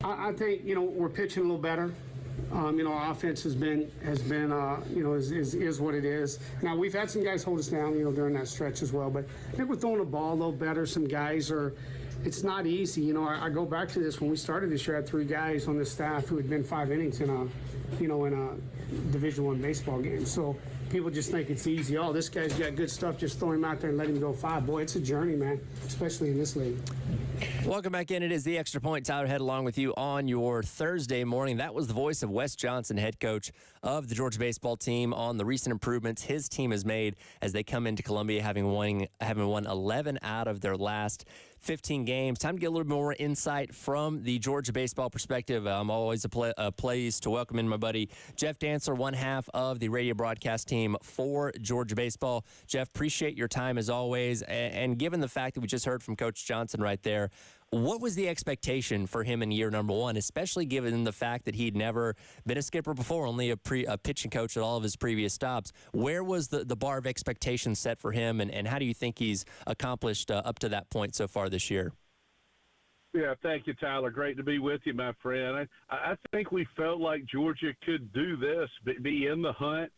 I think we're pitching a little better. Our offense has been is what it is. Now we've had some guys hold us down, during that stretch as well. But I think we're throwing the ball a little better. Some guys are. It's not easy. I go back to this when we started this year. I had 3 guys on the staff who had been 5 innings in a Division I baseball game. So people just think it's easy. Oh, this guy's got good stuff. Just throw him out there and let him go 5. Boy, it's a journey, man, especially in this league. Welcome back in. It is the Extra Point. Tyler Head along with you on your Thursday morning. That was the voice of Wes Johnson, head coach of the Georgia baseball team, on the recent improvements his team has made as they come into Columbia, having won 11 out of their last 15 games. Time to get a little bit more insight from the Georgia baseball perspective. I'm always pleased to welcome in my buddy Jeff Dantzler, one half of the radio broadcast team for Georgia baseball. Jeff, appreciate your time as always. And given the fact that we just heard from Coach Johnson right there, what was the expectation for him in year number 1, especially given the fact that he'd never been a skipper before, only a pitching coach at all of his previous stops? Where was the bar of expectation set for him, and how do you think he's accomplished up to that point so far this year? Yeah, thank you, Tyler. Great to be with you, my friend. I think we felt like Georgia could do this, be in the hunt.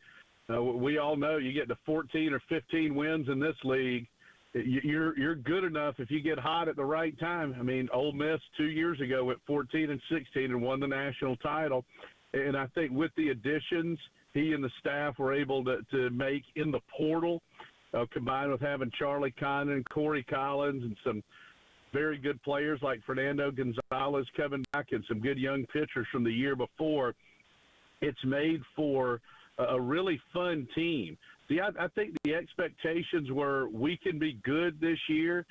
We all know you get to 14 or 15 wins in this league, you're good enough if you get hot at the right time. I mean, Ole Miss 2 years ago went 14-16 and won the national title. And I think with the additions he and the staff were able to make in the portal, combined with having Charlie Condon, Corey Collins, and some very good players like Fernando Gonzalez coming back and some good young pitchers from the year before, it's made for a really fun team. See, I think the expectations were we can be good this year,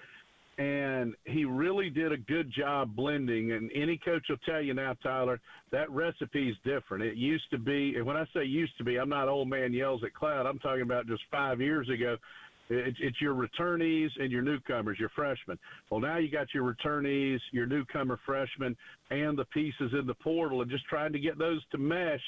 and he really did a good job blending. And any coach will tell you now, Tyler, that recipe's different. It used to be, and when I say used to be, I'm not old man yells at cloud. I'm talking about just 5 years ago. It's your returnees and your newcomers, your freshmen. Well, now you got your returnees, your newcomer freshmen, and the pieces in the portal, and just trying to get those to mesh.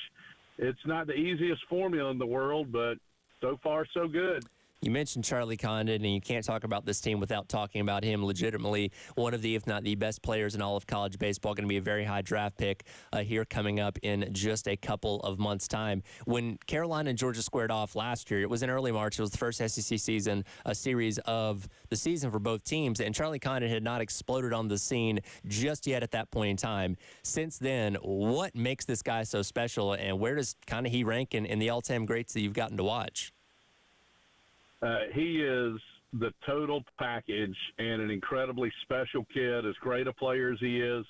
It's not the easiest formula in the world, but so far, so good. You mentioned Charlie Condon, and you can't talk about this team without talking about him. Legitimately one of the, if not the best players in all of college baseball, going to be a very high draft pick here coming up in just a couple of months' time. When Carolina and Georgia squared off last year, it was in early March. It was the first SEC season, a series of the season for both teams, and Charlie Condon had not exploded on the scene just yet at that point in time. Since then, what makes this guy so special, and where does kind of he rank in the all-time greats that you've gotten to watch? He is the total package and an incredibly special kid. As great a player as he is,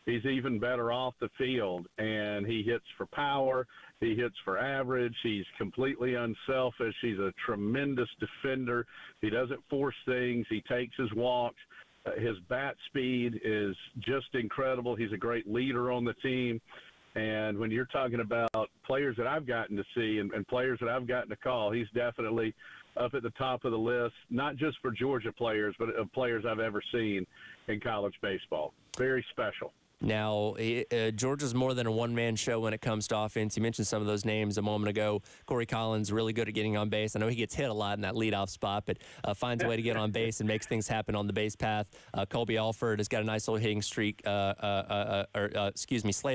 he's even better off the field. And he hits for power. He hits for average. He's completely unselfish. He's a tremendous defender. He doesn't force things. He takes his walks. His bat speed is just incredible. He's a great leader on the team. And when you're talking about players that I've gotten to see and players that I've gotten to call, he's definitely up at the top of the list, not just for Georgia players, but of players I've ever seen in college baseball. Very special. Now, Georgia's more than a one-man show when it comes to offense. You mentioned some of those names a moment ago. Corey Collins, really good at getting on base. I know he gets hit a lot in that leadoff spot, but finds a way to get on base and makes things happen on the base path. Colby Alford has got a nice little hitting streak. Slade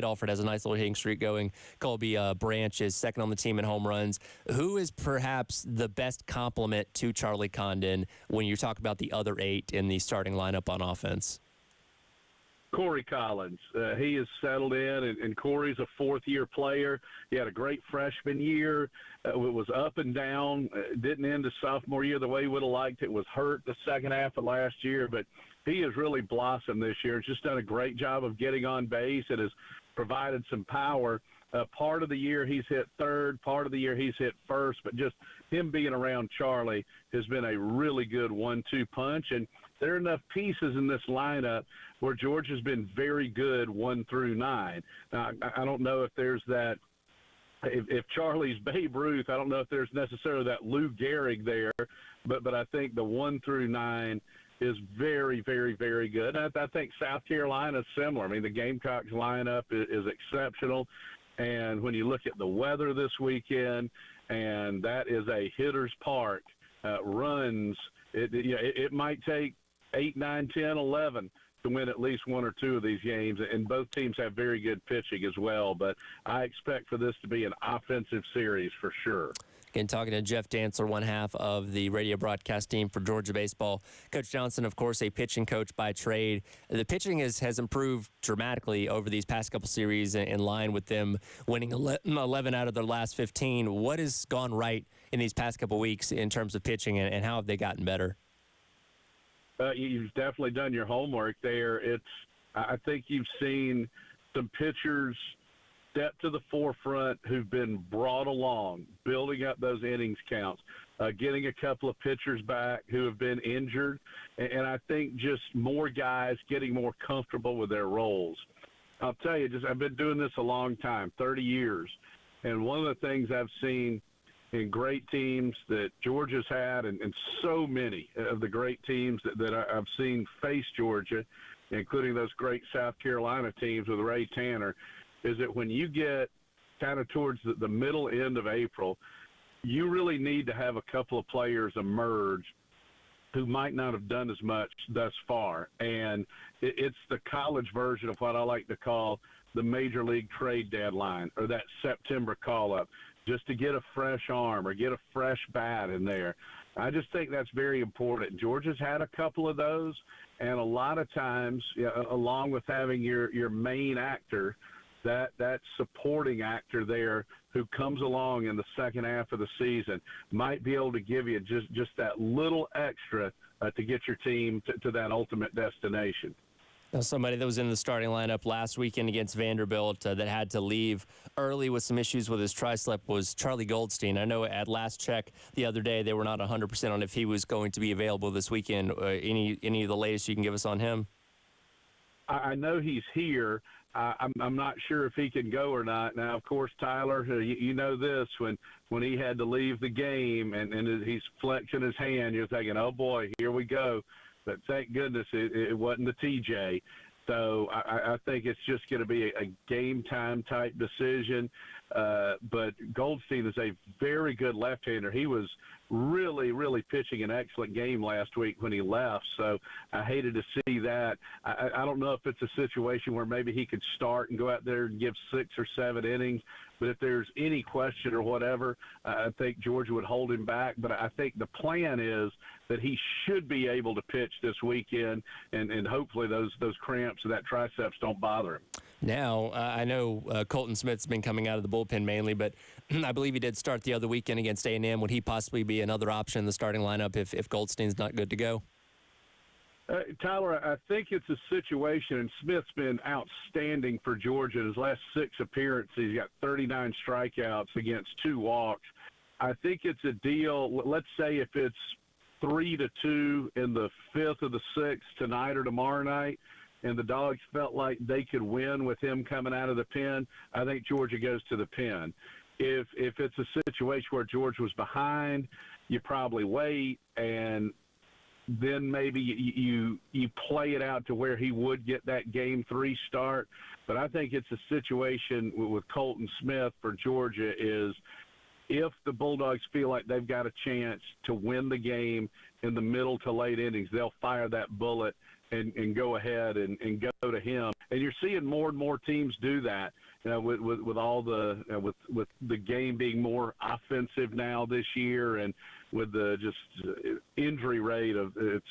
Alford has a nice little hitting streak going. Colby Branch is second on the team in home runs. Who is perhaps the best complement to Charlie Condon when you talk about the other 8 in the starting lineup on offense? Corey Collins. He has settled in, and Corey's a fourth-year player. He had a great freshman year. It was up and down. Didn't end his sophomore year the way he would have liked. It was hurt the second half of last year, but he has really blossomed this year. He's just done a great job of getting on base and has provided some power. Part of the year he's hit third, part of the year he's hit first, but just him being around Charlie has been a really good 1-2 punch. And there are enough pieces in this lineup where Georgia's been very good 1 through 9. Now, I don't know if there's that. If Charlie's Babe Ruth, I don't know if there's necessarily that Lou Gehrig there, but I think the 1 through 9 is very, very, very good. And I think South Carolina's similar. I mean, the Gamecocks lineup is exceptional. And when you look at the weather this weekend, and that is a hitter's park, runs, it might take 8, 9, 10, 11 to win at least one or two of these games, and both teams have very good pitching as well. But I expect for this to be an offensive series for sure. Again, talking to Jeff Dantzler, one half of the radio broadcast team for Georgia baseball. Coach Johnson, of course, a pitching coach by trade. The pitching has improved dramatically over these past couple series in line with them winning 11 out of their last 15. What has gone right in these past couple weeks in terms of pitching, and how have they gotten better? You've definitely done your homework there. I think you've seen some pitchers step to the forefront who've been brought along, building up those innings counts, getting a couple of pitchers back who have been injured, and I think just more guys getting more comfortable with their roles. I'll tell you, I've been doing this a long time, 30 years, and one of the things I've seen in great teams that Georgia's had, and so many of the great teams that I've seen face Georgia, including those great South Carolina teams with Ray Tanner, is that when you get kind of towards the middle end of April, you really need to have a couple of players emerge who might not have done as much thus far. And it's the college version of what I like to call the major league trade deadline, or that September call-up, just to get a fresh arm or get a fresh bat in there. I just think that's very important. Georgia's had a couple of those, and a lot of times, along with having your main actor, that supporting actor there who comes along in the second half of the season might be able to give you just that little extra to get your team to that ultimate destination. Now, somebody that was in the starting lineup last weekend against Vanderbilt that had to leave early with some issues with his tricep was Charlie Goldstein. I know at last check the other day they were not 100% on if he was going to be available this weekend. Any of the latest you can give us on him? I know he's here. I'm not sure if he can go or not. Now, of course, Tyler, you know this, when he had to leave the game and he's flexing his hand, you're thinking, oh, boy, here we go. But thank goodness it wasn't the TJ. So I think it's just going to be a game-time type decision. But Goldstein is a very good left-hander. He was really, really pitching an excellent game last week when he left. So I hated to see that. I don't know if it's a situation where maybe he could start and go out there and give 6 or 7 innings. But if there's any question or whatever, I think Georgia would hold him back. But I think the plan is that he should be able to pitch this weekend, and hopefully those cramps and that triceps don't bother him. Now, I know Colton Smith's been coming out of the bullpen mainly, but I believe he did start the other weekend against A&M. Would he possibly be another option in the starting lineup if Goldstein's not good to go? Tyler, I think it's a situation, and Smith's been outstanding for Georgia in his last 6 appearances. He's got 39 strikeouts against 2 walks. I think it's a deal. Let's say if it's 3-2 in the 5th or the 6th tonight or tomorrow night, and the Dogs felt like they could win with him coming out of the pen, I think Georgia goes to the pen. If it's a situation where Georgia was behind, you probably wait, and then maybe you play it out to where he would get that Game 3 start. But I think it's a situation with Colton Smith for Georgia is if the Bulldogs feel like they've got a chance to win the game in the middle to late innings, they'll fire that bullet and go ahead and go to him. And you're seeing more and more teams do that, with all the with the game being more offensive now this year, and with the injury rate of it's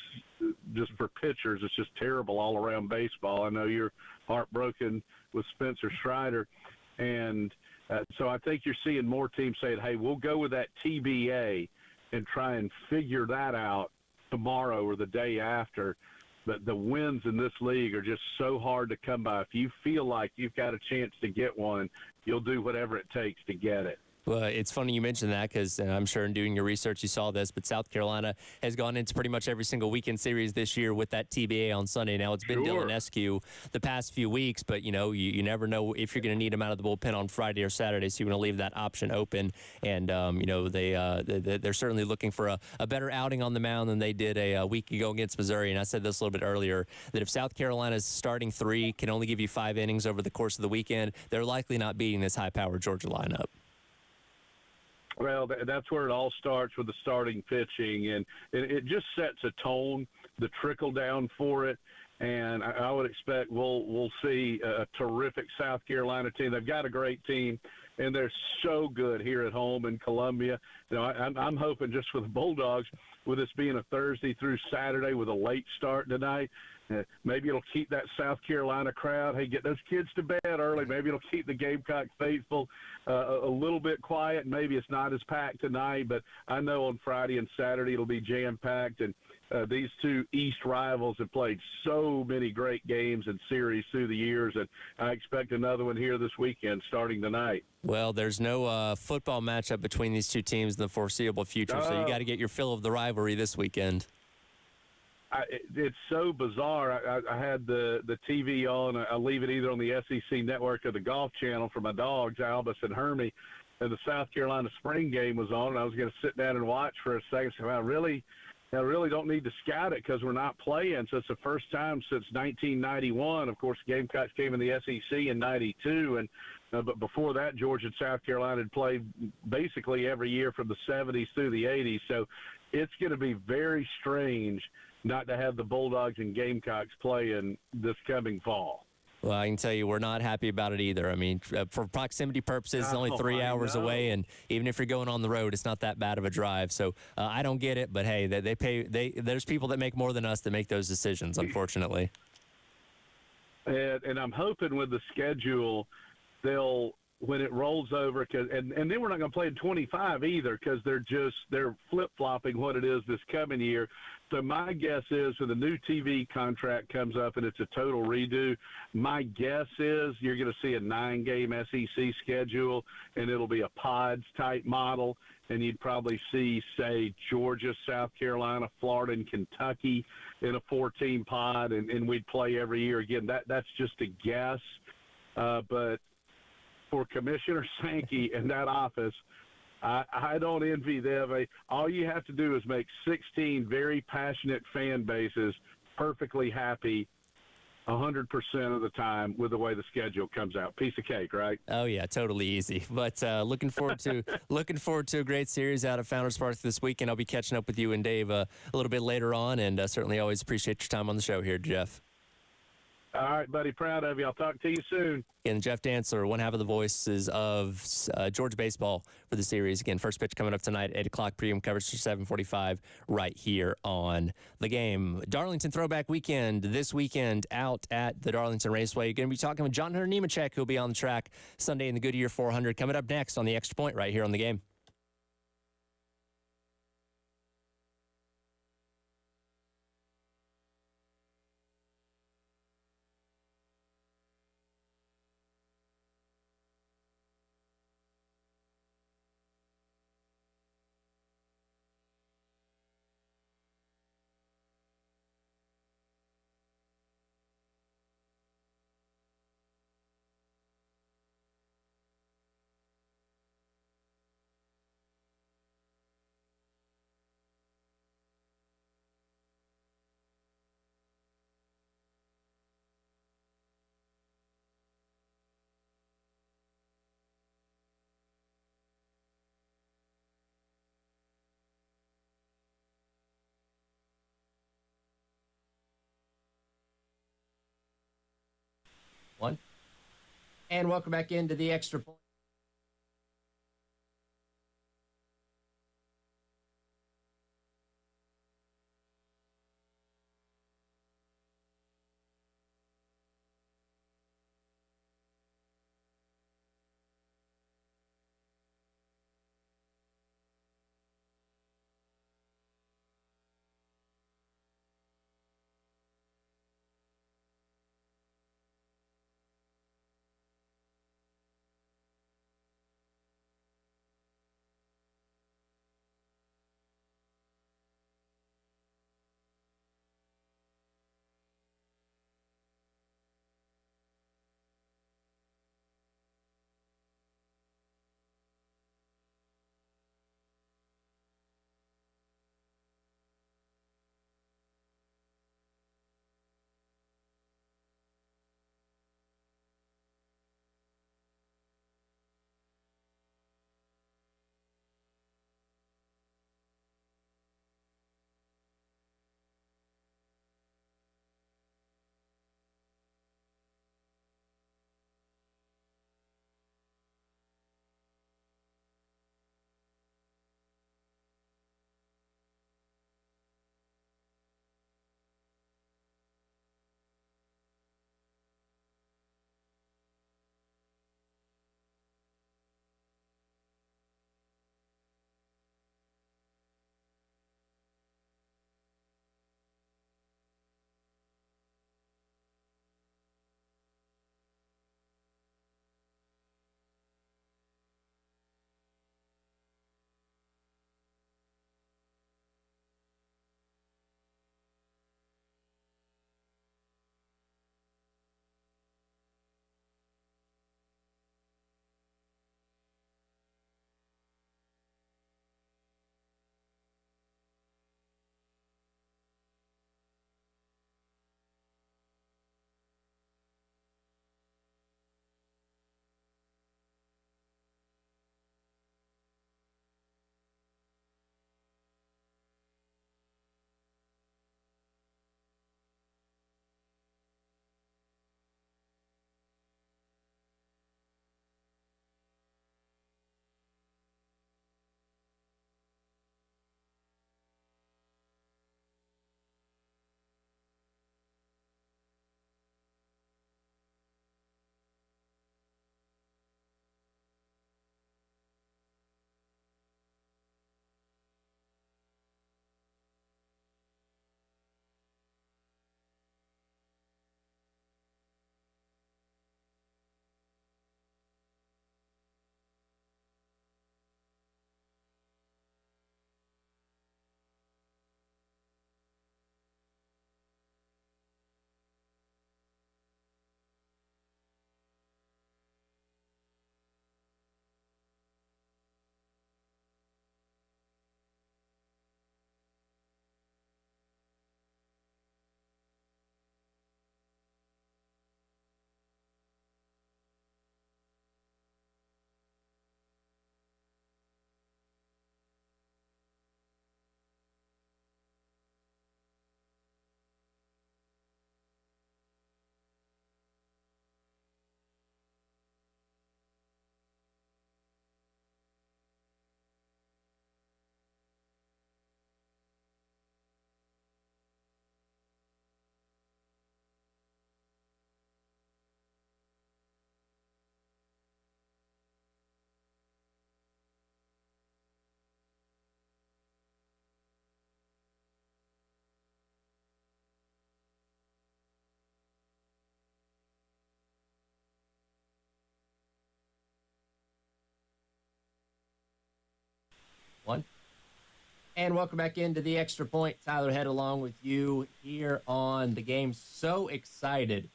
just for pitchers, it's just terrible all around baseball. I know you're heartbroken with Spencer Strider, and so I think you're seeing more teams saying, hey, we'll go with that TBA and try and figure that out tomorrow or the day after. But the wins in this league are just so hard to come by. If you feel like you've got a chance to get one, you'll do whatever it takes to get it. Well, it's funny you mentioned that because I'm sure in doing your research you saw this, but South Carolina has gone into pretty much every single weekend series this year with that TBA on Sunday. Now, it's been Dylan Eskew the past few weeks, but, you never know if you're going to need him out of the bullpen on Friday or Saturday, so you're going to leave that option open. And, they're certainly looking for a better outing on the mound than they did a week ago against Missouri. And I said this a little bit earlier, that if South Carolina's starting 3 can only give you 5 innings over the course of the weekend, they're likely not beating this high-powered Georgia lineup. Well, that's where it all starts with the starting pitching, and it just sets a tone, the trickle down for it. and I would expect we'll see a terrific South Carolina team. They've got a great team, and they're so good here at home in Columbia. I'm hoping just for the Bulldogs, with this being a Thursday through Saturday with a late start tonight, maybe it'll keep that South Carolina crowd. Hey, get those kids to bed early. Maybe it'll keep the Gamecock faithful a little bit quiet. Maybe it's not as packed tonight, but I know on Friday and Saturday it'll be jam-packed. And these two East rivals have played so many great games and series through the years, and I expect another one here this weekend starting tonight. Well, there's no football matchup between these two teams in the foreseeable future, so you got to get your fill of the rivalry this weekend. It's so bizarre. I had the TV on. I leave it either on the SEC network or the Golf Channel for my dogs, Albus and Hermie, and the South Carolina spring game was on, and I was going to sit down and watch for a second. So I really don't need to scout it because we're not playing. So it's the first time since 1991. Of course, Gamecocks came in the SEC in '92, and but before that, Georgia and South Carolina had played basically every year from the 70s through the 80s. So it's going to be very strange not to have the Bulldogs and Gamecocks playing this coming fall. Well, I can tell you we're not happy about it either. I mean, for proximity purposes, it's only 3 hours away, and even if you're going on the road, it's not that bad of a drive. So I don't get it, but hey, there's people that make more than us that make those decisions, unfortunately. And I'm hoping with the schedule, when it rolls over, and then we're not going to play in 25 either because they're flip-flopping what it is this coming year. So my guess is when the new TV contract comes up and it's a total redo, my guess is you're going to see a 9-game SEC schedule, and it'll be a pods-type model, and you'd probably see, say, Georgia, South Carolina, Florida, and Kentucky in a 4-team pod, and we'd play every year. Again, that's just a guess, but for Commissioner Sankey and that office, I don't envy them. All you have to do is make 16 very passionate fan bases perfectly happy 100% of the time with the way the schedule comes out. Piece of cake, right? Oh yeah, totally easy. But looking forward to a great series out at Founders Park this weekend. I'll be catching up with you and Dave a little bit later on, and certainly always appreciate your time on the show here, Jeff. All right, buddy. Proud of you. I'll talk to you soon. And Jeff Dantzler, one half of the voices of Georgia baseball for the series. Again, first pitch coming up tonight, 8 o'clock, pregame coverage for 7:45 right here on The Game. Darlington Throwback Weekend this weekend out at the Darlington Raceway. You're going to be talking with John Hunter Nemechek, who'll be on the track Sunday in the Goodyear 400. Coming up next on the Extra Point right here on The Game. And welcome back into the Extra Point. And welcome back into the Extra Point. Tyler Head along with you here on the game. So excited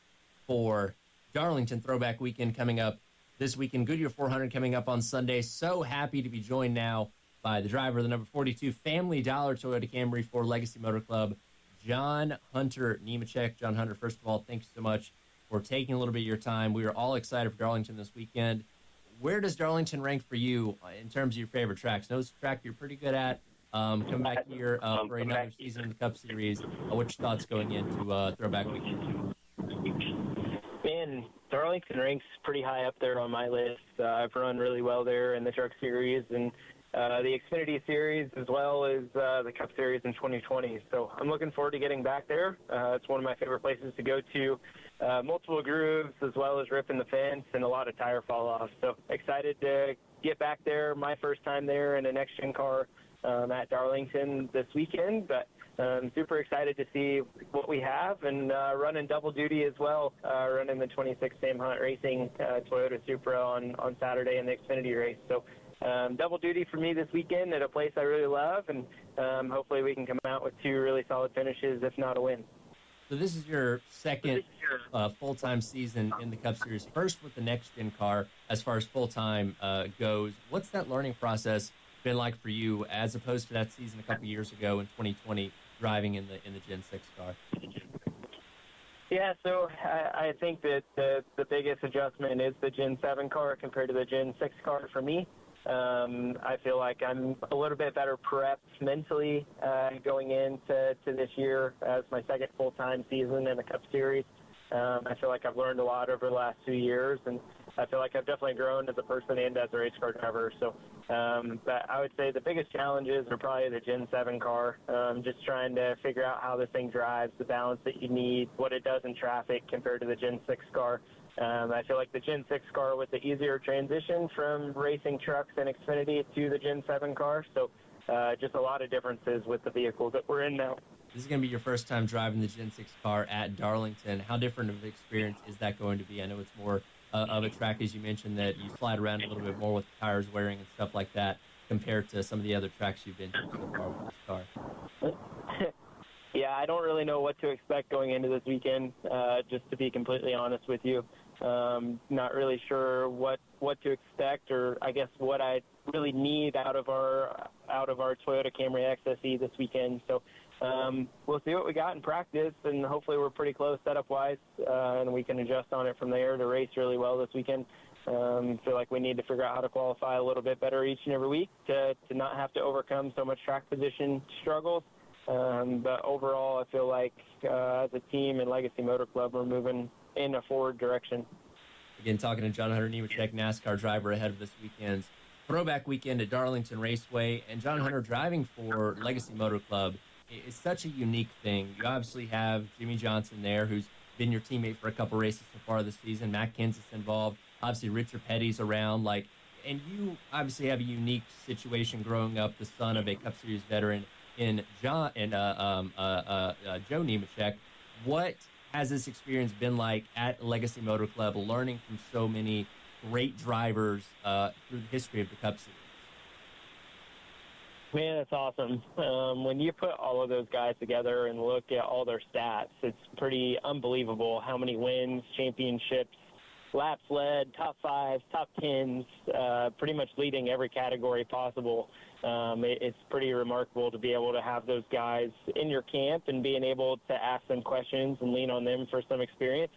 for Darlington Throwback Weekend coming up this weekend. Goodyear 400 coming up on Sunday. So happy to be joined now by the driver of the number 42 Family Dollar Toyota Camry for Legacy Motor Club, John Hunter Nemechek. John Hunter, first of all, thanks so much for taking a little bit of your time. We are all excited for Darlington this weekend. Where does Darlington rank for you in terms of your favorite tracks? Knows a track you're pretty good at. Coming back here for another season in the Cup Series. What's your thoughts going into Throwback Weekend? Man, Darlington ranks pretty high up there on my list. I've run really well there in the Truck Series and the Xfinity Series, as well as the Cup Series in 2020. So I'm looking forward to getting back there. It's one of my favorite places to go to. Multiple grooves, as well as ripping the fence and a lot of tire fall off. So excited to get back there. My first time there in a next-gen car at Darlington this weekend, but I'm super excited to see what we have and running double duty as well, running the 26 Sam Hunt Racing Toyota Supra on Saturday in the Xfinity race. So double duty for me this weekend at a place I really love, and hopefully we can come out with two really solid finishes, if not a win. So this is your second full-time season in the Cup Series, first with the next-gen car as far as full-time goes. What's that learning process been like for you as opposed to that season a couple years ago in 2020 driving in the Gen 6 car? Yeah, so I think that the biggest adjustment is the Gen 7 car compared to the Gen 6 car for me. I feel like I'm a little bit better prepped mentally going into this year as my second full-time season in the Cup Series. I feel like I've learned a lot over the last 2 years, and I feel like I've definitely grown as a person and as a race car driver. So but I would say the biggest challenges are probably the Gen 7 car, just trying to figure out how this thing drives, the balance that you need, what it does in traffic compared to the Gen 6 car. I feel like the Gen 6 car was the easier transition from racing trucks and Xfinity to the Gen 7 car. So just a lot of differences with the vehicle that we're in now. This is going to be your first time driving the Gen 6 car at Darlington. How different of an experience is that going to be? I know it's more of a track, as you mentioned, that you slide around a little bit more with the tires wearing and stuff like that compared to some of the other tracks you've been to so far with this car. Yeah, I don't really know what to expect going into this weekend, just to be completely honest with you. Not really sure what to expect, or I guess what I really need out of our Toyota Camry XSE this weekend. So we'll see what we got in practice, and hopefully we're pretty close setup-wise, and we can adjust on it from there to race really well this weekend. Feel like we need to figure out how to qualify a little bit better each and every week to not have to overcome so much track position struggles. But overall, I feel like as a team and Legacy Motor Club, we're moving in a forward direction. Again, talking to John Hunter Nemechek, NASCAR driver, ahead of this weekend's Throwback Weekend at Darlington Raceway. And John Hunter driving for Legacy Motor Club is such a unique thing. You obviously have Jimmy Johnson there, who's been your teammate for a couple races so far this season. Matt Kenseth's involved. Obviously, Richard Petty's around. And you obviously have a unique situation growing up, the son of a Cup Series veteran in Joe Nemechek. What has this experience been like at Legacy Motor Club, learning from so many great drivers through the history of the Cup Series? Man, it's awesome. When you put all of those guys together and look at all their stats, it's pretty unbelievable how many wins, championships, laps led, top fives, top tens, pretty much leading every category possible. It's pretty remarkable to be able to have those guys in your camp and being able to ask them questions and lean on them for some experience.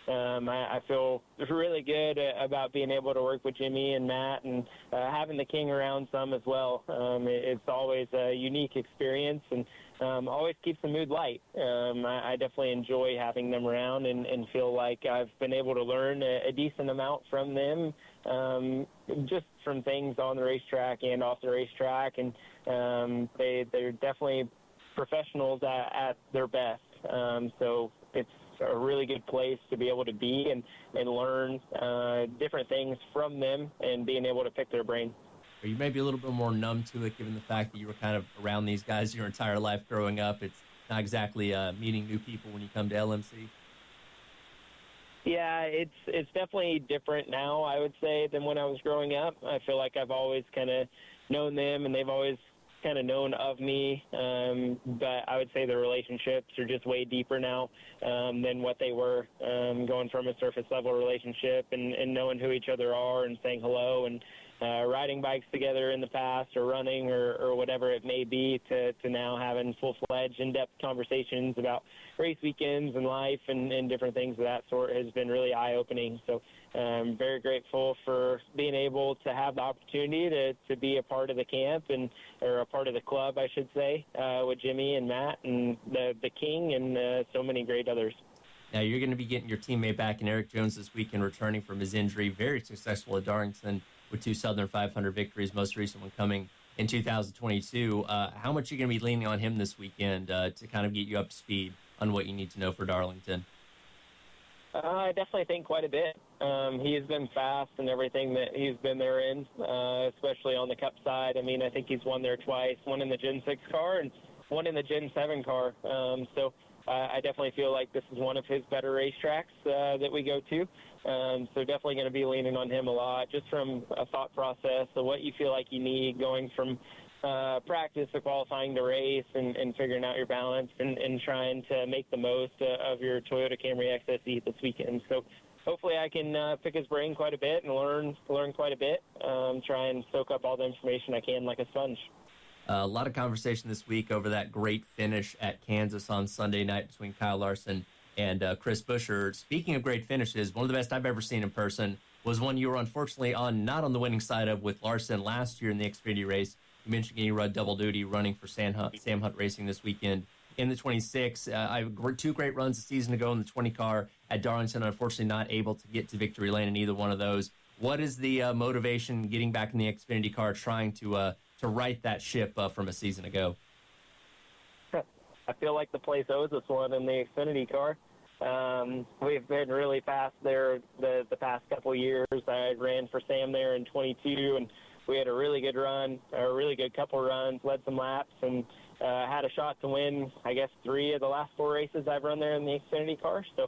I feel really good about being able to work with Jimmy and Matt and having the King around some as well. It's always a unique experience and always keeps the mood light. I definitely enjoy having them around and feel like I've been able to learn a decent amount from them, just from things on the racetrack and off the racetrack. And they're definitely professionals at their best. So it's a really good place to be able to be and learn different things from them and being able to pick their brain. Or you may be a little bit more numb to it, given the fact that you were kind of around these guys your entire life growing up. It's not exactly meeting new people when you come to LMC. Yeah, it's definitely different now, I would say, than when I was growing up. I feel like I've always kind of known them, and they've always kind of known of me, but I would say the relationships are just way deeper now than what they were, going from a surface level relationship and knowing who each other are and saying hello and riding bikes together in the past or running or whatever it may be to now having full-fledged in-depth conversations about race weekends and life and different things of that sort has been really eye-opening. So I'm very grateful for being able to have the opportunity to be a part of the camp or a part of the club, I should say, with Jimmy and Matt and the King and so many great others. Now, you're going to be getting your teammate back in Eric Jones this weekend, returning from his injury. Very successful at Darlington with 2 Southern 500 victories, most recent one coming in 2022. How much are you going to be leaning on him this weekend to kind of get you up to speed on what you need to know for Darlington? I definitely think quite a bit. He has been fast in everything that he's been there in, especially on the Cup side. I mean, I think he's won there twice, one in the Gen 6 car and one in the Gen 7 car. So I definitely feel like this is one of his better racetracks that we go to. So definitely going to be leaning on him a lot, just from a thought process of what you feel like you need going from practice to qualifying to race and figuring out your balance and trying to make the most of your Toyota Camry XSE this weekend. So hopefully I can pick his brain quite a bit and learn quite a bit, try and soak up all the information I can like a sponge. A lot of conversation this week over that great finish at Kansas on Sunday night between Kyle Larson and Chris Buescher. Speaking of great finishes, one of the best I've ever seen in person was one you were unfortunately not on the winning side of with Larson last year in the Xfinity race. You mentioned getting run double duty running for Sam Hunt Racing this weekend in the 26. I have 2 great runs a season ago in the 20 car at Darlington. Unfortunately, not able to get to victory lane in either one of those. What is the motivation getting back in the Xfinity car, trying to right that ship from a season ago? I feel like the place owes us one in the Xfinity car. We've been really fast there the past couple years. I ran for Sam there in 22, and we had a really good run, a really good couple runs, led some laps, and had a shot to win, I guess, 3 of the last 4 races I've run there in the Xfinity car. So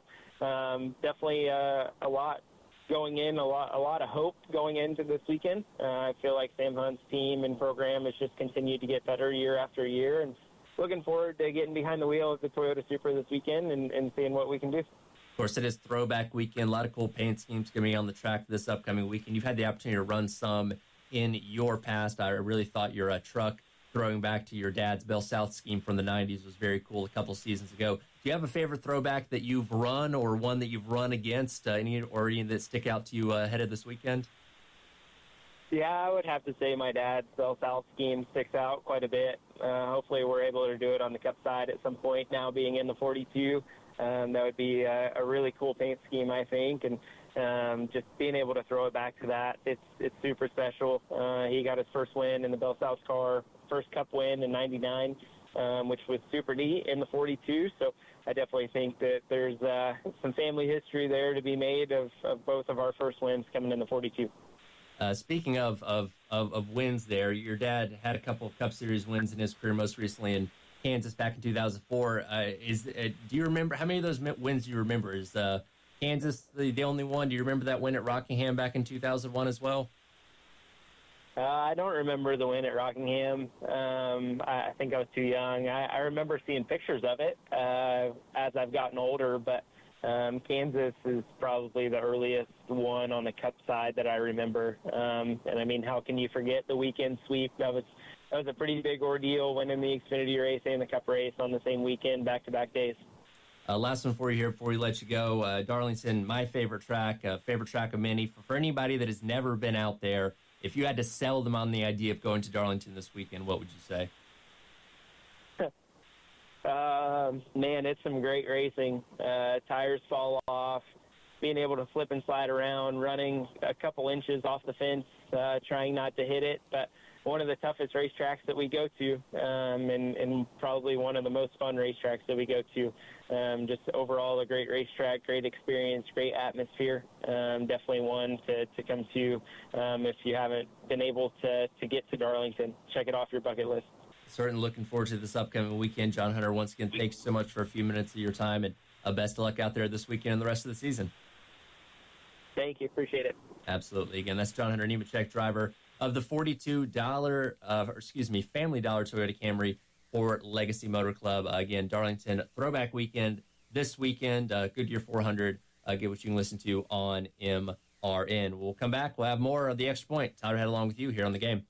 definitely a lot going in, a lot of hope going into this weekend. I feel like Sam Hunt's team and program has just continued to get better year after year, and looking forward to getting behind the wheel of the Toyota Supra this weekend and seeing what we can do. Of course, it is throwback weekend. A lot of cool paint schemes going to be on the track this upcoming weekend. You've had the opportunity to run some in your past. I really thought your truck throwing back to your dad's Bell South scheme from the 90s was very cool a couple seasons ago. Do you have a favorite throwback that you've run or one that you've run against, any that stick out to you ahead of this weekend? Yeah, I would have to say my dad's Bell South scheme sticks out quite a bit. Hopefully we're able to do it on the Cup side at some point now, being in the 42. That would be a really cool paint scheme, I think, and just being able to throw it back to that, it's super special. He got his first win in the Bell South car, first Cup win in 99, which was super neat in the 42. So I definitely think that there's some family history there to be made of both of our first wins coming in the 42. Speaking of wins there, your dad had a couple of Cup Series wins in his career, most recently in Kansas back in 2004. Do you remember, how many of those wins do you remember? Is Kansas the only one? Do you remember that win at Rockingham back in 2001 as well? I don't remember the win at Rockingham. I think I was too young. I remember seeing pictures of it as I've gotten older, but Kansas is probably the earliest one on the Cup side that I remember. And I mean, how can you forget the weekend sweep? That was a pretty big ordeal, winning the Xfinity race and the Cup race on the same weekend, back-to-back days. Last one for you here before we let you go. Darlington, my favorite track of many. For anybody that has never been out there, if you had to sell them on the idea of going to Darlington this weekend, what would you say? Man, it's some great racing. Tires fall off, being able to flip and slide around, running a couple inches off the fence, trying not to hit it. But one of the toughest racetracks that we go to, and probably one of the most fun racetracks that we go to. Just overall a great racetrack, great experience, great atmosphere. Definitely one to come to if you haven't been able to get to Darlington. Check it off your bucket list. Certainly looking forward to this upcoming weekend. John Hunter, once again, thanks so much for a few minutes of your time, and best of luck out there this weekend and the rest of the season. Thank you. Appreciate it. Absolutely. Again, that's John Hunter, Nemechek driver of the $42, or excuse me, Family Dollar Toyota Camry for Legacy Motor Club. Again, Darlington Throwback Weekend this weekend. Goodyear 400. Get what you can listen to on MRN. We'll come back. We'll have more of the Extra Point. Tyler Head along with you here on the game.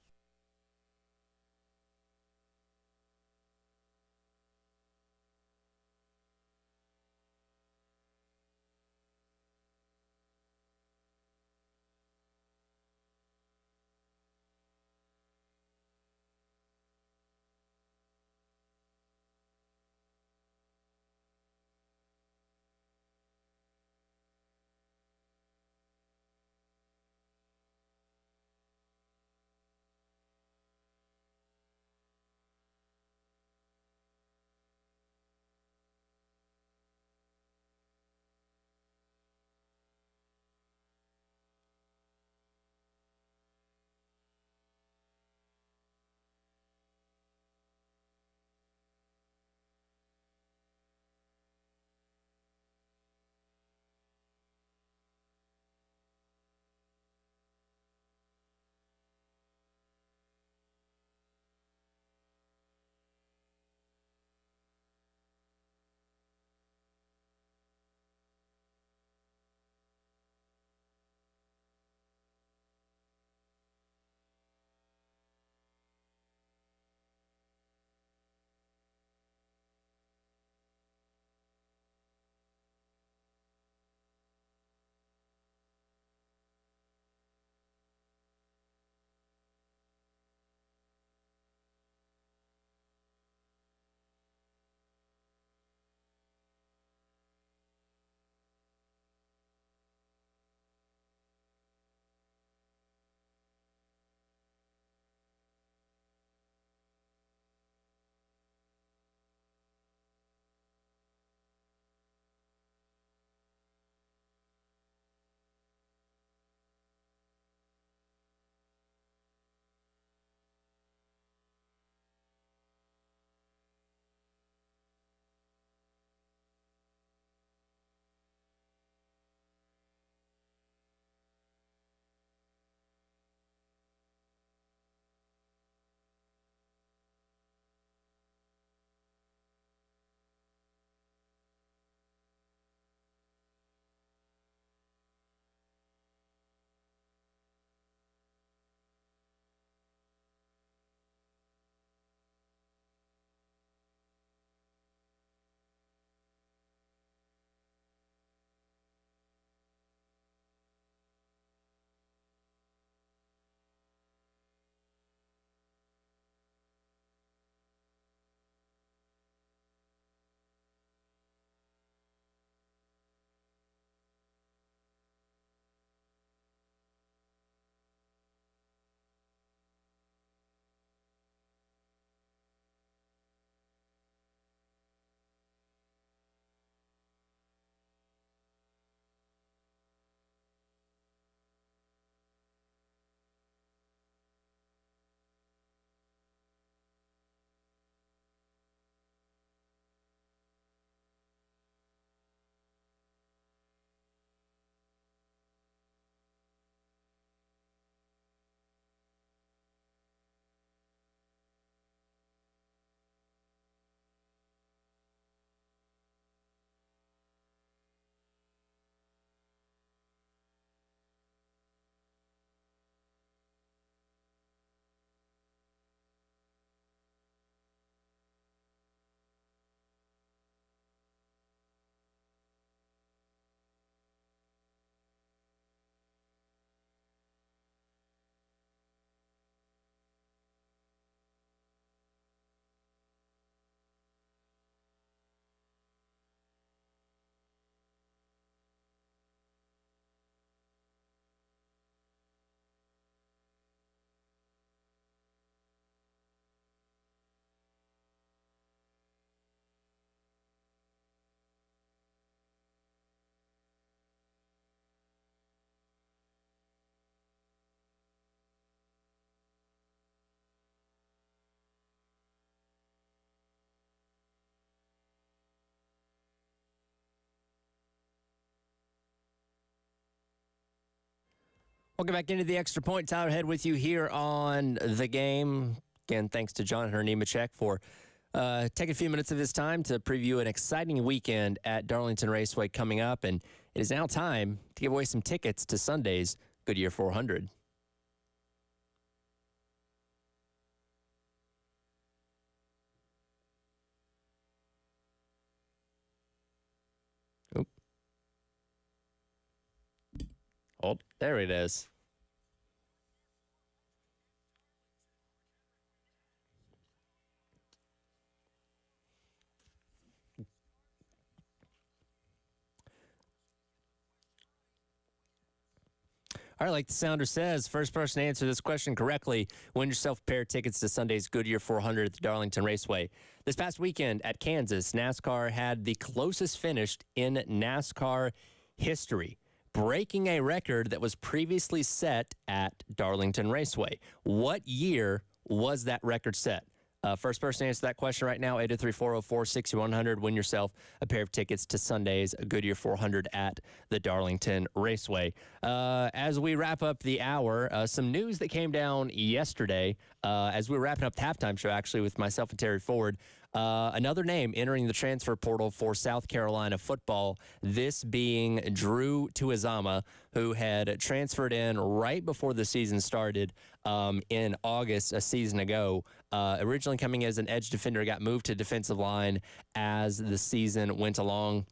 Welcome back into the Extra Point. Tyler Head with you here on The Game. Again, thanks to John Nemechek for taking a few minutes of his time to preview an exciting weekend at Darlington Raceway coming up. And it is now time to give away some tickets to Sunday's Goodyear 400. Oop. Oh, there it is. All right, like the sounder says, first person to answer this question correctly, win yourself a pair of tickets to Sunday's Goodyear 400 at the Darlington Raceway. This past weekend at Kansas, NASCAR had the closest finish in NASCAR history, breaking a record that was previously set at Darlington Raceway. What year was that record set? First person to answer that question right now, 803-404-6100. Win yourself a pair of tickets to Sunday's Goodyear 400 at the Darlington Raceway. As we wrap up the hour, some news that came down yesterday as we were wrapping up the halftime show, actually, with myself and Terry Ford. Another name entering the transfer portal for South Carolina football, this being Drew Tuizama, who had transferred in right before the season started in August a season ago. Originally coming as an edge defender, got moved to defensive line as the season went along.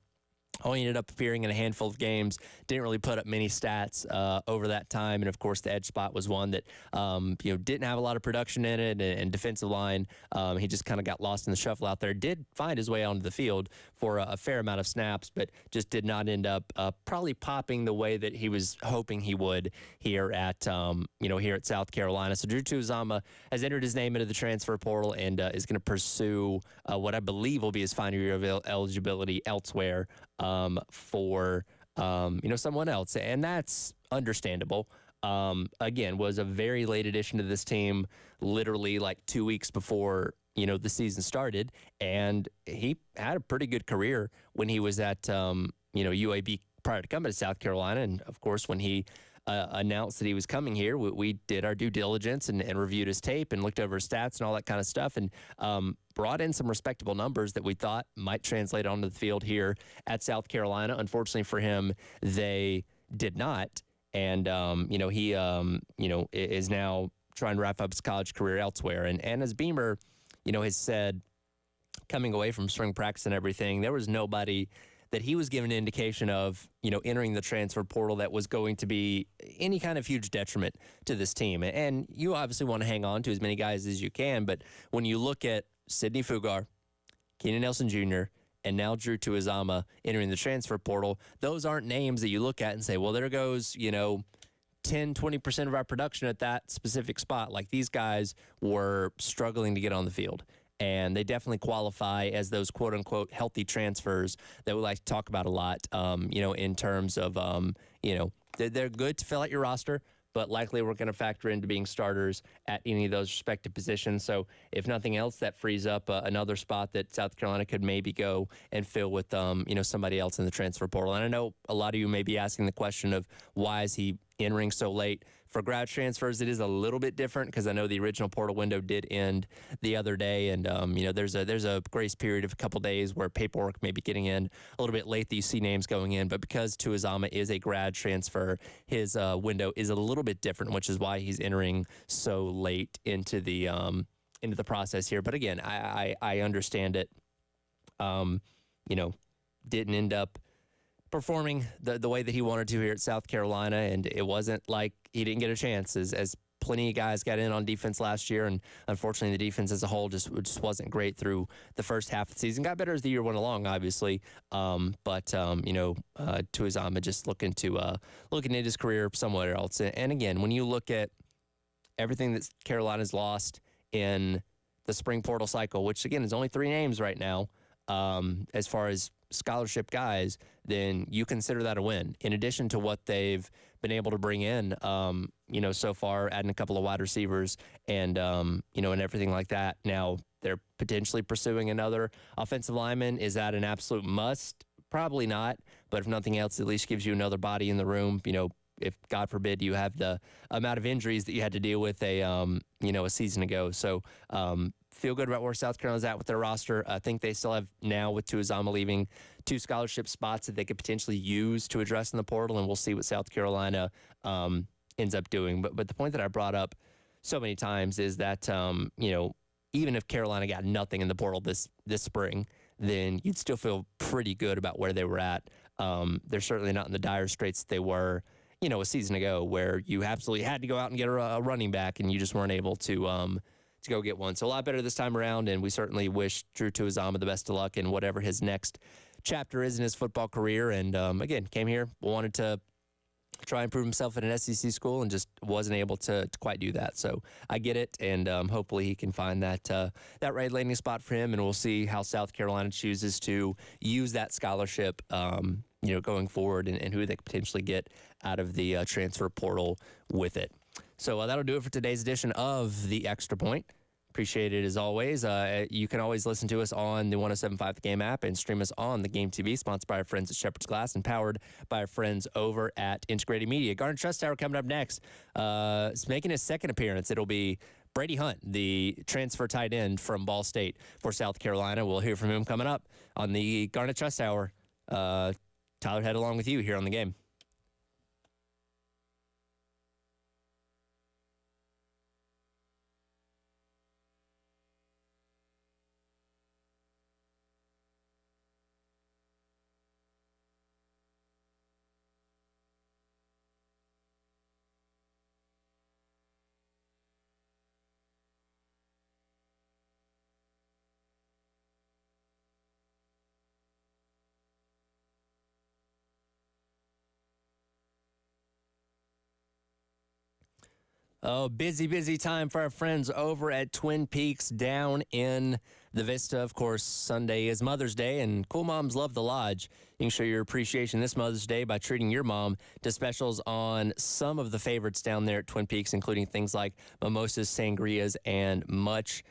Only ended up appearing in a handful of games. Didn't really put up many stats over that time, and of course, the edge spot was one that didn't have a lot of production in it. And defensive line, he just kind of got lost in the shuffle out there. Did find his way onto the field for a fair amount of snaps, but just did not end up probably popping the way that he was hoping he would here at South Carolina. So Drew Tuizama has entered his name into the transfer portal and is going to pursue what I believe will be his final year of eligibility elsewhere. For someone else, and that's understandable. Again, was a very late addition to this team, literally like 2 weeks before the season started, and he had a pretty good career when he was at UAB prior to coming to South Carolina, and of course when he announced that he was coming here, we did our due diligence and reviewed his tape and looked over his stats and all that kind of stuff, and brought in some respectable numbers that we thought might translate onto the field here at South Carolina. Unfortunately for him, they did not, and he is now trying to wrap up his college career elsewhere. And as Beamer, has said, coming away from spring practice and everything, there was nobody that he was given an indication of, entering the transfer portal that was going to be any kind of huge detriment to this team. And you obviously want to hang on to as many guys as you can, but when you look at Sidney Fugar, Keenan Nelson Jr., and now Drew Tuizama entering the transfer portal, those aren't names that you look at and say, well, there goes, 10, 20% of our production at that specific spot. Like, these guys were struggling to get on the field. And they definitely qualify as those quote-unquote healthy transfers that we like to talk about a lot, in terms of, they're good to fill out your roster, but likely we're going to factor into being starters at any of those respective positions. So if nothing else, that frees up another spot that South Carolina could maybe go and fill with, somebody else in the transfer portal. And I know a lot of you may be asking the question of why is he entering so late? For grad transfers, it is a little bit different because I know the original portal window did end the other day, and there's a grace period of a couple days where paperwork may be getting in a little bit late that you see names going in. But because Tuizama is a grad transfer, his window is a little bit different, which is why he's entering so late into the process here. But again, I understand it. Didn't end up performing the way that he wanted to here at South Carolina, and it wasn't like he didn't get a chance, as plenty of guys got in on defense last year, and unfortunately the defense as a whole just wasn't great through the first half of the season. Got better as the year went along, obviously, but Tuizama just looking at his career somewhere else. And again, when you look at everything that Carolina's lost in the spring portal cycle, which again is only 3 names right now, as far as scholarship guys, then you consider that a win. In addition to what they've been able to bring in, so far, adding a couple of wide receivers and everything like that. Now they're potentially pursuing another offensive lineman. Is that an absolute must? Probably not. But if nothing else, at least gives you another body in the room. if God forbid you have the amount of injuries that you had to deal with a season ago. So feel good about where South Carolina's at with their roster. I think they still have now, with Tuizama leaving, 2 scholarship spots that they could potentially use to address in the portal, and we'll see what South Carolina ends up doing. But the point that I brought up so many times is that even if Carolina got nothing in the portal this spring, then you'd still feel pretty good about where they were at. They're certainly not in the dire straits they were, a season ago, where you absolutely had to go out and get a running back, and you just weren't able to go get one. So a lot better this time around, and we certainly wish Drew Tuizama the best of luck in whatever his next chapter is in his football career. And again, came here, wanted to try and prove himself at an SEC school, and just wasn't able to quite do that. So I get it, and hopefully he can find that right landing spot for him, and we'll see how South Carolina chooses to use that scholarship going forward, and who they could potentially get out of the transfer portal with it. So that'll do it for today's edition of The Extra Point. Appreciate it as always. You can always listen to us on the 107.5 The Game app and stream us on the Game TV, sponsored by our friends at Shepherd's Glass and powered by our friends over at Integrated Media. Garner Trust Tower coming up next. It's making his second appearance. It'll be Brady Hunt, the transfer tight end from Ball State for South Carolina. We'll hear from him coming up on the Garnet Trust Hour. Tyler Head along with you here on The Game. Oh, busy time for our friends over at Twin Peaks down in the Vista. Of course, Sunday is Mother's Day, and cool moms love the Lodge. You can show your appreciation this Mother's Day by treating your mom to specials on some of the favorites down there at Twin Peaks, including things like mimosas, sangrias, and much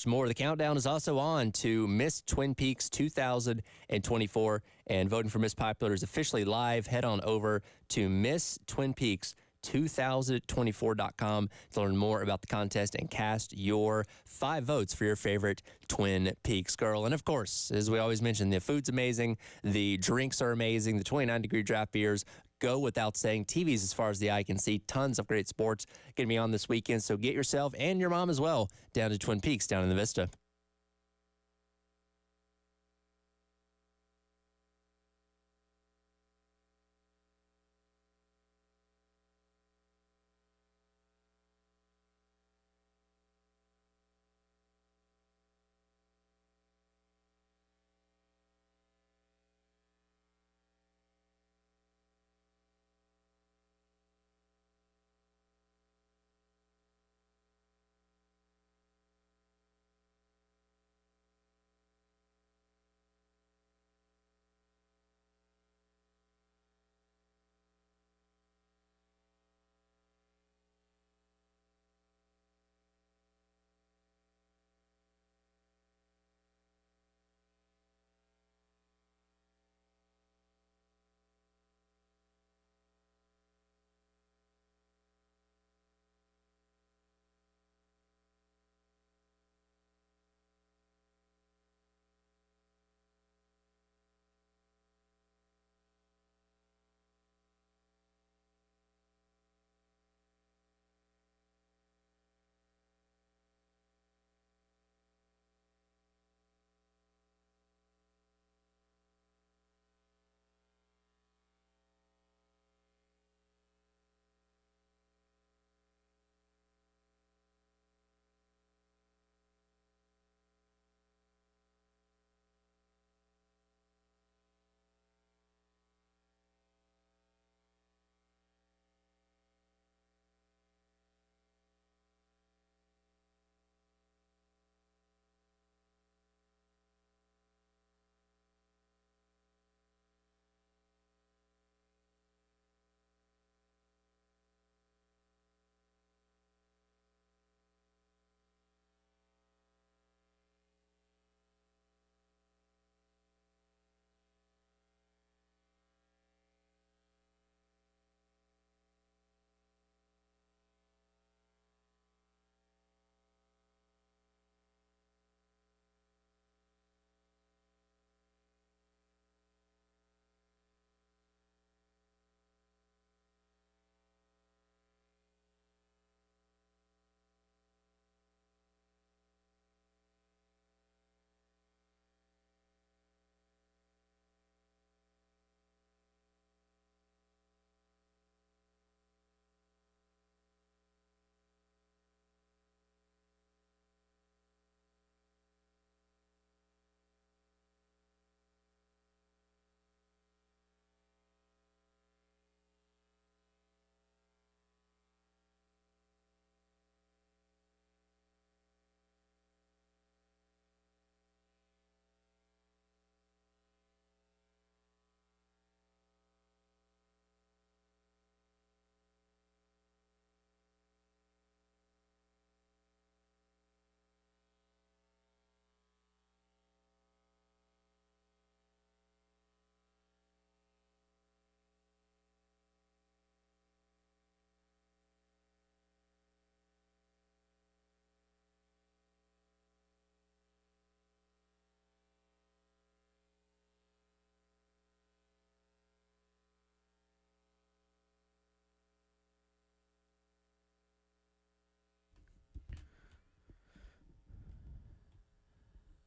more. The countdown is also on to Miss Twin Peaks 2024, and voting for Miss Popular is officially live. Head on over to Miss Twin Peaks 2024.com to learn more about the contest and cast your 5 votes for your favorite Twin Peaks girl. And of course, as we always mention, the food's amazing, the drinks are amazing, the 29-degree draft beers go without saying. TVs as far as the eye can see, tons of great sports going to be on this weekend. So get yourself and your mom as well down to Twin Peaks down in the Vista.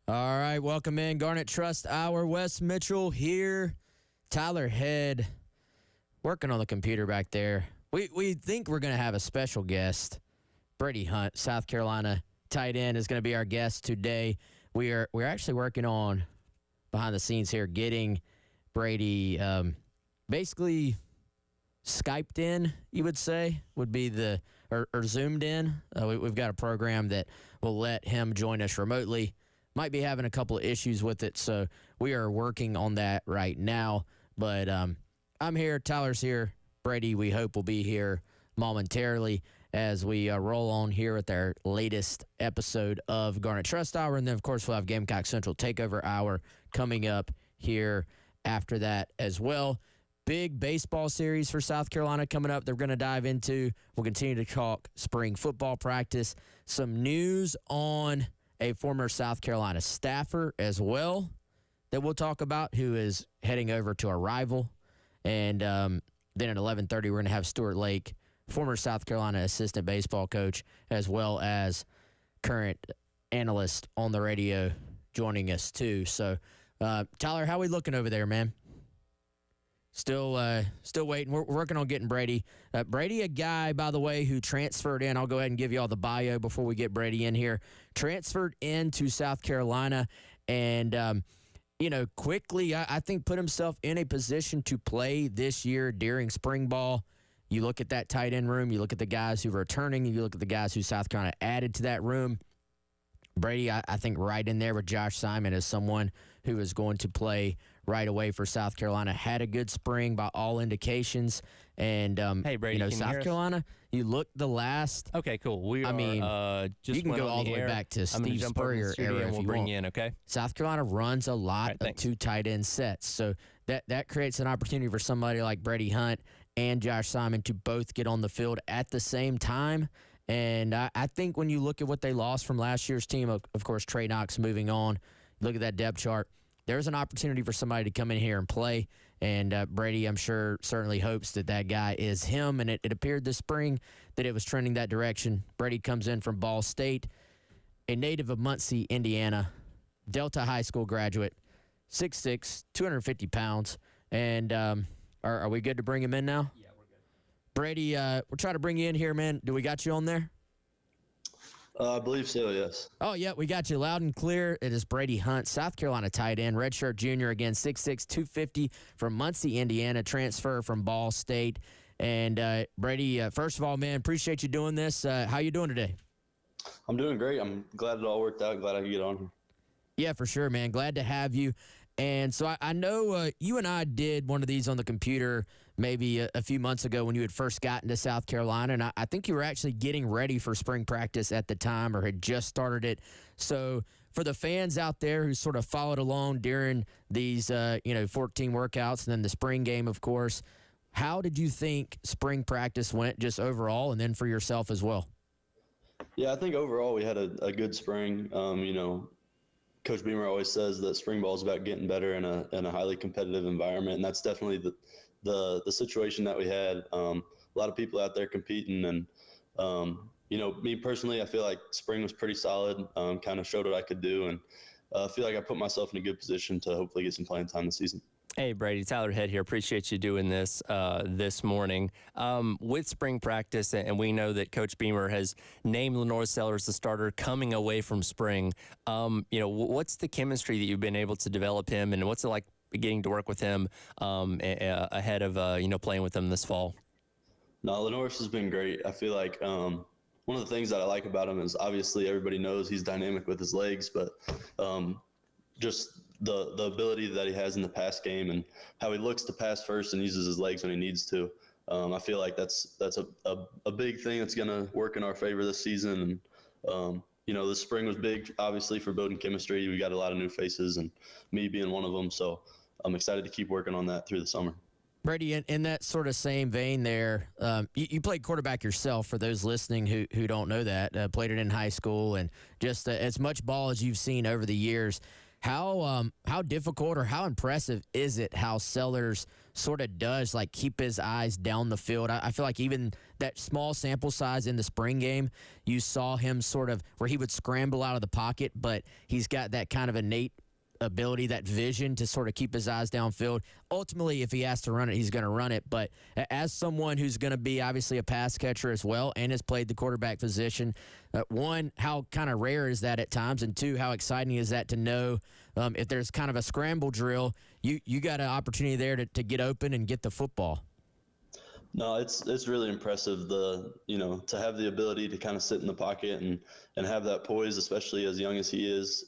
All right, welcome in Garnet Trust Hour. Wes Mitchell here. Tyler Head working on the computer back there. We think we're going to have a special guest. Brady Hunt, South Carolina tight end, is going to be our guest today. We're actually working on behind the scenes here, getting Brady basically Skyped in, you would say, would be or Zoomed in. We've got a program that will let him join us remotely. Might be having a couple of issues with it, so we are working on that right now. But I'm here, Tyler's here, Brady, we hope will be here momentarily as we roll on here with our latest episode of Garnet Trust Hour. And then, of course, we'll have Gamecock Central Takeover Hour coming up here after that as well. Big baseball series for South Carolina coming up. They're going to dive into. We'll continue to talk spring football practice. Some news on a former South Carolina staffer as well that we'll talk about, who is heading over to a rival. And then at 11:30, we're going to have Stuart Lake, former South Carolina assistant baseball coach, as well as current analyst on the radio, joining us too. So, Tyler, how we looking over there, man? Still waiting. We're working on getting Brady. Brady, a guy, by the way, who transferred in. I'll go ahead and give you all the bio before we get Brady in here. Transferred into South Carolina and, quickly, I think, put himself in a position to play this year during spring ball. You look at that tight end room. You look at the guys who are returning. You look at the guys who South Carolina added to that room. Brady, I think, right in there with Josh Simon as someone who is going to play right away for South Carolina. Had a good spring by all indications. And, hey, Brady, can South Carolina, you look the last. Okay, cool. We just you can go all the way back to Steve Spurrier era and if we'll you bring want. you in, okay? South Carolina runs a lot of thanks. two tight end sets. So that creates an opportunity for somebody like Brady Hunt and Josh Simon to both get on the field at the same time. And I think when you look at what they lost from last year's team, of course, Trey Knox moving on, look at that depth chart, there's an opportunity for somebody to come in here and play. And Brady, I'm sure, certainly hopes that guy is him. And it appeared this spring that it was trending that direction. Brady comes in from Ball State, a native of Muncie, Indiana, Delta High School graduate, 6'6", 250 pounds. And are we good to bring him in now? Yeah, we're good. Brady, we're trying to bring you in here, man. Do we got you on there? I believe so, yes. Oh, yeah, we got you loud and clear. It is Brady Hunt, South Carolina tight end, redshirt junior, again, 6'6", 250 from Muncie, Indiana, transfer from Ball State. And, Brady, first of all, man, appreciate you doing this. How you doing today? I'm doing great. I'm glad it all worked out. Glad I could get on here. Yeah, for sure, man. Glad to have you. And so I know you and I did one of these on the computer maybe a few months ago when you had first gotten to South Carolina, and I think you were actually getting ready for spring practice at the time or had just started it. So for the fans out there who sort of followed along during these 14 workouts and then the spring game, of course, how did you think spring practice went just overall and then for yourself as well? Yeah, I think overall we had a good spring. Coach Beamer always says that spring ball is about getting better in a highly competitive environment, and that's definitely the situation that we had. A lot of people out there competing, and me personally, I feel like spring was pretty solid. Kind of showed what I could do, and I feel like I put myself in a good position to hopefully get some playing time this season. Hey, Brady, Tyler Head here. Appreciate you doing this this morning. With spring practice, and we know that Coach Beamer has named Lenore Sellers the starter coming away from spring. What's the chemistry that you've been able to develop him, and what's it like getting to work with him ahead of, playing with him this fall? No, Lenore's has been great. I feel like one of the things that I like about him is obviously everybody knows he's dynamic with his legs, but just the ability that he has in the pass game and how he looks to pass first and uses his legs when he needs to. I feel like that's a big thing that's going to work in our favor this season. And, this spring was big, obviously, for building chemistry. We got a lot of new faces and me being one of them. So I'm excited to keep working on that through the summer. Brady, in that sort of same vein there, you played quarterback yourself, for those listening who don't know that, played it in high school, and just as much ball as you've seen over the years. how difficult or how impressive is it how Sellers sort of does like keep his eyes down the field? I feel like even that small sample size in the spring game, you saw him sort of where he would scramble out of the pocket, but he's got that kind of innate ability, that vision to sort of keep his eyes downfield. Ultimately, if he has to run it, he's going to run it. But as someone who's going to be obviously a pass catcher as well and has played the quarterback position, one, how kind of rare is that at times? And two, how exciting is that to know if there's kind of a scramble drill, you got an opportunity there to get open and get the football? No, it's really impressive to have the ability to kind of sit in the pocket and have that poise, especially as young as he is.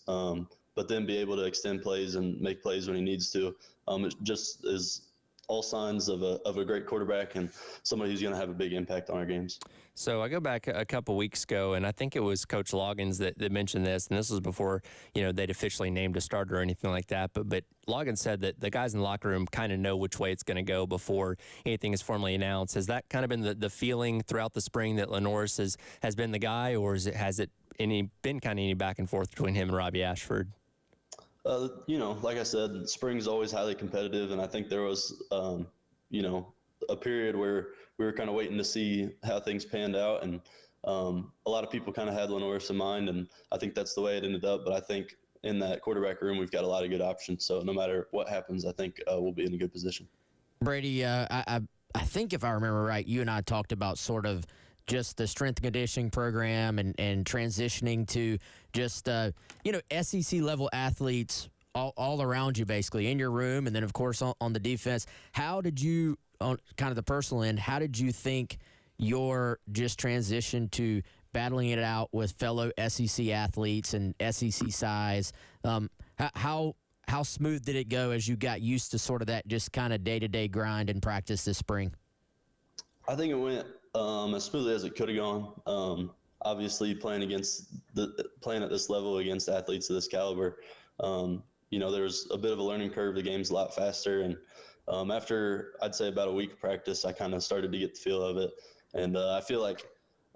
But then be able to extend plays and make plays when he needs to. It just is all signs of a great quarterback and somebody who's going to have a big impact on our games. So I go back a couple weeks ago, and I think it was Coach Loggins that mentioned this, and this was before they'd officially named a starter or anything like that. But Loggins said that the guys in the locker room kind of know which way it's going to go before anything is formally announced. Has that kind of been the feeling throughout the spring that Lenoris has been the guy, or has it been kind of any back and forth between him and Robbie Ashford? Like I said, spring's always highly competitive, and I think there was, a period where we were kind of waiting to see how things panned out, and a lot of people kind of had Lenoris in mind, and I think that's the way it ended up. But I think in that quarterback room, we've got a lot of good options. So no matter what happens, I think we'll be in a good position. Brady, I think if I remember right, you and I talked about sort of just the strength and conditioning program and transitioning to just, SEC level athletes all around you, basically in your room. And then of course on the defense, how did you, on kind of the personal end, how did you think your just transition to battling it out with fellow SEC athletes and SEC size, how smooth did it go as you got used to sort of that just kind of day-to-day grind and practice this spring? I think it went as smoothly as it could have gone. Obviously, playing at this level against athletes of this caliber, there's a bit of a learning curve. The game's a lot faster, and after I'd say about a week of practice, I kind of started to get the feel of it, and I feel like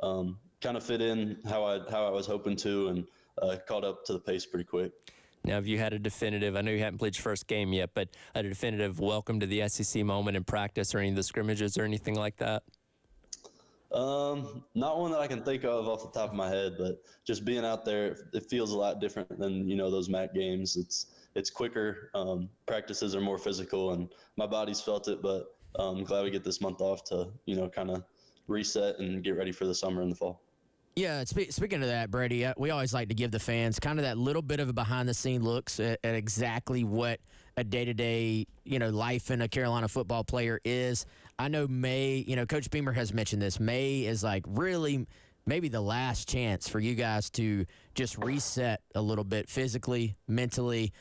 kind of fit in how I was hoping to, and caught up to the pace pretty quick. Now, have you had a definitive, I know you haven't played your first game yet, but a definitive welcome to the SEC moment in practice or any of the scrimmages or anything like that? Not one that I can think of off the top of my head, but just being out there, it feels a lot different than, those MAC games. It's quicker. Practices are more physical, and my body's felt it, but I'm glad we get this month off to, kind of reset and get ready for the summer and the fall. Yeah, speaking of that, Brady, we always like to give the fans kind of that little bit of a behind-the-scene looks at exactly what a day-to-day, life in a Carolina football player is. I know May, Coach Beamer has mentioned this. May is like really maybe the last chance for you guys to just reset a little bit physically, mentally,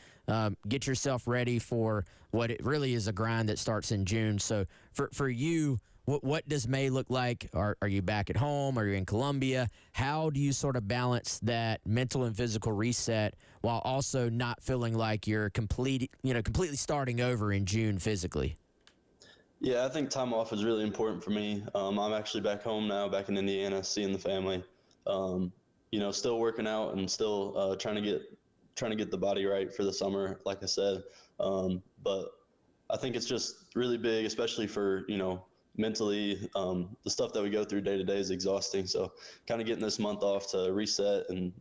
get yourself ready for what it really is a grind that starts in June. So for you, what does May look like? Are you back at home? Are you in Columbia? How do you sort of balance that mental and physical reset while also not feeling like you're completely starting over in June physically? Yeah, I think time off is really important for me. I'm actually back home now, back in Indiana, seeing the family. Still working out and still trying to get the body right for the summer, like I said. But I think it's just really big, especially for mentally. The stuff that we go through day to day is exhausting. So kind of getting this month off to reset and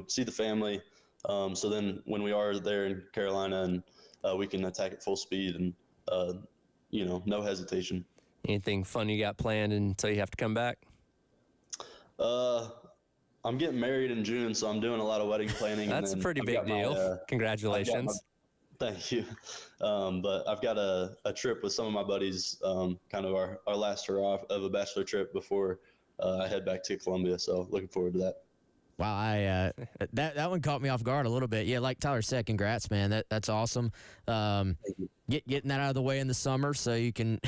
see the family. So then when we are there in Carolina and we can attack at full speed and no hesitation. Anything fun you got planned until you have to come back? I'm getting married in June, so I'm doing a lot of wedding planning. That's a pretty big deal. Congratulations. Thank you. But I've got a trip with some of my buddies, kind of our last hurrah of a bachelor trip before I head back to Columbia. So looking forward to that. Wow, that one caught me off guard a little bit. Yeah, like Tyler said, congrats, man. That's awesome. Getting that out of the way in the summer so you can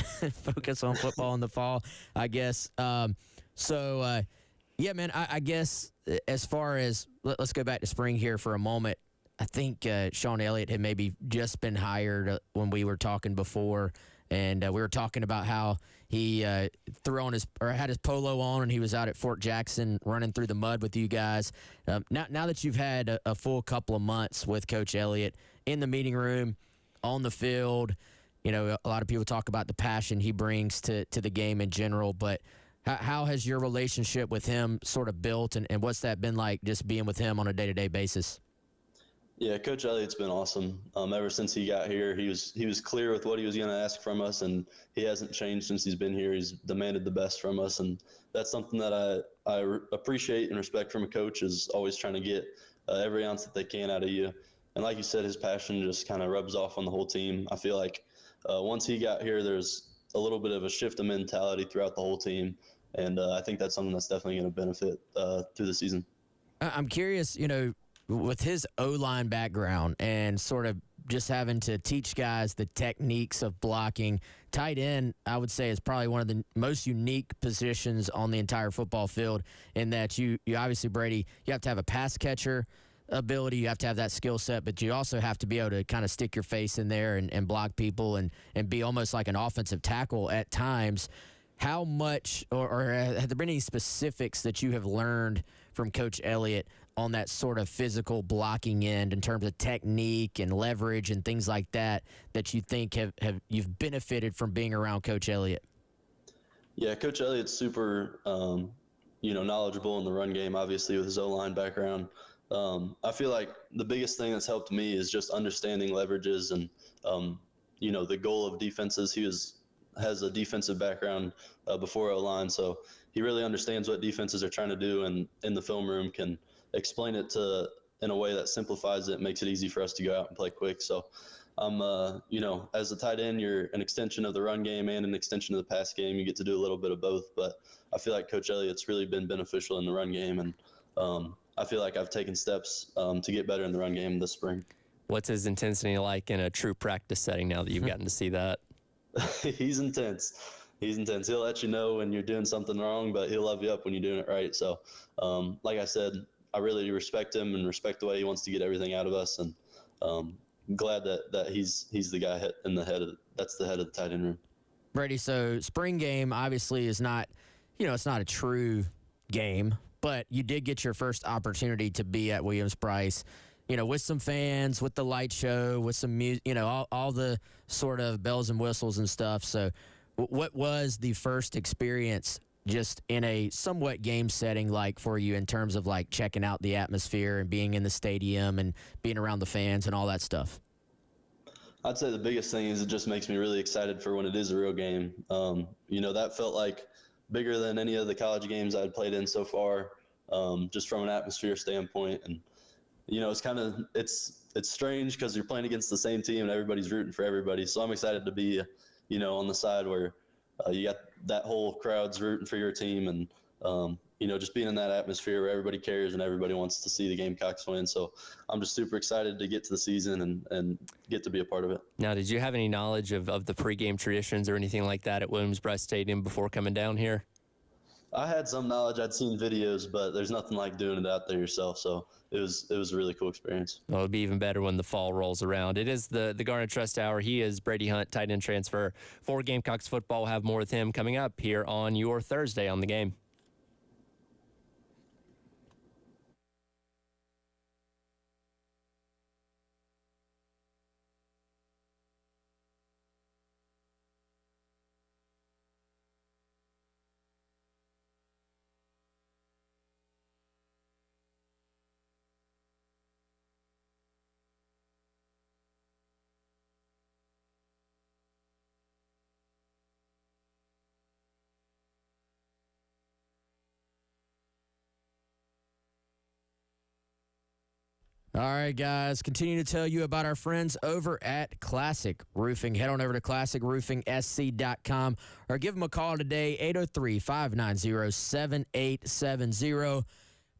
focus on football in the fall, I guess. Yeah, man, I guess as far as let's go back to spring here for a moment. I think Sean Elliott had maybe just been hired when we were talking before, and we were talking about how He threw on had his polo on, and he was out at Fort Jackson running through the mud with you guys. Now that you've had a full couple of months with Coach Elliott in the meeting room, on the field, you know, a lot of people talk about the passion he brings to the game in general, but how has your relationship with him sort of built, and what's that been like just being with him on a day-to-day basis? Yeah, Coach Elliott's been awesome. Ever since he got here, he was clear with what he was going to ask from us, and he hasn't changed since he's been here. He's demanded the best from us, and that's something that I appreciate and respect from a coach, is always trying to get every ounce that they can out of you. And like you said, his passion just kind of rubs off on the whole team. I feel like once he got here, there's a little bit of a shift of mentality throughout the whole team, and I think that's something that's definitely going to benefit through the season. I'm curious, you know, with his O-line background and sort of just having to teach guys the techniques of blocking, tight end, I would say, is probably one of the most unique positions on the entire football field, in that you obviously, Brady, you have to have a pass catcher ability, you have to have that skill set, but you also have to be able to kind of stick your face in there and block people and be almost like an offensive tackle at times. How much, or have there been any specifics that you have learned from Coach Elliott on that sort of physical blocking end in terms of technique and leverage and things like that you think you've benefited from being around Coach Elliott? Yeah, Coach Elliott's super, knowledgeable in the run game, obviously, with his O-line background. I feel like the biggest thing that's helped me is just understanding leverages and, the goal of defenses. He has a defensive background before O-line, so he really understands what defenses are trying to do, and in the film room can explain it in a way that simplifies it, makes it easy for us to go out and play quick. So I'm, as a tight end, you're an extension of the run game and an extension of the pass game. You get to do a little bit of both, but I feel like Coach Elliott's really been beneficial in the run game, and I feel like I've taken steps to get better in the run game this spring. What's his intensity like in a true practice setting now that you've gotten to see that? He's intense. He'll let you know when you're doing something wrong, but he'll love you up when you're doing it right. So, like I said, I really respect him and respect the way he wants to get everything out of us. And glad that he's the guy that's the head of the tight end room. Brady, so spring game obviously is not, it's not a true game, but you did get your first opportunity to be at Williams-Brice, with some fans, with the light show, with some music, all the sort of bells and whistles and stuff. So what was the first experience just in a somewhat game setting like for you in terms of like checking out the atmosphere and being in the stadium and being around the fans and all that stuff? I'd say the biggest thing is it just makes me really excited for when it is a real game. That felt like bigger than any of the college games I'd played in so far, just from an atmosphere standpoint. And, it's strange because you're playing against the same team and everybody's rooting for everybody. So I'm excited to be, on the side where you got that whole crowd's rooting for your team, and, just being in that atmosphere where everybody cares and everybody wants to see the Gamecocks win. So I'm just super excited to get to the season and get to be a part of it. Now, did you have any knowledge of the pregame traditions or anything like that at Williams-Brice Stadium before coming down here? I had some knowledge. I'd seen videos, but there's nothing like doing it out there yourself. So it was a really cool experience. Well, it'll be even better when the fall rolls around. It is the Garnet Trust Hour. He is Brady Hunt, tight end transfer for Gamecocks football. We'll have more with him coming up here on your Thursday on The Game. All right, guys, continue to tell you about our friends over at Classic Roofing. Head on over to classicroofingsc.com or give them a call today, 803-590-7870.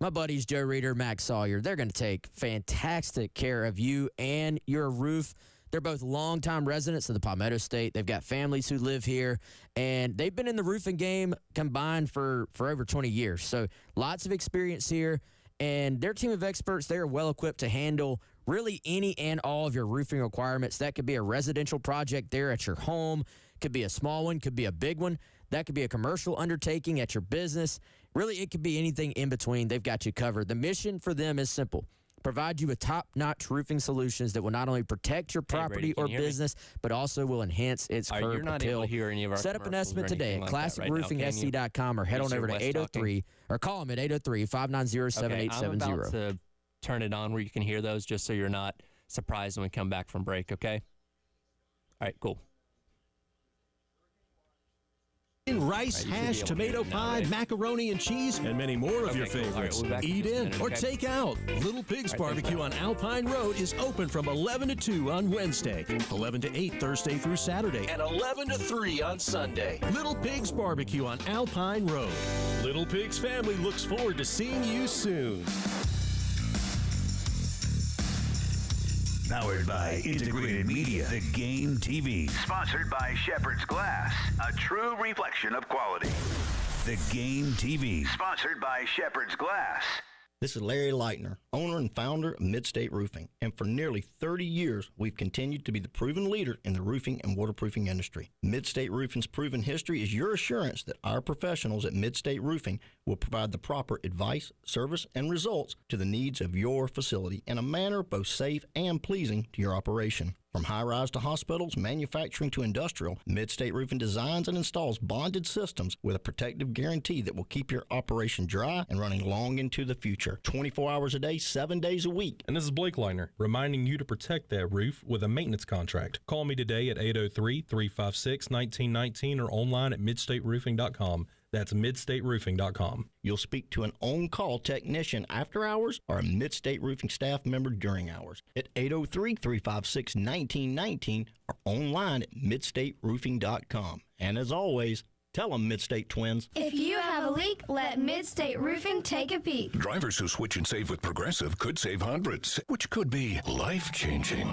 My buddies Joe Reeder, Max Sawyer, they're going to take fantastic care of you and your roof. They're both longtime residents of the Palmetto State. They've got families who live here, and they've been in the roofing game combined for over 20 years. So lots of experience here. And their team of experts, they are well equipped to handle really any and all of your roofing requirements. That could be a residential project there at your home, could be a small one, could be a big one. That could be a commercial undertaking at your business. Really, it could be anything in between. They've got you covered. The mission for them is simple. Provide you with top-notch roofing solutions that will not only protect your property or business, but also will enhance its curb You're not able to hear any of our Set up an commercials or estimate today at anything like that right now, can you? classicroofingsc.com or head on over to 803 or call them at 803-590-7870. I'm about to turn it on where you can hear those just so you're not surprised when we come back from break, okay? All right, cool. Rice, hash, tomato pie, macaroni and cheese, and many more of your favorites. All right, Eat in or okay? take out. Little Pigs Barbecue on Alpine Road is open from 11 to 2 on Wednesday, 11 to 8 Thursday through Saturday, and 11 to 3 on Sunday. Little Pigs Barbecue on Alpine Road. Little Pigs family looks forward to seeing you soon. Powered by Integrated Media, The Game TV. Sponsored by Shepherd's Glass, a true reflection of quality. The Game TV. Sponsored by Shepherd's Glass. This is Larry Leitner, owner and founder of Midstate Roofing, and for nearly 30 years, we've continued to be the proven leader in the roofing and waterproofing industry. Midstate Roofing's proven history is your assurance that our professionals at Midstate Roofing will provide the proper advice, service, and results to the needs of your facility in a manner both safe and pleasing to your operation. From high-rise to hospitals, manufacturing to industrial, Midstate Roofing designs and installs bonded systems with a protective guarantee that will keep your operation dry and running long into the future. 24 hours a day, 7 days a week. And this is Blake Leitner, reminding you to protect that roof with a maintenance contract. Call me today at 803-356-1919 or online at midstateroofing.com. That's midstateroofing.com. You'll speak to an on-call technician after hours or a Midstate Roofing staff member during hours at 803-356-1919 or online at midstateroofing.com. And as always, tell them Midstate Twins. If you have a leak, let Midstate Roofing take a peek. Drivers who switch and save with Progressive could save hundreds, which could be life-changing.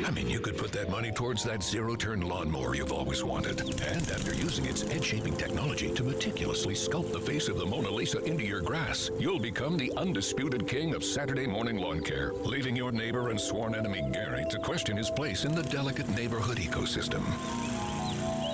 I mean, you could put that money towards that zero-turn lawnmower you've always wanted. And after using its edge-shaping technology to meticulously sculpt the face of the Mona Lisa into your grass, you'll become the undisputed king of Saturday morning lawn care, leaving your neighbor and sworn enemy Gary to question his place in the delicate neighborhood ecosystem.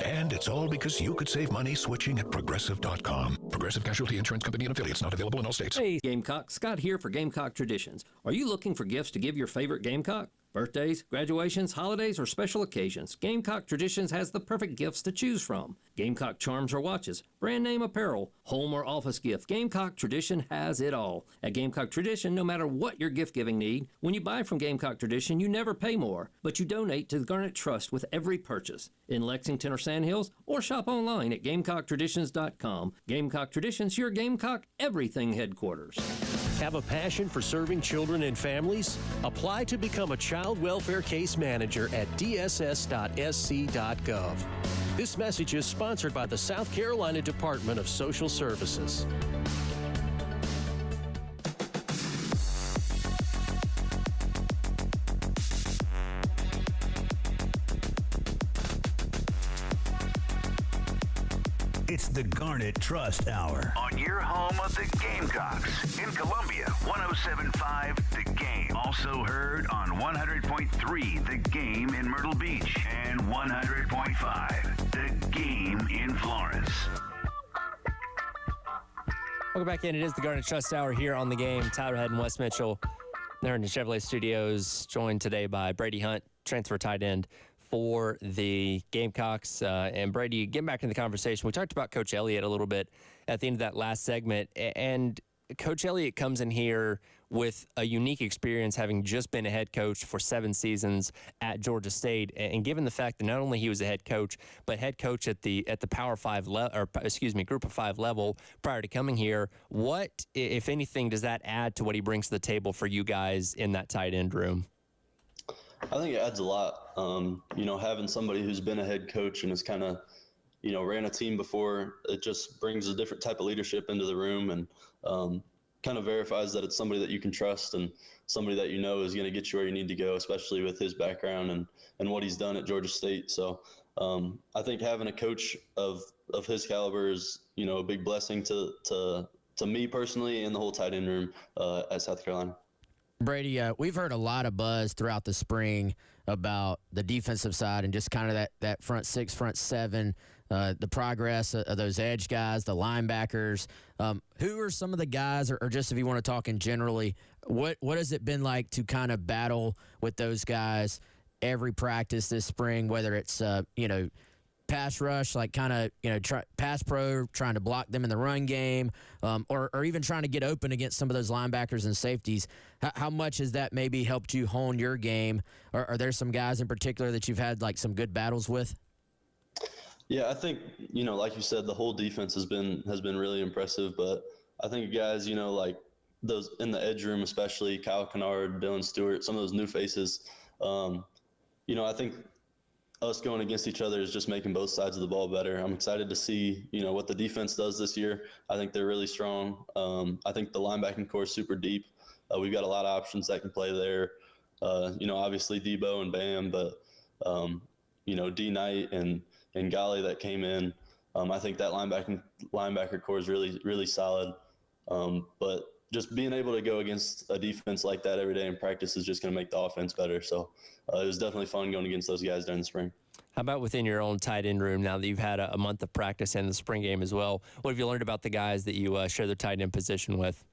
And it's all because you could save money switching at Progressive.com. Progressive Casualty Insurance Company and affiliates, not available in all states. Hey, Gamecock. Scott here for Gamecock Traditions. Are you looking for gifts to give your favorite Gamecock? Birthdays, graduations, holidays, or special occasions, Gamecock Traditions has the perfect gifts to choose from. Gamecock charms or watches, brand name apparel, home or office gift, Gamecock Tradition has it all. At Gamecock Tradition, no matter what your gift-giving need, when you buy from Gamecock Tradition, you never pay more, but you donate to the Garnet Trust with every purchase. In Lexington or Sandhills, or shop online at GamecockTraditions.com. Gamecock Traditions, your Gamecock everything headquarters. Have a passion for serving children and families? Apply to become a child welfare case manager at dss.sc.gov. This message is sponsored by the South Carolina Department of Social Services. It's the Garnet Trust Hour on your home of the Gamecocks in Columbia, 107.5 The Game. Also heard on 100.3 The Game in Myrtle Beach and 100.5 The Game in Florence. Welcome back in. It is the Garnet Trust Hour here on The Game. Tyler Head and Wes Mitchell. They're in the Chevrolet Studios, joined today by Brady Hunt, transfer tight end for the Gamecocks. And Brady, getting back in the conversation, we talked about Coach Elliott a little bit at the end of that last segment. And Coach Elliott comes in here with a unique experience, having just been a head coach for 7 seasons at Georgia State. And given the fact that not only he was a head coach, but head coach at the Power 5 Group of 5 level prior to coming here, what, if anything, does that add to what he brings to the table for you guys in that tight end room? I think it adds a lot. Having somebody who's been a head coach and has kind of, ran a team before, it just brings a different type of leadership into the room and kind of verifies that it's somebody that you can trust and somebody that is going to get you where you need to go, especially with his background and what he's done at Georgia State. So I think having a coach of his caliber is, a big blessing to me personally and the whole tight end room at South Carolina. Brady, we've heard a lot of buzz throughout the spring about the defensive side and just kind of that front 6, front 7 the progress of those edge guys, the linebackers. Who are some of the guys, or just if you want to talk in generally, what has it been like to kind of battle with those guys every practice this spring, whether it's, pass rush, like kind of, pass pro, trying to block them in the run game, or even trying to get open against some of those linebackers and safeties. How much has that maybe helped you hone your game? Or are there some guys in particular that you've had like some good battles with? Yeah, I think, like you said, the whole defense has been really impressive, but I think guys, like those in the edge room, especially Kyle Kennard, Dylan Stewart, some of those new faces, I think us going against each other is just making both sides of the ball better. I'm excited to see, what the defense does this year. I think they're really strong. I think the linebacking core is super deep. We've got a lot of options that can play there. Obviously Debo and Bam, but, D Knight and Gali that came in. I think that linebacker core is really, really solid. But just being able to go against a defense like that every day in practice is just going to make the offense better. So it was definitely fun going against those guys during the spring. How about within your own tight end room now that you've had a month of practice in the spring game as well? What have you learned about the guys that you share the tight end position with?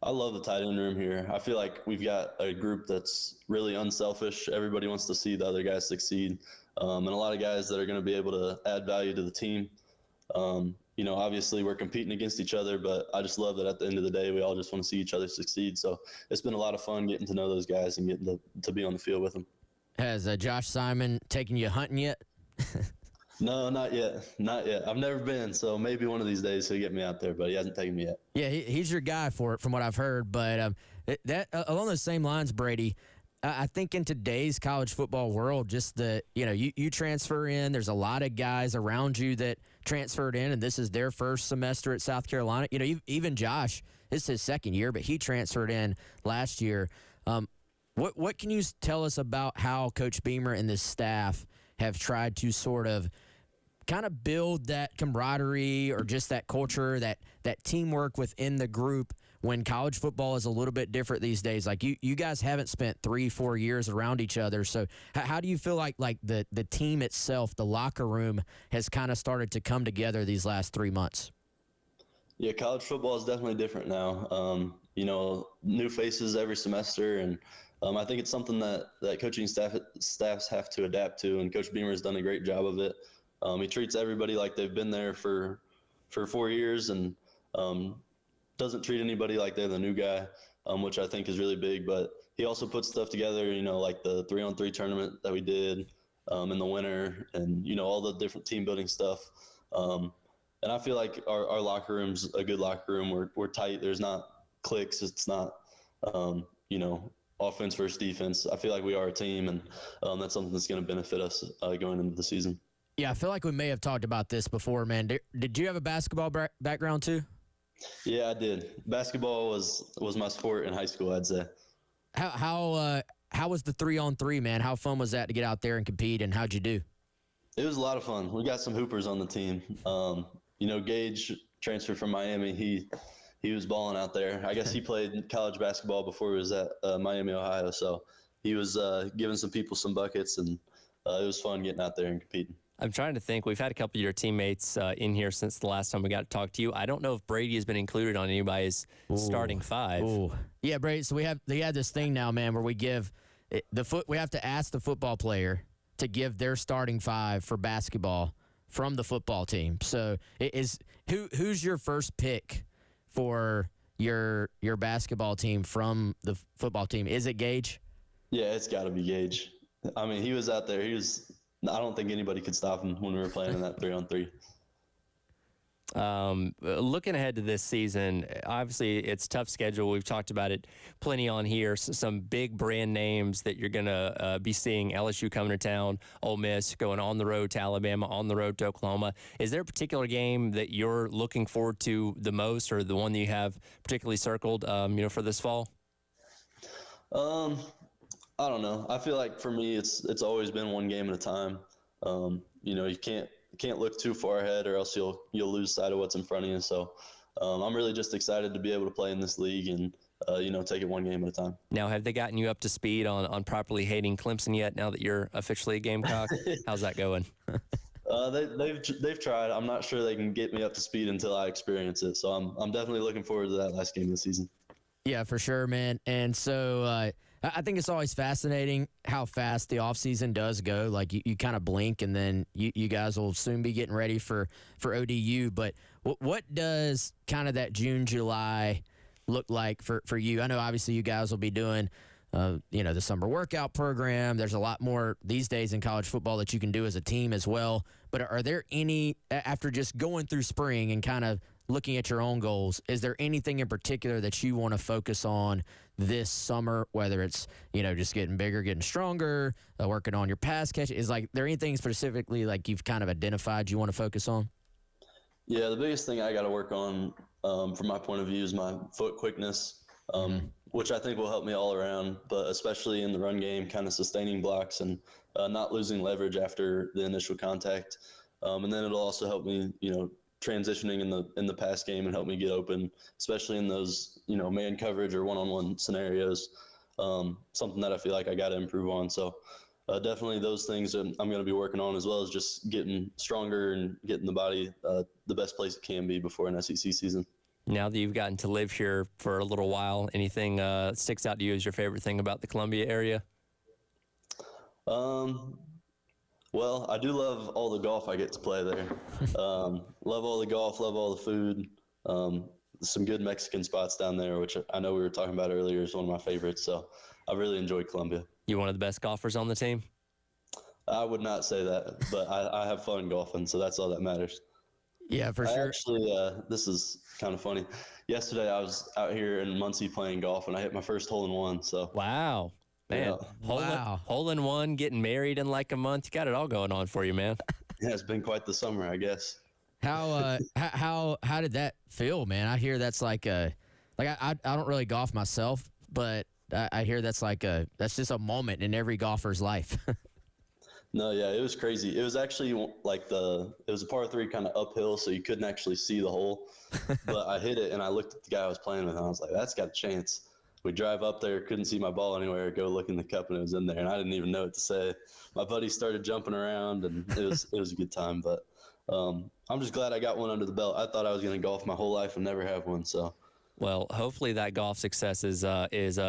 I love the tight end room here. I feel like we've got a group that's really unselfish. Everybody wants to see the other guys succeed. And a lot of guys that are going to be able to add value to the team. Obviously we're competing against each other, but I just love that at the end of the day, we all just want to see each other succeed. So it's been a lot of fun getting to know those guys and getting to be on the field with them. Has Josh Simon taken you hunting yet? No, not yet. Not yet. I've never been, so maybe one of these days he'll get me out there, but he hasn't taken me yet. Yeah, he's your guy for it from what I've heard. But along those same lines, Brady, I think in today's college football world, just you transfer in, there's a lot of guys around you that transferred in, and this is their first semester at South Carolina. Even Josh, this is his second year, but he transferred in last year. What can you tell us about how Coach Beamer and this staff have tried to sort of kind of build that camaraderie or just that culture, that teamwork within the group when college football is a little bit different these days? Like you guys haven't spent 3-4 years around each other. So how do you feel like the team itself, the locker room, has kind of started to come together these last 3 months? Yeah, college football is definitely different now. New faces every semester, and I think it's something that coaching staffs have to adapt to, and Coach Beamer has done a great job of it. He treats everybody like they've been there for 4 years, and doesn't treat anybody like they're the new guy, which I think is really big. But he also puts stuff together, like the 3-on-3 tournament that we did in the winter, and all the different team building stuff. And I feel like our locker room's a good locker room. We're tight. There's not cliques. It's not offense versus defense. I feel like we are a team, and that's something that's going to benefit us going into the season. Yeah, I feel like we may have talked about this before, man. Did you have a basketball background too? Yeah, I did. Basketball was my sport in high school, I'd say. How was the 3-on-3, man? How fun was that to get out there and compete, and how'd you do? It was a lot of fun. We got some hoopers on the team. Gage transferred from Miami. He was balling out there. I guess he played college basketball before he was at Miami, Ohio. So he was giving some people some buckets, and it was fun getting out there and competing. I'm trying to think. We've had a couple of your teammates in here since the last time we got to talk to you. I don't know if Brady has been included on anybody's starting five. Ooh. Yeah, Brady. So we had this thing now, man, where we give we have to ask the football player to give their starting five for basketball from the football team. So who's your first pick for your basketball team from the football team? Is it Gage? Yeah, it's got to be Gage. I mean, he was out there. I don't think anybody could stop him when we were playing in that 3-on-3. Looking ahead to this season, obviously it's a tough schedule. We've talked about it plenty on here. Some big brand names that you're going to be seeing. LSU coming to town, Ole Miss going on the road to Alabama, on the road to Oklahoma. Is there a particular game that you're looking forward to the most, or the one that you have particularly circled, for this fall? I don't know. I feel like for me, it's always been one game at a time. You can't look too far ahead, or else you'll lose sight of what's in front of you. So I'm really just excited to be able to play in this league and take it one game at a time. Now, have they gotten you up to speed on properly hating Clemson yet? Now that you're officially a Gamecock, how's that going? They've tried. I'm not sure they can get me up to speed until I experience it. So I'm definitely looking forward to that last game of the season. Yeah, for sure, man. And so I think it's always fascinating how fast the offseason does go. Like you kind of blink and then you guys will soon be getting ready for ODU. But what does kind of that June, July look like for you? I know obviously you guys will be doing the summer workout program. There's a lot more these days in college football that you can do as a team as well. But are there any, after just going through spring and kind of looking at your own goals, is there anything in particular that you want to focus on this summer, whether it's, just getting bigger, getting stronger, working on your pass catch? Is there anything specifically like you've kind of identified you want to focus on? Yeah, the biggest thing I got to work on from my point of view is my foot quickness, which I think will help me all around, but especially in the run game, kind of sustaining blocks and not losing leverage after the initial contact. And then it'll also help me, transitioning in the pass game and help me get open, especially in those, man coverage or one-on-one scenarios, something that I feel like I got to improve on. So definitely those things I'm going to be working on, as well as just getting stronger and getting the body the best place it can be before an SEC season. Now that you've gotten to live here for a little while, anything sticks out to you as your favorite thing about the Columbia area? Well, I do love all the golf I get to play there. Love all the golf, love all the food. Some good Mexican spots down there, which I know we were talking about earlier, is one of my favorites. So I really enjoyed Columbia. You one of the best golfers on the team? I would not say that, but I have fun golfing, so that's all that matters. Yeah, for sure. Actually, this is kind of funny. Yesterday, I was out here in Muncie playing golf, and I hit my first hole-in-one. So wow. Man, yeah. Hole-in-one, getting married in like a month. You got it all going on for you, man. Yeah, it's been quite the summer, I guess. How did that feel, man? I hear that's I don't really golf myself, but I hear that's that's just a moment in every golfer's life. No, yeah, it was crazy. It was actually it was a par 3 kind of uphill, so you couldn't actually see the hole. But I hit it, and I looked at the guy I was playing with, and I was like, that's got a chance. We drive up there, couldn't see my ball anywhere, go look in the cup, and it was in there, and I didn't even know what to say. My buddy started jumping around, and it was a good time. But I'm just glad I got one under the belt. I thought I was going to golf my whole life and never have one. So, well, hopefully that golf success is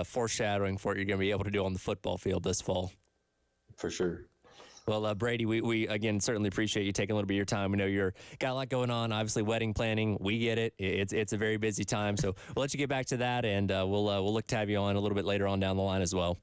foreshadowing for what you're going to be able to do on the football field this fall. For sure. Well, Brady, we again certainly appreciate you taking a little bit of your time. We know you're got a lot going on. Obviously, wedding planning. We get it. It's a very busy time. So we'll let you get back to that, and we'll look to have you on a little bit later on down the line as well.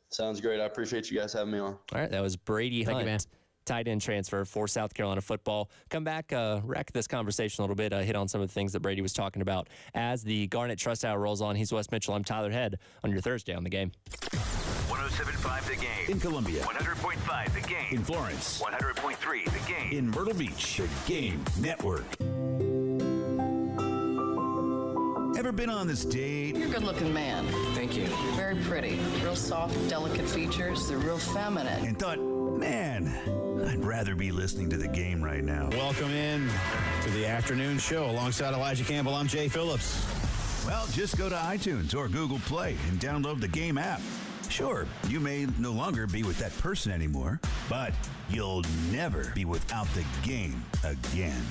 Sounds great. I appreciate you guys having me on. All right, that was Brady Hunt. Thank you, man. Tight end transfer for South Carolina football. Come back, rack this conversation a little bit, hit on some of the things that Brady was talking about as the Garnet Trust Hour rolls on. He's Wes Mitchell. I'm Tyler Head on your Thursday on The Game. 107.5 The Game. In Columbia. 100.5 The Game. In Florence. 100.3 The Game. In Myrtle Beach. The Game Network. Ever been on this date? You're a good-looking man. Thank you. Very pretty. Real soft, delicate features. They're real feminine. And thought, man, I'd rather be listening to The Game right now. Welcome in to the afternoon show. Alongside Elijah Campbell, I'm Jay Phillips. Well, just go to iTunes or Google Play and download the Game app. Sure, you may no longer be with that person anymore, but you'll never be without the game again.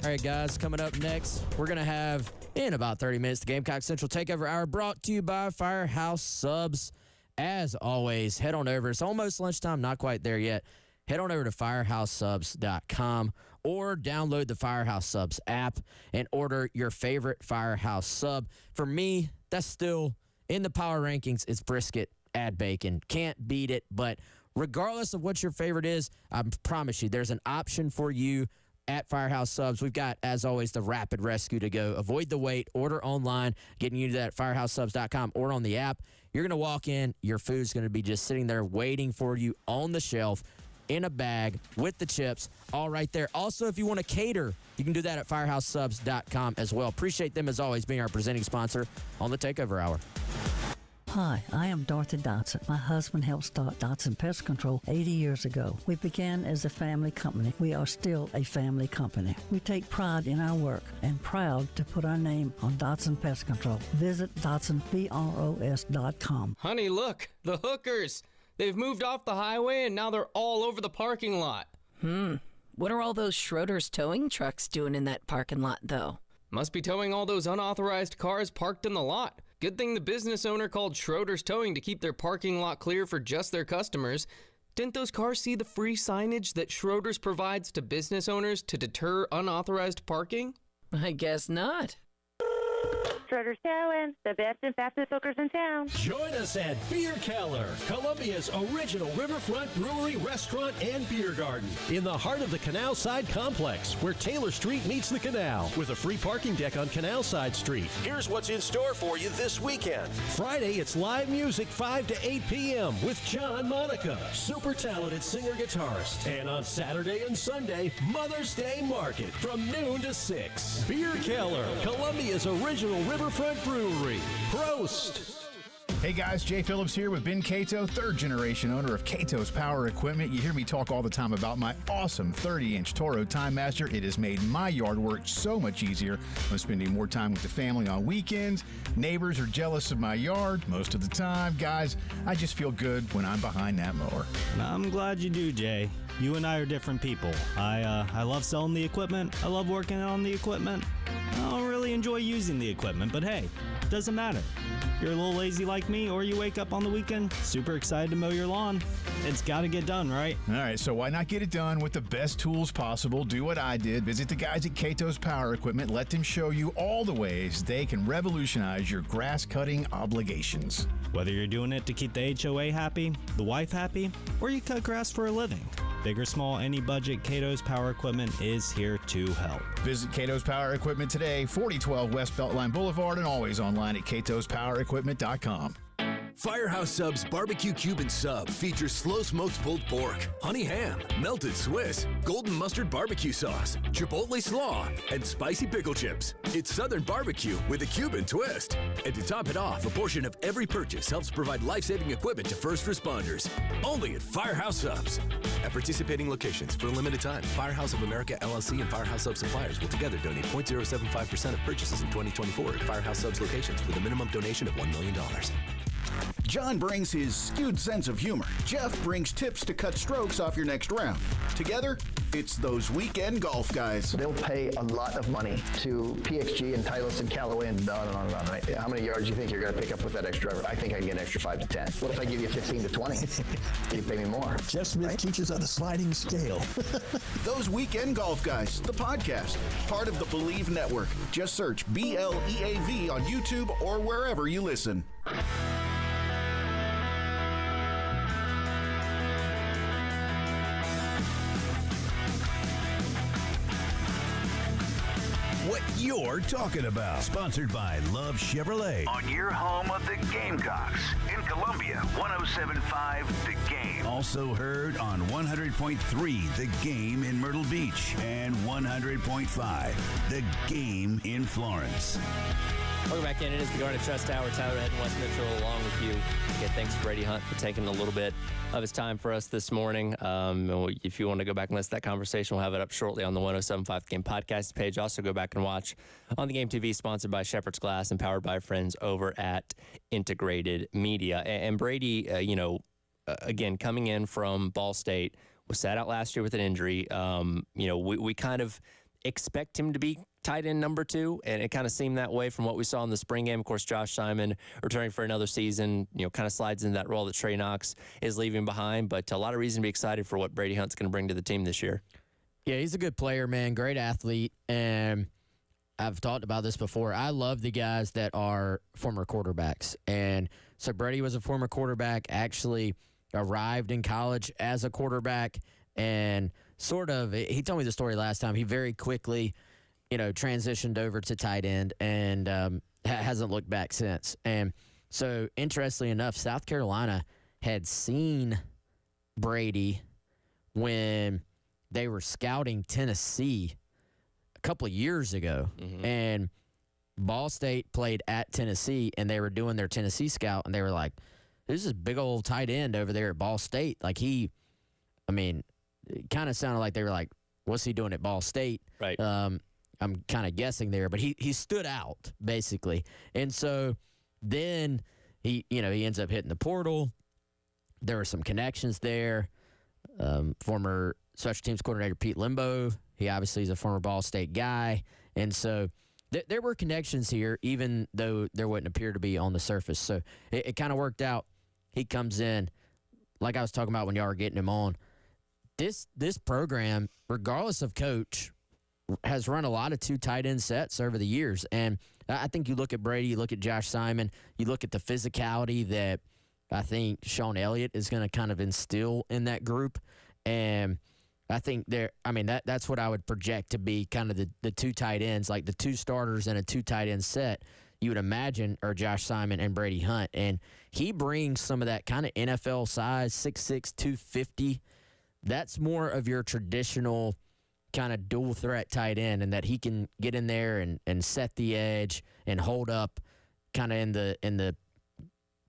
All right, guys, coming up next, we're going to have, in about 30 minutes, the Gamecock Central Takeover Hour brought to you by Firehouse Subs. As always, head on over. It's almost lunchtime, not quite there yet. Head on over to firehousesubs.com or download the Firehouse Subs app and order your favorite Firehouse sub. For me, that's still in the power rankings. It's brisket, add bacon. Can't beat it, but regardless of what your favorite is, I promise you there's an option for you at Firehouse Subs. We've got, as always, the rapid rescue to go. Avoid the wait. Order online. Getting you to that firehousesubs.com or on the app. You're going to walk in. Your food's going to be just sitting there waiting for you on the shelf in a bag with the chips, all right there. Also, if you want to cater, you can do that at firehousesubs.com as well. Appreciate them, as always, being our presenting sponsor on the Takeover Hour. Hi, I am Dorothy Dotson. My husband helped start Dotson Pest Control 80 years ago. We began as a family company. We are still a family company. We take pride in our work and proud to put our name on Dotson Pest Control. Visit DotsonBROS.com. Honey, look, the hookers. They've moved off the highway and now they're all over the parking lot. What are all those Schroeder's towing trucks doing in that parking lot, though? Must be towing all those unauthorized cars parked in the lot. Good thing the business owner called Schroeder's Towing to keep their parking lot clear for just their customers. Didn't those cars see the free signage that Schroeder's provides to business owners to deter unauthorized parking? I guess not. Schroeder's Towing, the best and fastest hookers in town. Join us at Beer Keller, Columbia's original riverfront brewery, restaurant, and beer garden in the heart of the Canal Side Complex, where Taylor Street meets the canal, with a free parking deck on Canal Side Street. Here's what's in store for you this weekend. Friday, it's live music 5 to 8 p.m. with John Monica, super talented singer-guitarist. And on Saturday and Sunday, Mother's Day Market from noon to 6. Beer Keller, Columbia's original Riverfront Brewery. Prost! Hey guys, Jay Phillips here with Ben Cato, third generation owner of Cato's Power Equipment. You hear me talk all the time about my awesome 30-inch Toro Time Master. It has made my yard work so much easier. I'm spending more time with the family on weekends. Neighbors are jealous of my yard most of the time. Guys, I just feel good when I'm behind that mower. I'm glad you do, Jay. You and I are different people. I love selling the equipment. I love working on the equipment. I don't really enjoy using the equipment, but hey, it doesn't matter. You're a little lazy like me, or you wake up on the weekend super excited to mow your lawn. It's got to get done, right? All right, so why not get it done with the best tools possible? Do what I did. Visit the guys at Cato's Power Equipment. Let them show you all the ways they can revolutionize your grass cutting obligations. Whether you're doing it to keep the HOA happy, the wife happy, or you cut grass for a living. Big or small, any budget, Cato's Power Equipment is here to help. Visit Cato's Power Equipment today, 4012 West Beltline Boulevard, and always online at catospowerequipment.com. Firehouse Subs Barbecue Cuban Sub features slow-smoked pulled pork, honey ham, melted Swiss, golden mustard barbecue sauce, chipotle slaw, and spicy pickle chips. It's Southern barbecue with a Cuban twist. And to top it off, a portion of every purchase helps provide life-saving equipment to first responders. Only at Firehouse Subs. At participating locations for a limited time, Firehouse of America LLC and Firehouse Subs suppliers will together donate 0.075% of purchases in 2024 at Firehouse Subs locations with a minimum donation of $1 million. John brings his skewed sense of humor. Jeff brings tips to cut strokes off your next round. Together, it's those weekend golf guys. They'll pay a lot of money to PXG and Titleist and Callaway and on and on and on, right? How many yards do you think you're going to pick up with that extra driver? I think I can get an extra 5 to 10. What if I give you 15 to 20? You pay me more. Jeff Smith teaches on a sliding scale. Those weekend golf guys, the podcast, part of the Believe Network. Just search BLEAV on YouTube or wherever you listen. What you're talking about. Sponsored by Love Chevrolet. On your home of the Gamecocks in Columbia, 107.5 The Game. Also heard on 100.3 The Game in Myrtle Beach and 100.5 The Game in Florence. Welcome back in. It is the Garnet Trust Tower. Tyler Head and Wes Mitchell along with you. Again, thanks to Brady Hunt for taking a little bit of his time for us this morning. If you want to go back and listen to that conversation, we'll have it up shortly on the 107.5 Game podcast page. Also, go back and watch on the Game TV, sponsored by Shepherd's Glass and powered by friends over at Integrated Media. And Brady, again, coming in from Ball State, was sat out last year with an injury. We kind of expect him to be tight end number 2, and it kind of seemed that way from what we saw in the spring game. Of course, Josh Simon returning for another season, kind of slides into that role that Trey Knox is leaving behind, but a lot of reason to be excited for what Brady Hunt's going to bring to the team this year. Yeah, he's a good player, man, great athlete, and I've talked about this before. I love the guys that are former quarterbacks, and so Brady was a former quarterback, actually arrived in college as a quarterback, and he told me the story last time. He very quickly transitioned over to tight end and hasn't looked back since. And so, interestingly enough, South Carolina had seen Brady when they were scouting Tennessee a couple of years ago. Mm-hmm. And Ball State played at Tennessee, and they were doing their Tennessee scout, and they were like, "This is big old tight end over there at Ball State." Like it kind of sounded like they were like, "What's he doing at Ball State?" Right. I'm kind of guessing there, but he stood out basically, and so then he ends up hitting the portal. There were some connections there. Former special teams coordinator Pete Limbo, he obviously is a former Ball State guy, and so there were connections here, even though there wouldn't appear to be on the surface. So it kind of worked out. He comes in, like I was talking about when y'all were getting him on. This program, regardless of coach, has run a lot of 2 tight end sets over the years. And I think you look at Brady, you look at Josh Simon, you look at the physicality that I think Sean Elliott is going to kind of instill in that group. And I think that's what I would project to be kind of the 2 tight ends, like the 2 starters in a 2 tight end set, you would imagine are Josh Simon and Brady Hunt. And he brings some of that kind of NFL size, 6'6", 250. That's more of your traditional kind of dual threat tight end, and that he can get in there and set the edge and hold up kind of in the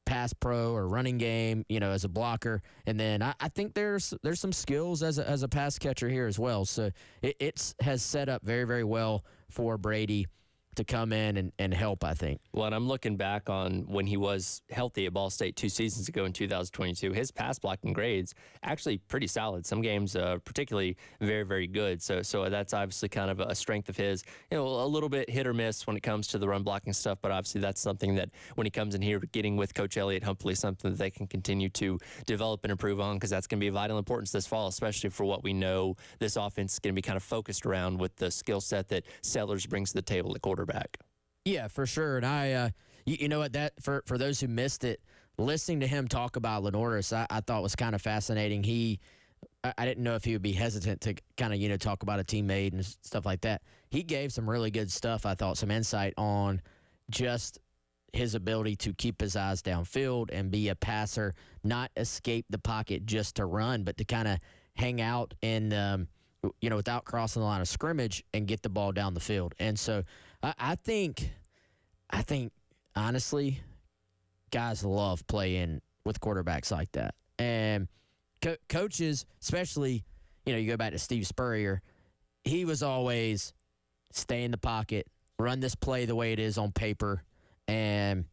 pass pro or running game, as a blocker. And then I think there's some skills as a pass catcher here as well. So it has set up very, very well for Brady to come in and help, I think. Well, and I'm looking back on when he was healthy at Ball State 2 seasons ago in 2022. His pass blocking grades actually pretty solid. Some games particularly very, very good. So that's obviously kind of a strength of his. A little bit hit or miss when it comes to the run blocking stuff, but obviously that's something that when he comes in here getting with Coach Elliott, hopefully something that they can continue to develop and improve on, because that's going to be of vital importance this fall, especially for what we know this offense is going to be kind of focused around with the skill set that Sellers brings to the table at quarterback. Yeah, for sure. And I, you know what, that for those who missed it, listening to him talk about Lenoris, I thought was kind of fascinating. I didn't know if he would be hesitant to kind of, talk about a teammate and stuff like that. He gave some really good stuff, I thought, some insight on just his ability to keep his eyes downfield and be a passer, not escape the pocket just to run, but to kind of hang out and, without crossing the line of scrimmage and get the ball down the field. And so I think honestly, guys love playing with quarterbacks like that. And coaches, especially, you go back to Steve Spurrier, he was always stay in the pocket, run this play the way it is on paper, and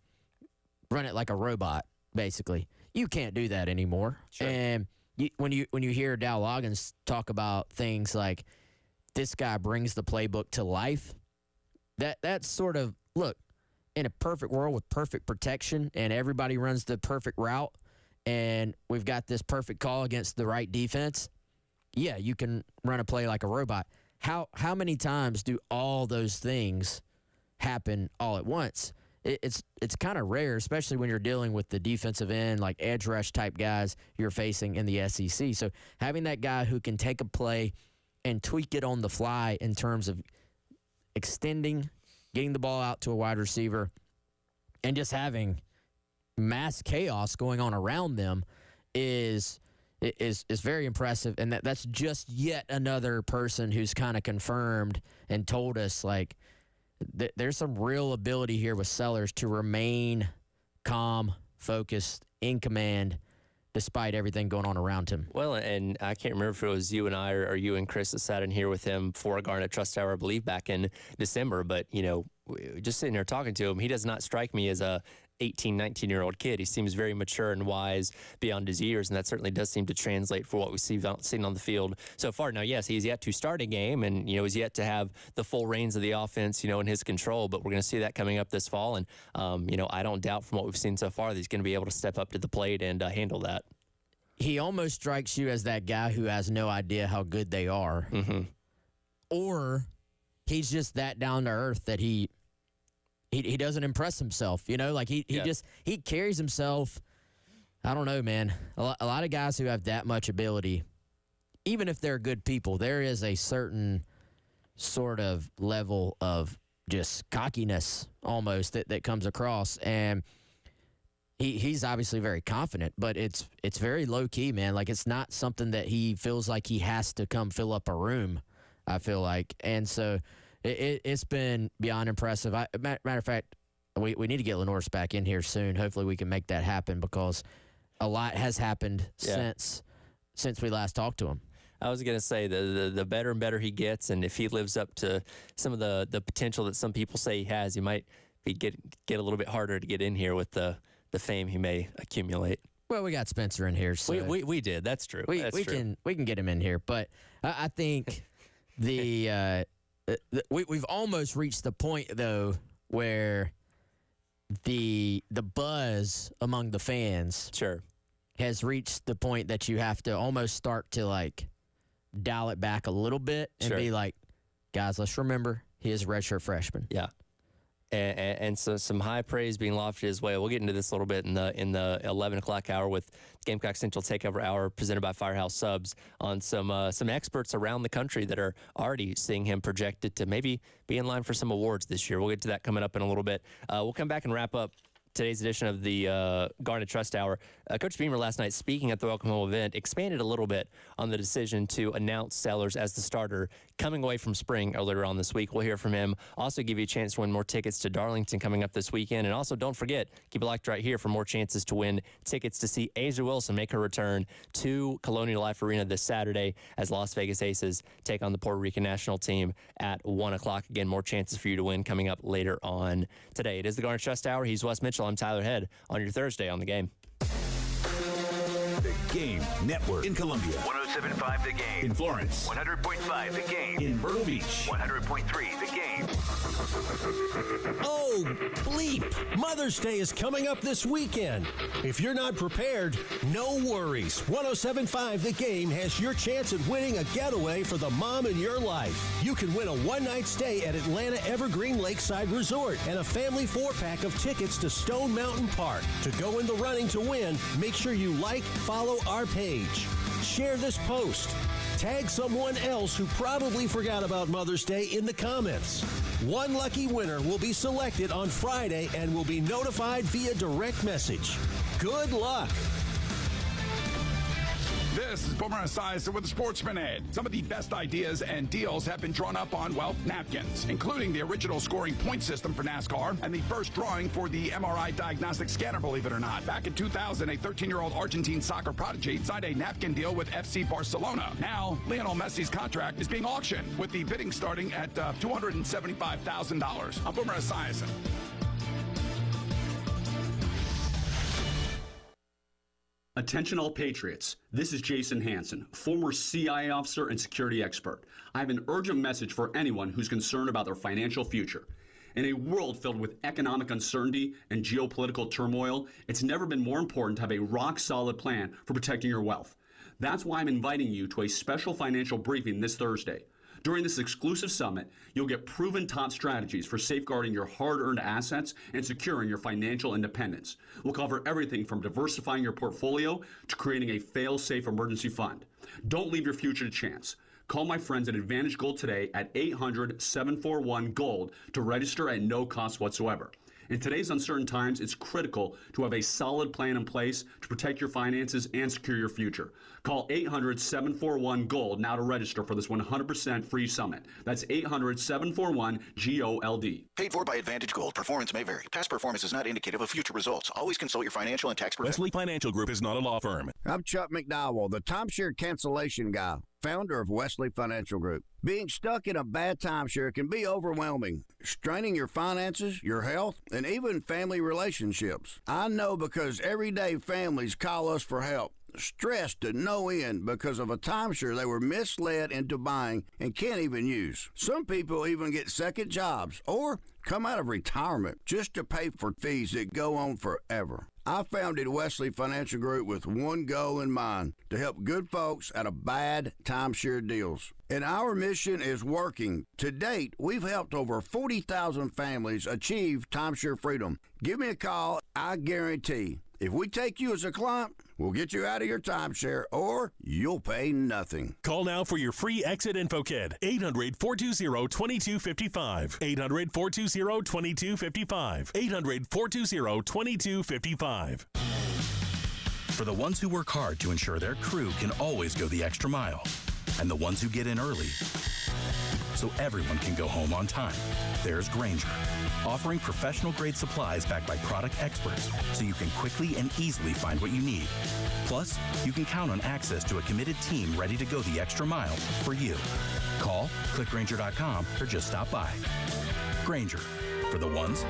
run it like a robot, basically. You can't do that anymore. Sure. And when you hear Dow Loggins talk about things like this guy brings the playbook to life, that's sort of, look, in a perfect world with perfect protection and everybody runs the perfect route and we've got this perfect call against the right defense, yeah, you can run a play like a robot. How many times do all those things happen all at once? It's kind of rare, especially when you're dealing with the defensive end, like edge rush type guys you're facing in the SEC. So having that guy who can take a play and tweak it on the fly in terms of extending, getting the ball out to a wide receiver, and just having mass chaos going on around them is very impressive. And that's just yet another person who's kind of confirmed and told us, like, there's some real ability here with Sellers to remain calm, focused, in command, despite everything going on around him. Well, and I can't remember if it was you and I or you and Chris that sat in here with him for a Garnet Trust Hour, I believe, back in December. But, just sitting there talking to him, he does not strike me as a 18, 19-year-old kid. He seems very mature and wise beyond his years, and that certainly does seem to translate for what we've seen on the field so far. Now, yes, he's yet to start a game, and, he's yet to have the full reins of the offense, in his control, but we're going to see that coming up this fall, and, I don't doubt from what we've seen so far that he's going to be able to step up to the plate and handle that. He almost strikes you as that guy who has no idea how good they are. Mm-hmm. Or he's just that down to earth that he doesn't impress himself, like he carries himself. I don't know, man. A lot of guys who have that much ability, even if they're good people, there is a certain sort of level of just cockiness almost that comes across. And he's obviously very confident, but it's very low key, man. Like, it's not something that he feels like he has to come fill up a room, I feel like. And so It's been beyond impressive. Matter of fact, we need to get Lenoris back in here soon. Hopefully we can make that happen because a lot has happened since we last talked to him. I was going to say the better and better he gets, and if he lives up to some of the potential that some people say he has, he might get a little bit harder to get in here with the fame he may accumulate. Well, we got Spencer in here, so we did. That's true. We can get him in here, but I think we've almost reached the point though where the buzz among the fans has reached the point that you have to almost start to like dial it back a little bit and be like, guys, let's remember he is a redshirt freshman. Yeah. And so some high praise being lofted as well. We'll get into this a little bit in the 11 o'clock hour with Gamecock Central Takeover Hour presented by Firehouse Subs on some experts around the country that are already seeing him projected to maybe be in line for some awards this year. We'll get to that coming up in a little bit. We'll come back and wrap up today's edition of the Garnet Trust Hour. Coach Beamer last night, speaking at the Welcome Home event, expanded a little bit on the decision to announce Sellers as the starter coming away from spring earlier on this week. We'll hear from him. Also give you a chance to win more tickets to Darlington coming up this weekend. And also don't forget, keep it locked right here for more chances to win tickets to see Asia Wilson make her return to Colonial Life Arena this Saturday as Las Vegas Aces take on the Puerto Rican national team at 1 o'clock. Again, more chances for you to win coming up later on today. It is the Garnet Trust Hour. He's Wes Mitchell. I'm Tyler Head on your Thursday on The Game. The Game Network in Columbia. 107.5 The Game. In Florence. 100.5 The Game. In Myrtle Beach. 100.3 The Game. Oh, bleep! Mother's Day is coming up this weekend. If you're not prepared, no worries. 107.5 The Game has your chance at winning a getaway for the mom in your life. You can win a one-night stay at Atlanta Evergreen Lakeside Resort and a family 4-pack of tickets to Stone Mountain Park. To go in the running to win, make sure you follow our page. Share this post. Tag someone else who probably forgot about Mother's Day in the comments. One lucky winner will be selected on Friday and will be notified via direct message. Good luck. This is Boomer Esiason with the Sportsman Ed. Some of the best ideas and deals have been drawn up on, napkins, including the original scoring point system for NASCAR and the first drawing for the MRI diagnostic scanner, believe it or not. Back in 2000, a 13-year-old Argentine soccer prodigy signed a napkin deal with FC Barcelona. Now, Lionel Messi's contract is being auctioned, with the bidding starting at $275,000. I'm Boomer Esiason. Attention all patriots. This is Jason Hansen, former CIA officer and security expert. I have an urgent message for anyone who's concerned about their financial future. In a world filled with economic uncertainty and geopolitical turmoil, it's never been more important to have a rock-solid plan for protecting your wealth. That's why I'm inviting you to a special financial briefing this Thursday. During this exclusive summit, you'll get proven top strategies for safeguarding your hard-earned assets and securing your financial independence. We'll cover everything from diversifying your portfolio to creating a fail-safe emergency fund. Don't leave your future to chance. Call my friends at Advantage Gold today at 800-741-GOLD to register at no cost whatsoever. In today's uncertain times, it's critical to have a solid plan in place to protect your finances and secure your future. Call 800-741-GOLD now to register for this 100% free summit. That's 800-741-GOLD. Paid for by Advantage Gold. Performance may vary. Past performance is not indicative of future results. Always consult your financial and tax professional. Wesley Financial Group is not a law firm. I'm Chuck McDowell, the timeshare cancellation guy, founder of Wesley Financial Group. Being stuck in a bad timeshare can be overwhelming, straining your finances, your health, and even family relationships. I know because every day families call us for help, stressed to no end because of a timeshare they were misled into buying and can't even use. Some people even get second jobs or come out of retirement just to pay for fees that go on forever. I founded Wesley Financial Group with one goal in mind, to help good folks out of bad timeshare deals. And our mission is working. To date, we've helped over 40,000 families achieve timeshare freedom. Give me a call. I guarantee if we take you as a client, we'll get you out of your timeshare or you'll pay nothing. Call now for your free exit info kit. 800-420-2255. 800-420-2255. 800-420-2255. For the ones who work hard to ensure their crew can always go the extra mile, and the ones who get in early so everyone can go home on time. There's Grainger, offering professional-grade supplies backed by product experts so you can quickly and easily find what you need. Plus, you can count on access to a committed team ready to go the extra mile for you. Call, click Grainger.com, or just stop by. Grainger, for the ones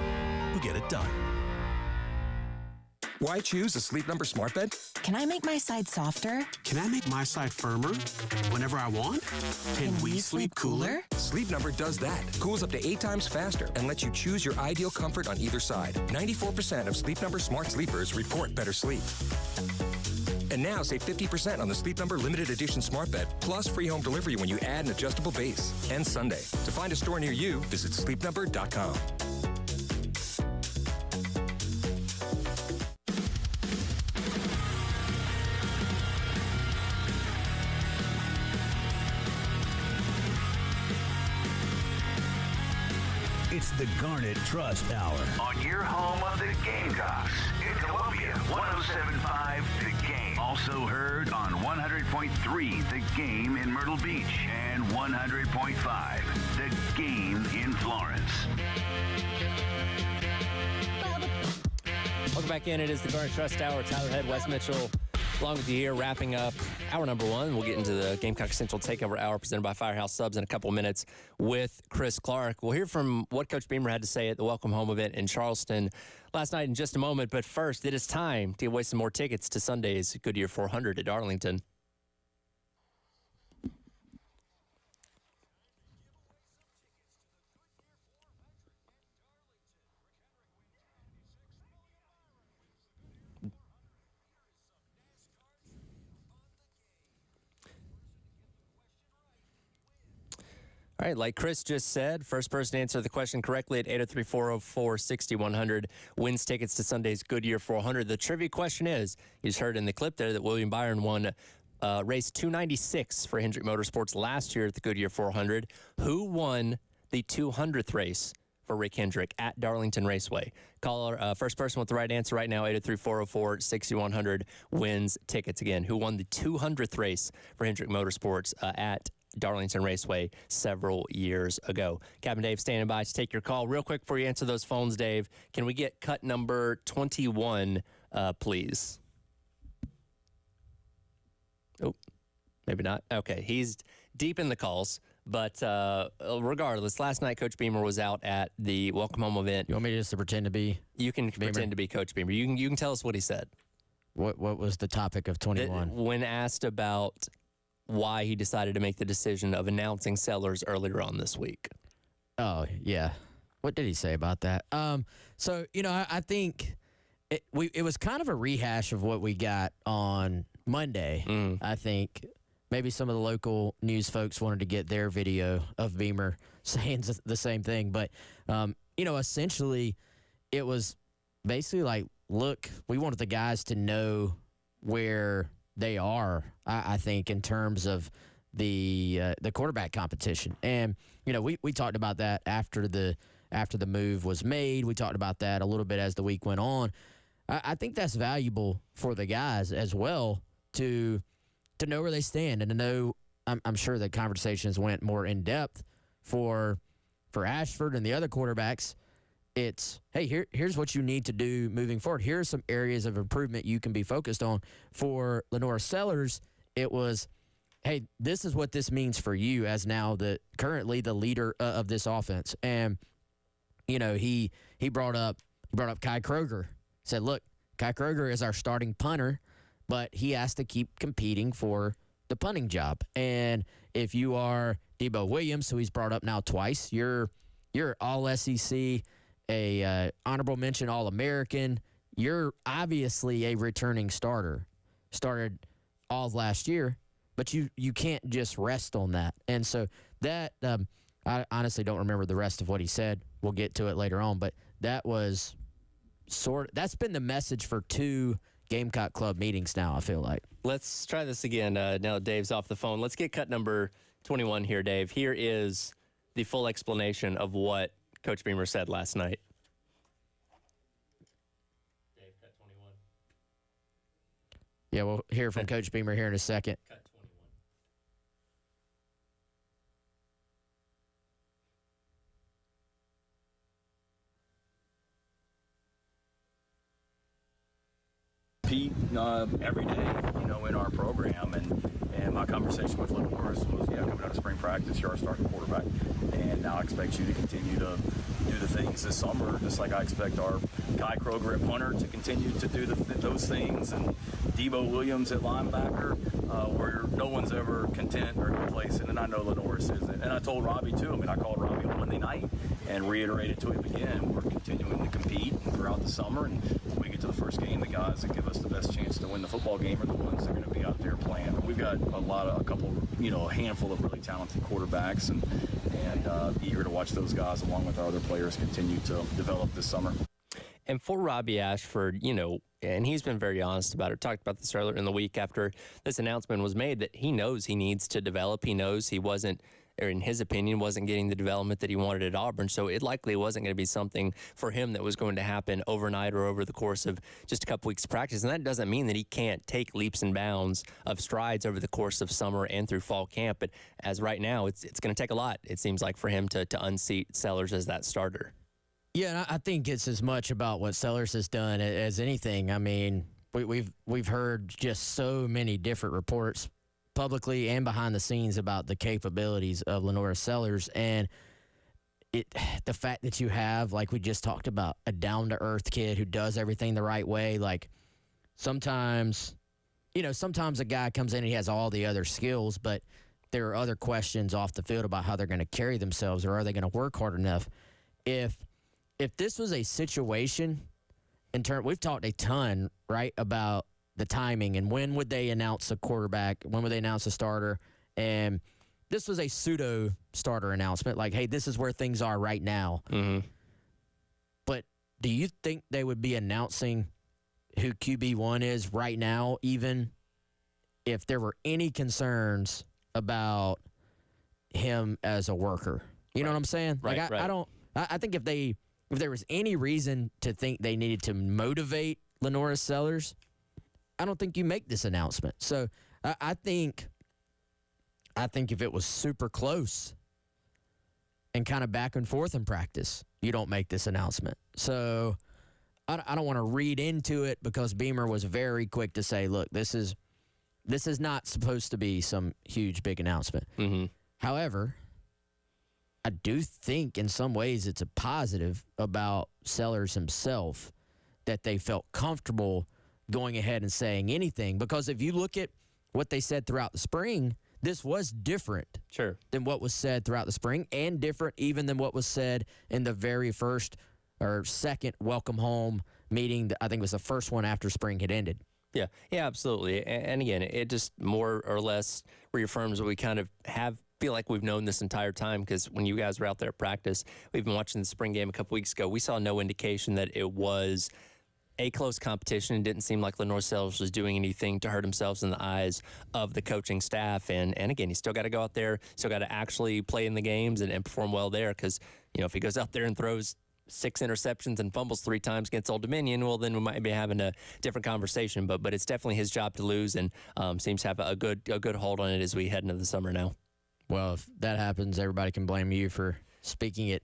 who get it done. Why choose a Sleep Number smart bed? Can I make my side softer? Can I make my side firmer whenever I want? Can we sleep cooler? Sleep Number does that. Cools up to 8 times faster and lets you choose your ideal comfort on either side. 94% of Sleep Number smart sleepers report better sleep. And now save 50% on the Sleep Number limited edition smart bed, plus free home delivery when you add an adjustable base. And Sunday. To find a store near you, visit sleepnumber.com. It's the Garnet Trust Hour. On your home of the Gamecocks in Columbia, 107.5 The Game. Also heard on 100.3 The Game in Myrtle Beach and 100.5 The Game in Florence. Welcome back in. It is the Garnet Trust Hour. Tyler Head, Wes Mitchell, along with you here, wrapping up hour number 1. We'll get into the Gamecock Central Takeover Hour presented by Firehouse Subs in a couple of minutes with Chris Clark. We'll hear from what Coach Beamer had to say at the Welcome Home event in Charleston last night in just a moment. But first, it is time to give away some more tickets to Sunday's Goodyear 400 at Darlington. All right, like Chris just said, first person to answer the question correctly at 803-404-6100 wins tickets to Sunday's Goodyear 400. The trivia question is, you just heard in the clip there that William Byron won race 296 for Hendrick Motorsports last year at the Goodyear 400. Who won the 200th race for Rick Hendrick at Darlington Raceway? Caller, first person with the right answer right now, 803-404-6100 wins tickets. Again, who won the 200th race for Hendrick Motorsports at Darlington Raceway several years ago. Captain Dave standing by to take your call. Real quick before you answer those phones, Dave, can we get cut number 21, please? Oh, maybe not. Okay, he's deep in the calls. But regardless, last night Coach Beamer was out at the Welcome Home event. You want me just to pretend to be? You can pretend to be Coach Beamer. You can tell us what he said. What was the topic of 21? When asked about why he decided to make the decision of announcing Sellers earlier on this week. Oh, yeah. What did he say about that? So, I think it was kind of a rehash of what we got on Monday. I think maybe some of the local news folks wanted to get their video of Beamer saying the same thing. But, essentially it was basically like, look, we wanted the guys to know where they are, I think, in terms of the quarterback competition. And, we talked about that after the move was made. We talked about that a little bit as the week went on. I think that's valuable for the guys as well to know where they stand and to know. I'm sure the conversations went more in depth for Ashford and the other quarterbacks. It's, hey, here's what you need to do moving forward. Here are some areas of improvement you can be focused on. For Lenora Sellers, it was, hey, this is what this means for you as now currently the leader of this offense. And, he brought up Kai Kroger. Said, look, Kai Kroger is our starting punter, but he has to keep competing for the punting job. And if you are Debo Williams, who he's brought up now twice, you're all SEC, a honorable mention All-American. You're obviously a returning starter. Started all of last year, but you can't just rest on that. And so that I honestly don't remember the rest of what he said. We'll get to it later on, but that was that's been the message for 2 Gamecock Club meetings now, I feel like. Let's try this again now that Dave's off the phone. Let's get cut number 21 here, Dave. Here is the full explanation of what Coach Beamer said last night. Dave, cut 21. Yeah, we'll hear from Coach Beamer here in a second. Cut compete every day, in our program. And my conversation with Lenore was, coming out of spring practice, you're our starting quarterback, and now I expect you to continue to do the things this summer, just like I expect our Kai Kroger at punter to continue to do those things, and Debo Williams at linebacker, where no one's ever content or complacent, and I know Lenore isn't. And I told Robbie too. I called Robbie on Monday night and reiterated to him again, we're continuing to compete throughout the summer, and when we get to the first game, the guys that give us the best chance to win the football game are the ones that are going to be out there playing. We've got a handful of really talented quarterbacks, and eager to watch those guys along with our other players continue to develop this summer. And for Robbie Ashford, and he's been very honest about it, talked about this earlier in the week after this announcement was made, that he knows he needs to develop. He knows he wasn't, or in his opinion, wasn't getting the development that he wanted at Auburn. So it likely wasn't going to be something for him that was going to happen overnight or over the course of just a couple weeks of practice. And that doesn't mean that he can't take leaps and bounds of strides over the course of summer and through fall camp. But as right now, it's going to take a lot, it seems like, for him to unseat Sellers as that starter. Yeah, and I think it's as much about what Sellers has done as anything. I mean, we've heard just so many different reports publicly and behind the scenes about the capabilities of Lenora Sellers, and the fact that you have, like we just talked about, a down-to-earth kid who does everything the right way. Like sometimes a guy comes in and he has all the other skills, but there are other questions off the field about how they're going to carry themselves, or are they going to work hard enough. If this was a situation, we've talked a ton, right, about the timing and when would they announce a quarterback, when would they announce a starter, and this was a pseudo starter announcement, like, hey, this is where things are right now. Mm-hmm. But do you think they would be announcing who QB1 is right now, even if there were any concerns about him as a worker? You know what I'm saying? Right, like I think if there was any reason to think they needed to motivate Lenora Sellers, I don't think you make this announcement. So I think if it was super close and kind of back and forth in practice, you don't make this announcement. So I don't want to read into it, because Beamer was very quick to say, look, this is not supposed to be some huge, big announcement. Mm-hmm. However, I do think in some ways it's a positive about Sellers himself that they felt comfortable going ahead and saying anything, because if you look at what they said throughout the spring, this was different than what was said throughout the spring, and different even than what was said in the very first or second welcome home meeting. I think it was the first one after spring had ended. Yeah, absolutely. And again, it just more or less reaffirms what we kind of feel like we've known this entire time, because when you guys were out there at practice, we've been watching the spring game a couple weeks ago, we saw no indication that it was a close competition. It didn't seem like Lenore Sellers was doing anything to hurt himself in the eyes of the coaching staff. And again, you still got to go out there, still got to actually play in the games and perform well there, because, if he goes out there and throws 6 interceptions and fumbles 3 times against Old Dominion, well, then we might be having a different conversation. But it's definitely his job to lose, and seems to have a good hold on it as we head into the summer now. Well, if that happens, everybody can blame you for speaking it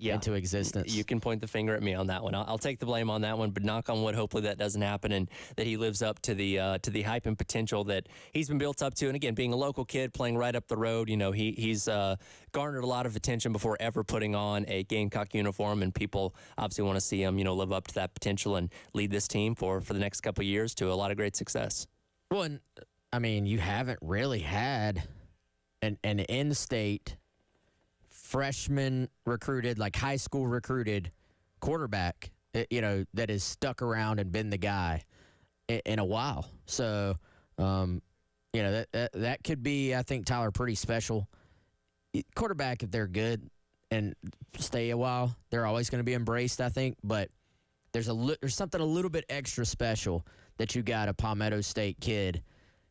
into existence. You can point the finger at me on that one. I'll take the blame on that one, but knock on wood, hopefully that doesn't happen, and that he lives up to the hype and potential that he's been built up to. And again, being a local kid playing right up the road, he's garnered a lot of attention before ever putting on a Gamecock uniform, and people obviously want to see him, live up to that potential and lead this team for the next couple of years to a lot of great success. Well, and I mean, you haven't really had an in-state freshman recruited, like high school recruited quarterback, that has stuck around and been the guy in a while. So, that could be, I think, Tyler, pretty special. Quarterback, if they're good and stay a while, they're always going to be embraced, I think. But there's something a little bit extra special that you got a Palmetto State kid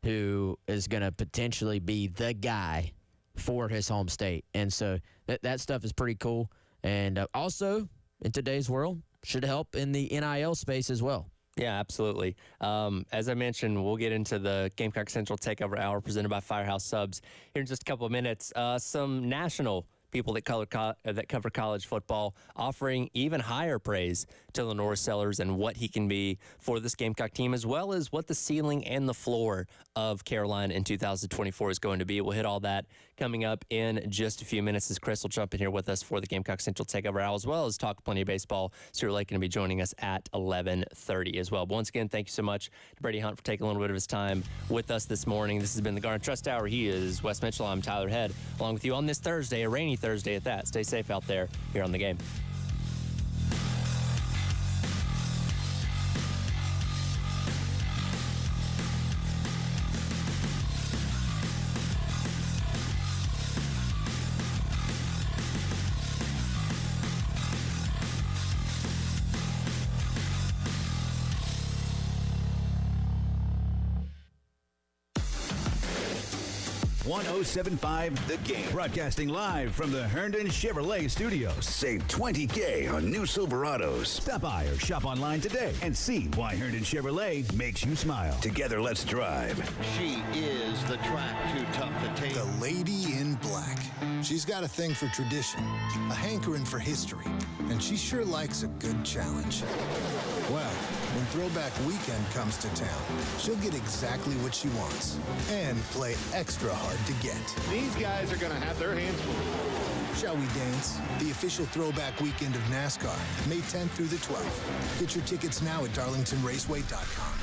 who is going to potentially be the guy for his home state. And so that stuff is pretty cool. And also, in today's world, should help in the NIL space as well. Yeah, absolutely. As I mentioned, we'll get into the Gamecock Central Takeover Hour presented by Firehouse Subs here in just a couple of minutes. Some national people that cover college football, offering even higher praise to Lenore Sellers and what he can be for this Gamecock team, as well as what the ceiling and the floor of Carolina in 2024 is going to be. We'll hit all that coming up in just a few minutes as Chris will jump in here with us for the Gamecock Central Takeover Hour, as well as talk plenty of baseball. Stuart Lake going to be joining us at 11:30 as well. But once again, thank you so much to Brady Hunt for taking a little bit of his time with us this morning. This has been the Garnet Trust Hour. He is Wes Mitchell. I'm Tyler Head, along with you on this Thursday, a rainy Thursday at that. Stay safe out there here on The Game. .1075 The Game. Broadcasting live from the Herndon Chevrolet Studios. Save $20K on new Silverados. Stop by or shop online today and see why Herndon Chevrolet makes you smile. Together, let's drive. She is the track too tough to take. The Lady in Black. She's got a thing for tradition, a hankering for history, and she sure likes a good challenge. Well, when Throwback Weekend comes to town, she'll get exactly what she wants and play extra hard to get. These guys are going to have their hands full. Shall we dance? The official Throwback Weekend of NASCAR, May 10th through the 12th. Get your tickets now at darlingtonraceway.com.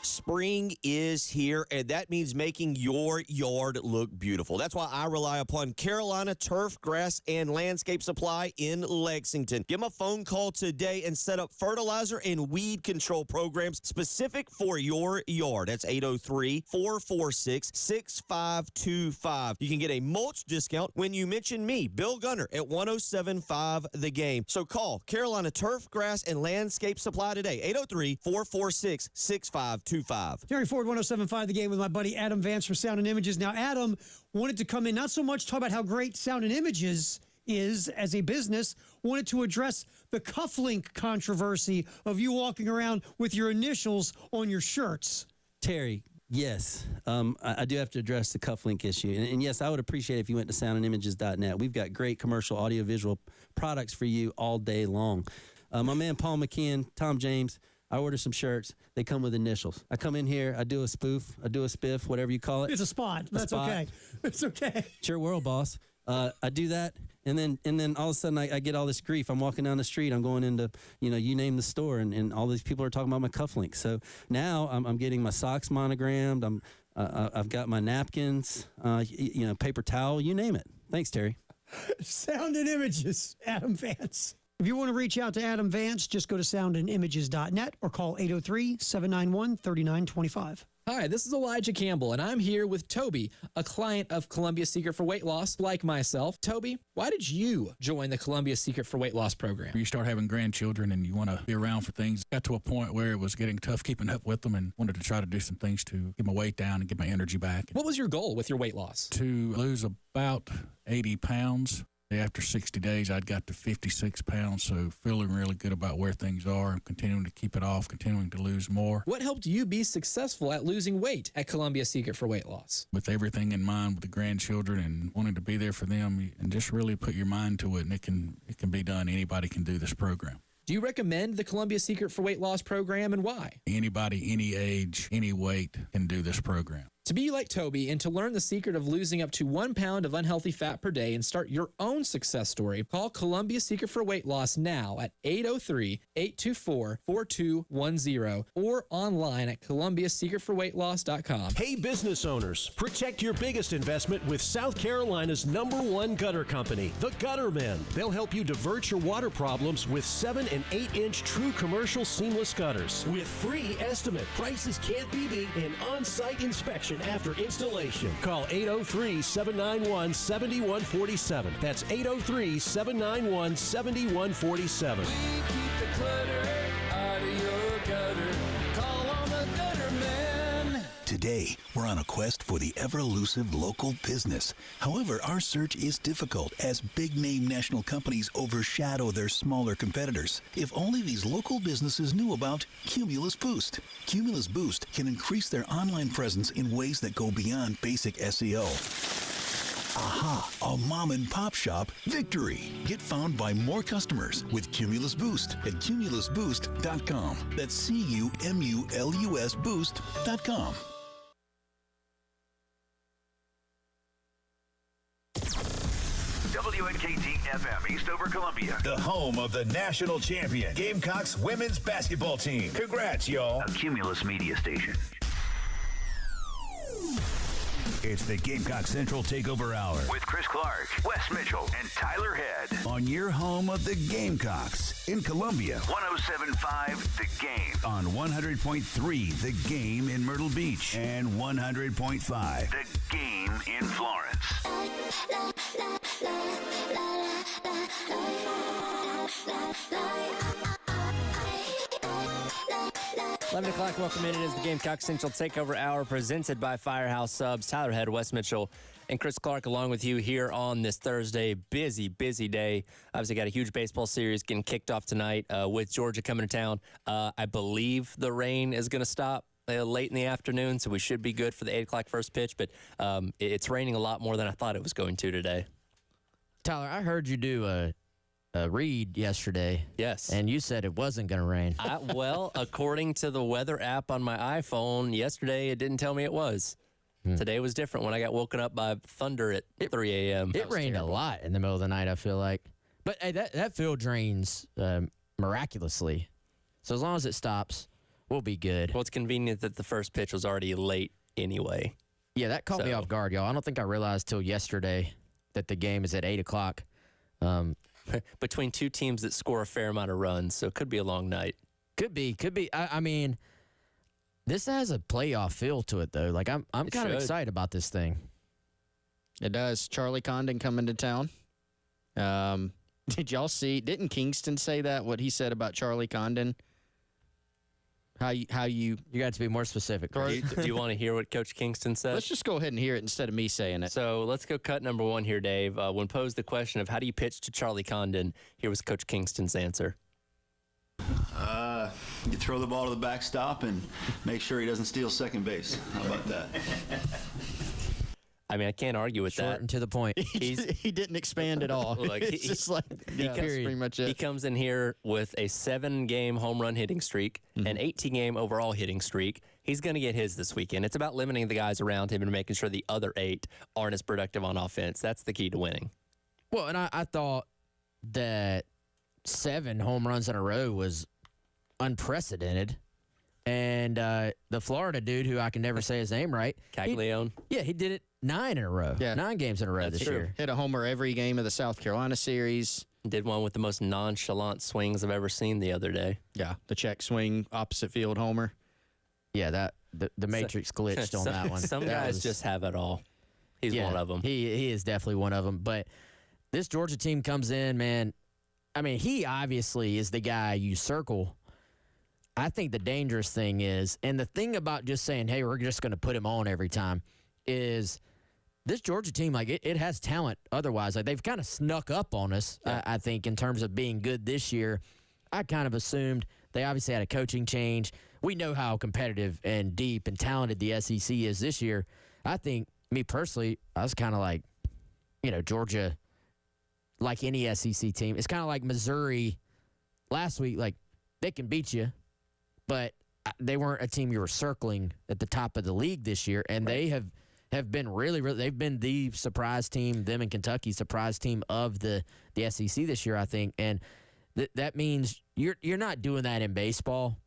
Spring is here, and that means making your yard look beautiful. That's why I rely upon Carolina Turf, Grass, and Landscape Supply in Lexington. Give them a phone call today and set up fertilizer and weed control programs specific for your yard. That's 803-446-6525. You can get a mulch discount when you mention me, Bill Gunner, at 1075 The Game. So call Carolina Turf, Grass, and Landscape Supply today, 803-446-6525. Jerry Ford, 1075 The Game with my buddy Adam Vance from Sound and Images. Now, Adam wanted to come in, not so much talk about how great Sound and Images is as a business, wanted to address the cufflink controversy of you walking around with your initials on your shirts. Terry, yes, I do have to address the cufflink issue. And yes, I would appreciate it if you went to soundandimages.net. We've got great commercial audiovisual products for you all day long. My man Paul McKeon, Tom James, I order some shirts. They come with initials. I come in here. I do a spoof. I do a spiff, whatever you call it. It's a spot. That's okay. It's okay. It's your world, boss. I do that, and then all of a sudden I get all this grief. I'm walking down the street. I'm going into, you name the store, and all these people are talking about my cufflinks. So now I'm getting my socks monogrammed. I've got my napkins, paper towel, you name it. Thanks, Terry. Sound and Images, Adam Vance. If you want to reach out to Adam Vance, just go to soundandimages.net or call 803-791-3925. Hi, this is Elijah Campbell, and I'm here with Toby, a client of Columbia Secret for Weight Loss, like myself. Toby, why did you join the Columbia Secret for Weight Loss program? You start having grandchildren and you want to be around for things. Got to a point where it was getting tough keeping up with them and wanted to try to do some things to get my weight down and get my energy back. What was your goal with your weight loss? To lose about 80 pounds. After 60 days, I'd got to 56 pounds, so feeling really good about where things are, continuing to keep it off, continuing to lose more. What helped you be successful at losing weight at Columbia Secret for Weight Loss? With everything in mind with the grandchildren and wanting to be there for them, and just really put your mind to it, and it can be done. Anybody can do this program. Do you recommend the Columbia Secret for Weight Loss program, and why? Anybody, any age, any weight can do this program. To be like Toby and to learn the secret of losing up to 1 pound of unhealthy fat per day and start your own success story, call Columbia Secret for Weight Loss now at 803-824-4210 or online at columbiasecretforweightloss.com. Hey, business owners, protect your biggest investment with South Carolina's #1 gutter company, the Guttermen. They'll help you divert your water problems with 7 and 8-inch true commercial seamless gutters. With free estimate, prices can't be beat, and on-site inspection after installation. Call 803-791-7147. That's 803-791-7147. We keep the clutter out of your gutter. Call on the Guttermen. Today, we're on a quest for the ever-elusive local business. However, our search is difficult as big-name national companies overshadow their smaller competitors. If only these local businesses knew about Cumulus Boost. Cumulus Boost can increase their online presence in ways that go beyond basic SEO. Aha, a mom and pop shop victory. Get found by more customers with Cumulus Boost at cumulusboost.com. That's CUMULUS boost.com. WNKT FM, Eastover, Columbia. The home of the national champion, Gamecocks women's basketball team. Congrats, y'all. A Cumulus media station. It's the Gamecock Central Takeover Hour With Chris Clark, Wes Mitchell, and Tyler Head. on your home of the Gamecocks in Columbia. 107.5 The Game. On 100.3 The Game in Myrtle Beach and 100.5 The Game in Florence. 11 o'clock, welcome in. It is the Gamecock Central Takeover Hour presented by Firehouse Subs. Tyler Head, Wes Mitchell, and Chris Clark along with you here on this Thursday. Busy day. Obviously got a huge baseball series getting kicked off tonight with Georgia coming to town. I believe the rain is going to stop late in the afternoon, so we should be good for the 8 o'clock first pitch, but it's raining a lot more than I thought it was going to today. Tyler, I heard you do a read yesterday. Yes. And you said it wasn't going to rain. Well, according to the weather app on my iPhone, yesterday it didn't tell me it was. Today was different when I got woken up by thunder at 3 a.m. It rained a lot in the middle of the night, I feel like. But hey, that field drains miraculously. So as long as it stops, we'll be good. Well, it's convenient that the first pitch was already late anyway. Yeah, that caught me off guard, y'all. I don't think I realized till yesterday that the game is at 8 o'clock. Between two teams that score a fair amount of runs, so it could be a long night. Could be. I mean, this has a playoff feel to it, though. Like I'm kind of excited about this thing. It does. Charlie Condon coming to town. Did y'all see? Didn't Kingston say that? What he said about Charlie Condon? How you got to be more specific. Do you want to hear what Coach Kingston said? Let's just go ahead and hear it instead of me saying it. So let's go cut number one here, Dave. When posed the question of how do you pitch to Charlie Condon, here was Coach Kingston's answer. You throw the ball to the backstop and make sure he doesn't steal second base. How about that? I mean, I can't argue with that. Short and to the point. He didn't expand at all. It's just like, that's pretty much it. He comes in here with a 7-game home run hitting streak, an 18-game overall hitting streak. He's going to get his this weekend. It's about limiting the guys around him and making sure the other 8 aren't as productive on offense. That's the key to winning. Well, and I thought that 7 home runs in a row was unprecedented. And the Florida dude, who I can never say his name right. Caglione. He did it 9 in a row. Yeah. 9 games in a row this year. Hit a homer every game of the South Carolina series. Did one with the most nonchalant swings I've ever seen the other day. Yeah, the check swing, opposite field homer. Yeah, the Matrix glitched on that one. Some guys just have it all. He's one of them. He is definitely one of them. But this Georgia team comes in, man. I mean, he obviously is the guy you circle. I think the dangerous thing is, and the thing about just saying, hey, we're just going to put him on every time, is this Georgia team, like, it has talent otherwise. Like, they've kind of snuck up on us, I think, in terms of being good this year. I kind of assumed they obviously had a coaching change. We know how competitive and deep and talented the SEC is this year. I think, me personally, I was kind of like, Georgia, like any SEC team, it's kind of like Missouri last week. Like, they can beat you, but they weren't a team you were circling at the top of the league this year, and they have been really, they've been the surprise team, them and Kentucky, surprise team of the SEC this year, I think. And that means you're not doing that in baseball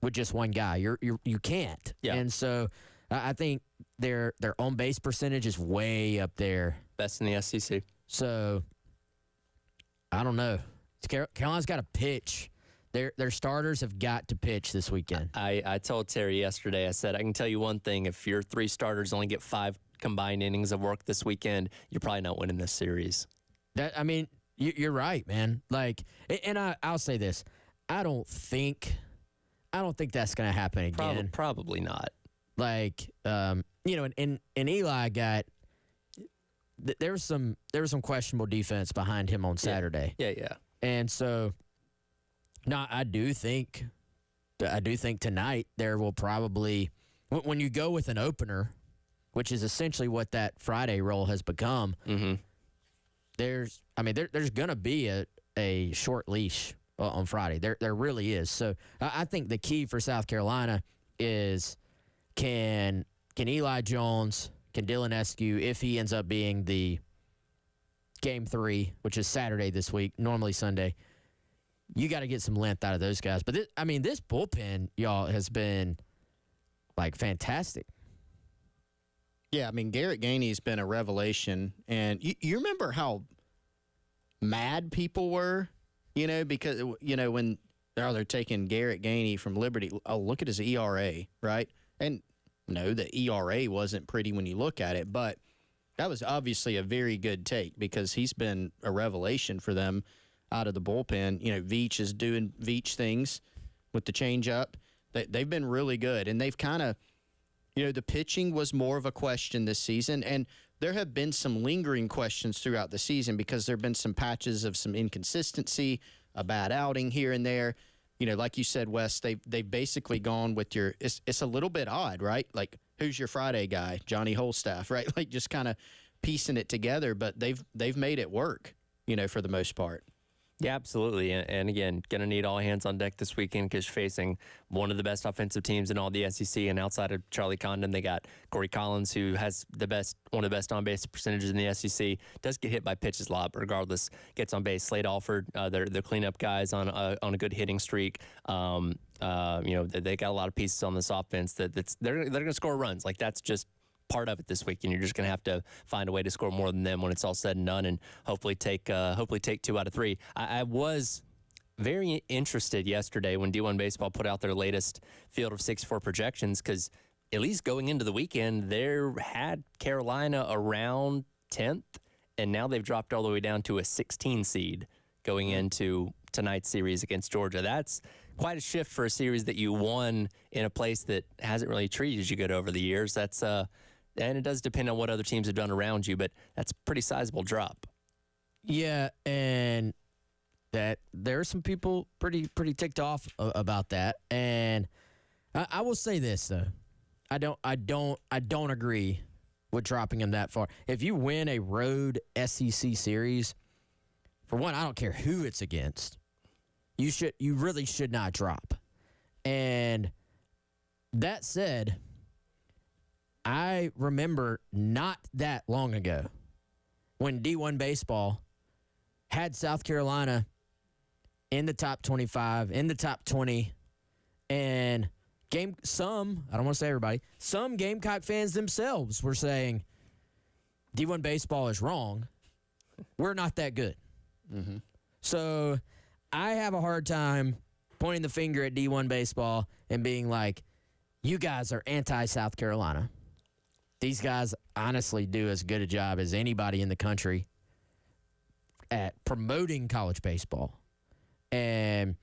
with just one guy. You can't. Yeah. And so I think their on base percentage is way up there. Best in the SEC. So I don't know. Carolina's got to pitch. Their starters have got to pitch this weekend. I told Terry yesterday, I said, I can tell you one thing. If your 3 starters only get 5 combined innings of work this weekend, you're probably not winning this series. You're right, man. Like, and I'll say this. I don't think that's going to happen again. Probably not. Like, and Eli got there was some questionable defense behind him on Saturday. Yeah. And so, no, I do think tonight there will probably, when you go with an opener which is essentially what that Friday role has become. Mm-hmm. There's going to be a short leash on Friday. There really is. So I think the key for South Carolina is can Eli Jones, can Dylan Eskew, if he ends up being the Game 3, which is Saturday this week, normally Sunday, you got to get some length out of those guys. But this bullpen, y'all, has been like fantastic. Yeah, I mean, Garrett Gainey's been a revelation. And you remember how mad people were, because, when they're taking Garrett Gainey from Liberty. Oh, look at his ERA, right? And no, the ERA wasn't pretty when you look at it, but that was obviously a very good take because he's been a revelation for them out of the bullpen. Veach is doing Veach things with the changeup. They've been really good, and they've kind of, the pitching was more of a question this season, and there have been some lingering questions throughout the season because there have been some patches of some inconsistency, a bad outing here and there. Like you said, Wes, they've basically gone with it's a little bit odd, right? Like, who's your Friday guy? Johnny Holstaff, right? Like, just kind of piecing it together, but they've made it work, for the most part. Yeah, absolutely. And again, going to need all hands on deck this weekend because you're facing one of the best offensive teams in all the SEC. And outside of Charlie Condon, they got Corey Collins, who has one of the best on-base percentages in the SEC. Does get hit by pitches a lot, but regardless, gets on base. Slade Alford, they're cleanup guys on a good hitting streak. They got a lot of pieces on this offense they're going to score runs. Like, that's just part of it this week, and you're just going to have to find a way to score more than them when it's all said and done, and hopefully take 2 out of 3. I was very interested yesterday when D1 Baseball put out their latest Field of 64 projections because at least going into the weekend, they had Carolina around 10th, and now they've dropped all the way down to a 16 seed going into tonight's series against Georgia. That's quite a shift for a series that you won in a place that hasn't really treated you good over the years. That's and it does depend on what other teams have done around you, but that's a pretty sizable drop. Yeah, and that there are some people pretty ticked off about that. And I will say this though, I don't agree with dropping them that far. If you win a road SEC series, for one, I don't care who it's against. You really should not drop. And that said, I remember not that long ago when D1 Baseball had South Carolina in the top 25, in the top 20, and I don't want to say everybody, some Gamecock fans themselves were saying D1 Baseball is wrong. We're not that good. Mm-hmm. So I have a hard time pointing the finger at D1 Baseball and being like, you guys are anti-South Carolina. These guys honestly do as good a job as anybody in the country at promoting college baseball. And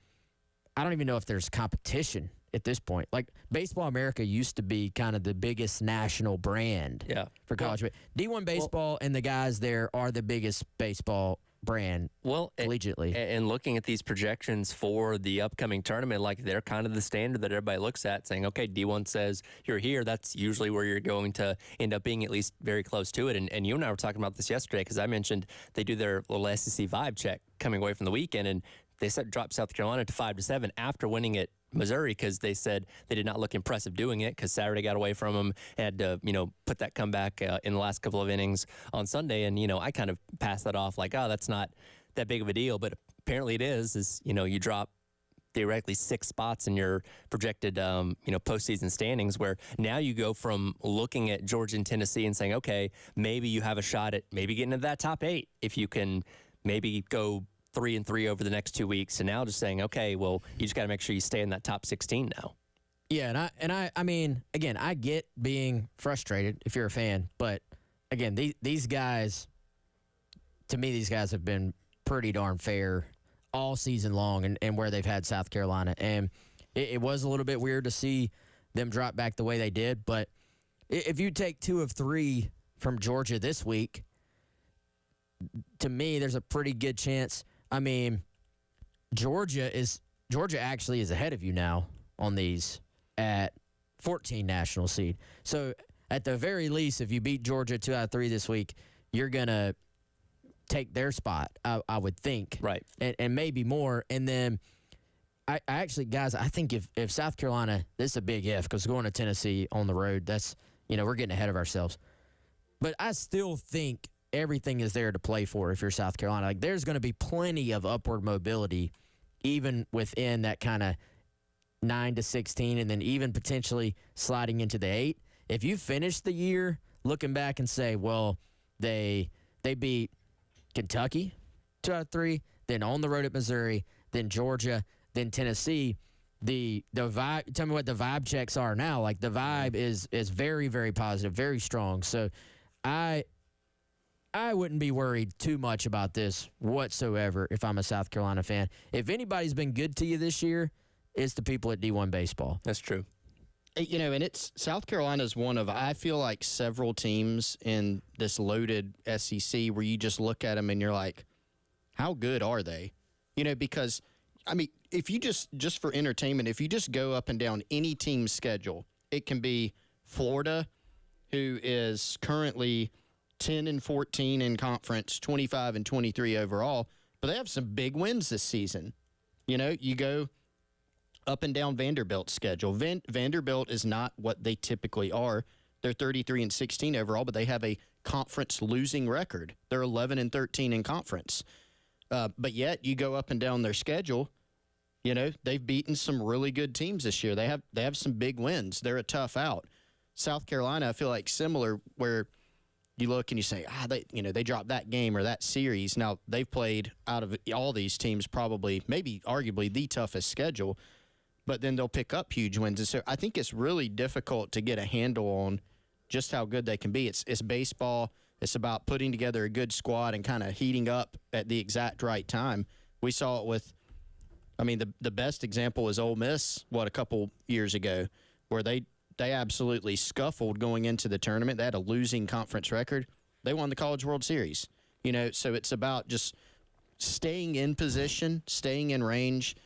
I don't even know if there's competition at this point. Like, Baseball America used to be kind of the biggest national brand for college. D1 Baseball and the guys there are the biggest baseball brand collegiately. And looking at these projections for the upcoming tournament, like, they're kind of the standard that everybody looks at, saying, okay, D1 says you're here. That's usually where you're going to end up being, at least very close to it. And you and I were talking about this yesterday because I mentioned they do their little SEC vibe check coming away from the weekend, and they dropped South Carolina to 5-7 after winning at Missouri because they said they did not look impressive doing it because Saturday got away from them, had to, put that comeback in the last couple of innings on Sunday. And, I kind of passed that off like, oh, that's not that big of a deal. But apparently it is, you drop theoretically 6 spots in your projected, postseason standings, where now you go from looking at Georgia and Tennessee and saying, okay, maybe you have a shot at maybe getting into that top 8 if you can maybe go 3-3 over the next 2 weeks, and now just saying, okay, well, you just got to make sure you stay in that top 16 now. Yeah, I mean, again, I get being frustrated if you're a fan, but again, these guys, to me, these guys have been pretty darn fair all season long, and where they've had South Carolina, and it was a little bit weird to see them drop back the way they did, but if you take 2 of 3 from Georgia this week, to me, there's a pretty good chance. I mean, Georgia actually is ahead of you now on these at 14 national seed. So at the very least, if you beat Georgia 2 out of 3 this week, you're going to take their spot, I would think. Right. And maybe more. And then I actually, guys, I think if South Carolina, this is a big if because going to Tennessee on the road, that's, we're getting ahead of ourselves. But I still think everything is there to play for if you're South Carolina. Like, there's going to be plenty of upward mobility even within that kind of 9 to 16 and then even potentially sliding into the 8. If you finish the year looking back and say, well, they beat Kentucky 2 out of 3, then on the road at Missouri, then Georgia, then Tennessee, the vibe, tell me what the vibe checks are now. Like, the vibe is very, very positive, very strong. So I wouldn't be worried too much about this whatsoever if I'm a South Carolina fan. If anybody's been good to you this year, it's the people at D1 Baseball. That's true. And it's South Carolina's one of, I feel like, several teams in this loaded SEC where you just look at them and you're like, how good are they? Because, I mean, if you just for entertainment, if you just go up and down any team's schedule, it can be Florida, who is currently 10-14 in conference, 25-23 overall, but they have some big wins this season. You go up and down Vanderbilt's schedule. Vanderbilt is not what they typically are. They're 33-16 overall, but they have a conference losing record. They're 11-13 in conference. But yet you go up and down their schedule, they've beaten some really good teams this year. They have some big wins. They're a tough out. South Carolina, I feel like similar, where you look and you say, they dropped that game or that series. Now, they've played out of all these teams probably, maybe arguably the toughest schedule, but then they'll pick up huge wins. And so I think it's really difficult to get a handle on just how good they can be. It's baseball. It's about putting together a good squad and kind of heating up at the exact right time. We saw it with, the best example is Ole Miss, a couple years ago, where they absolutely scuffled going into the tournament. They had a losing conference record. They won the College World Series. So it's about just staying in position, staying in range,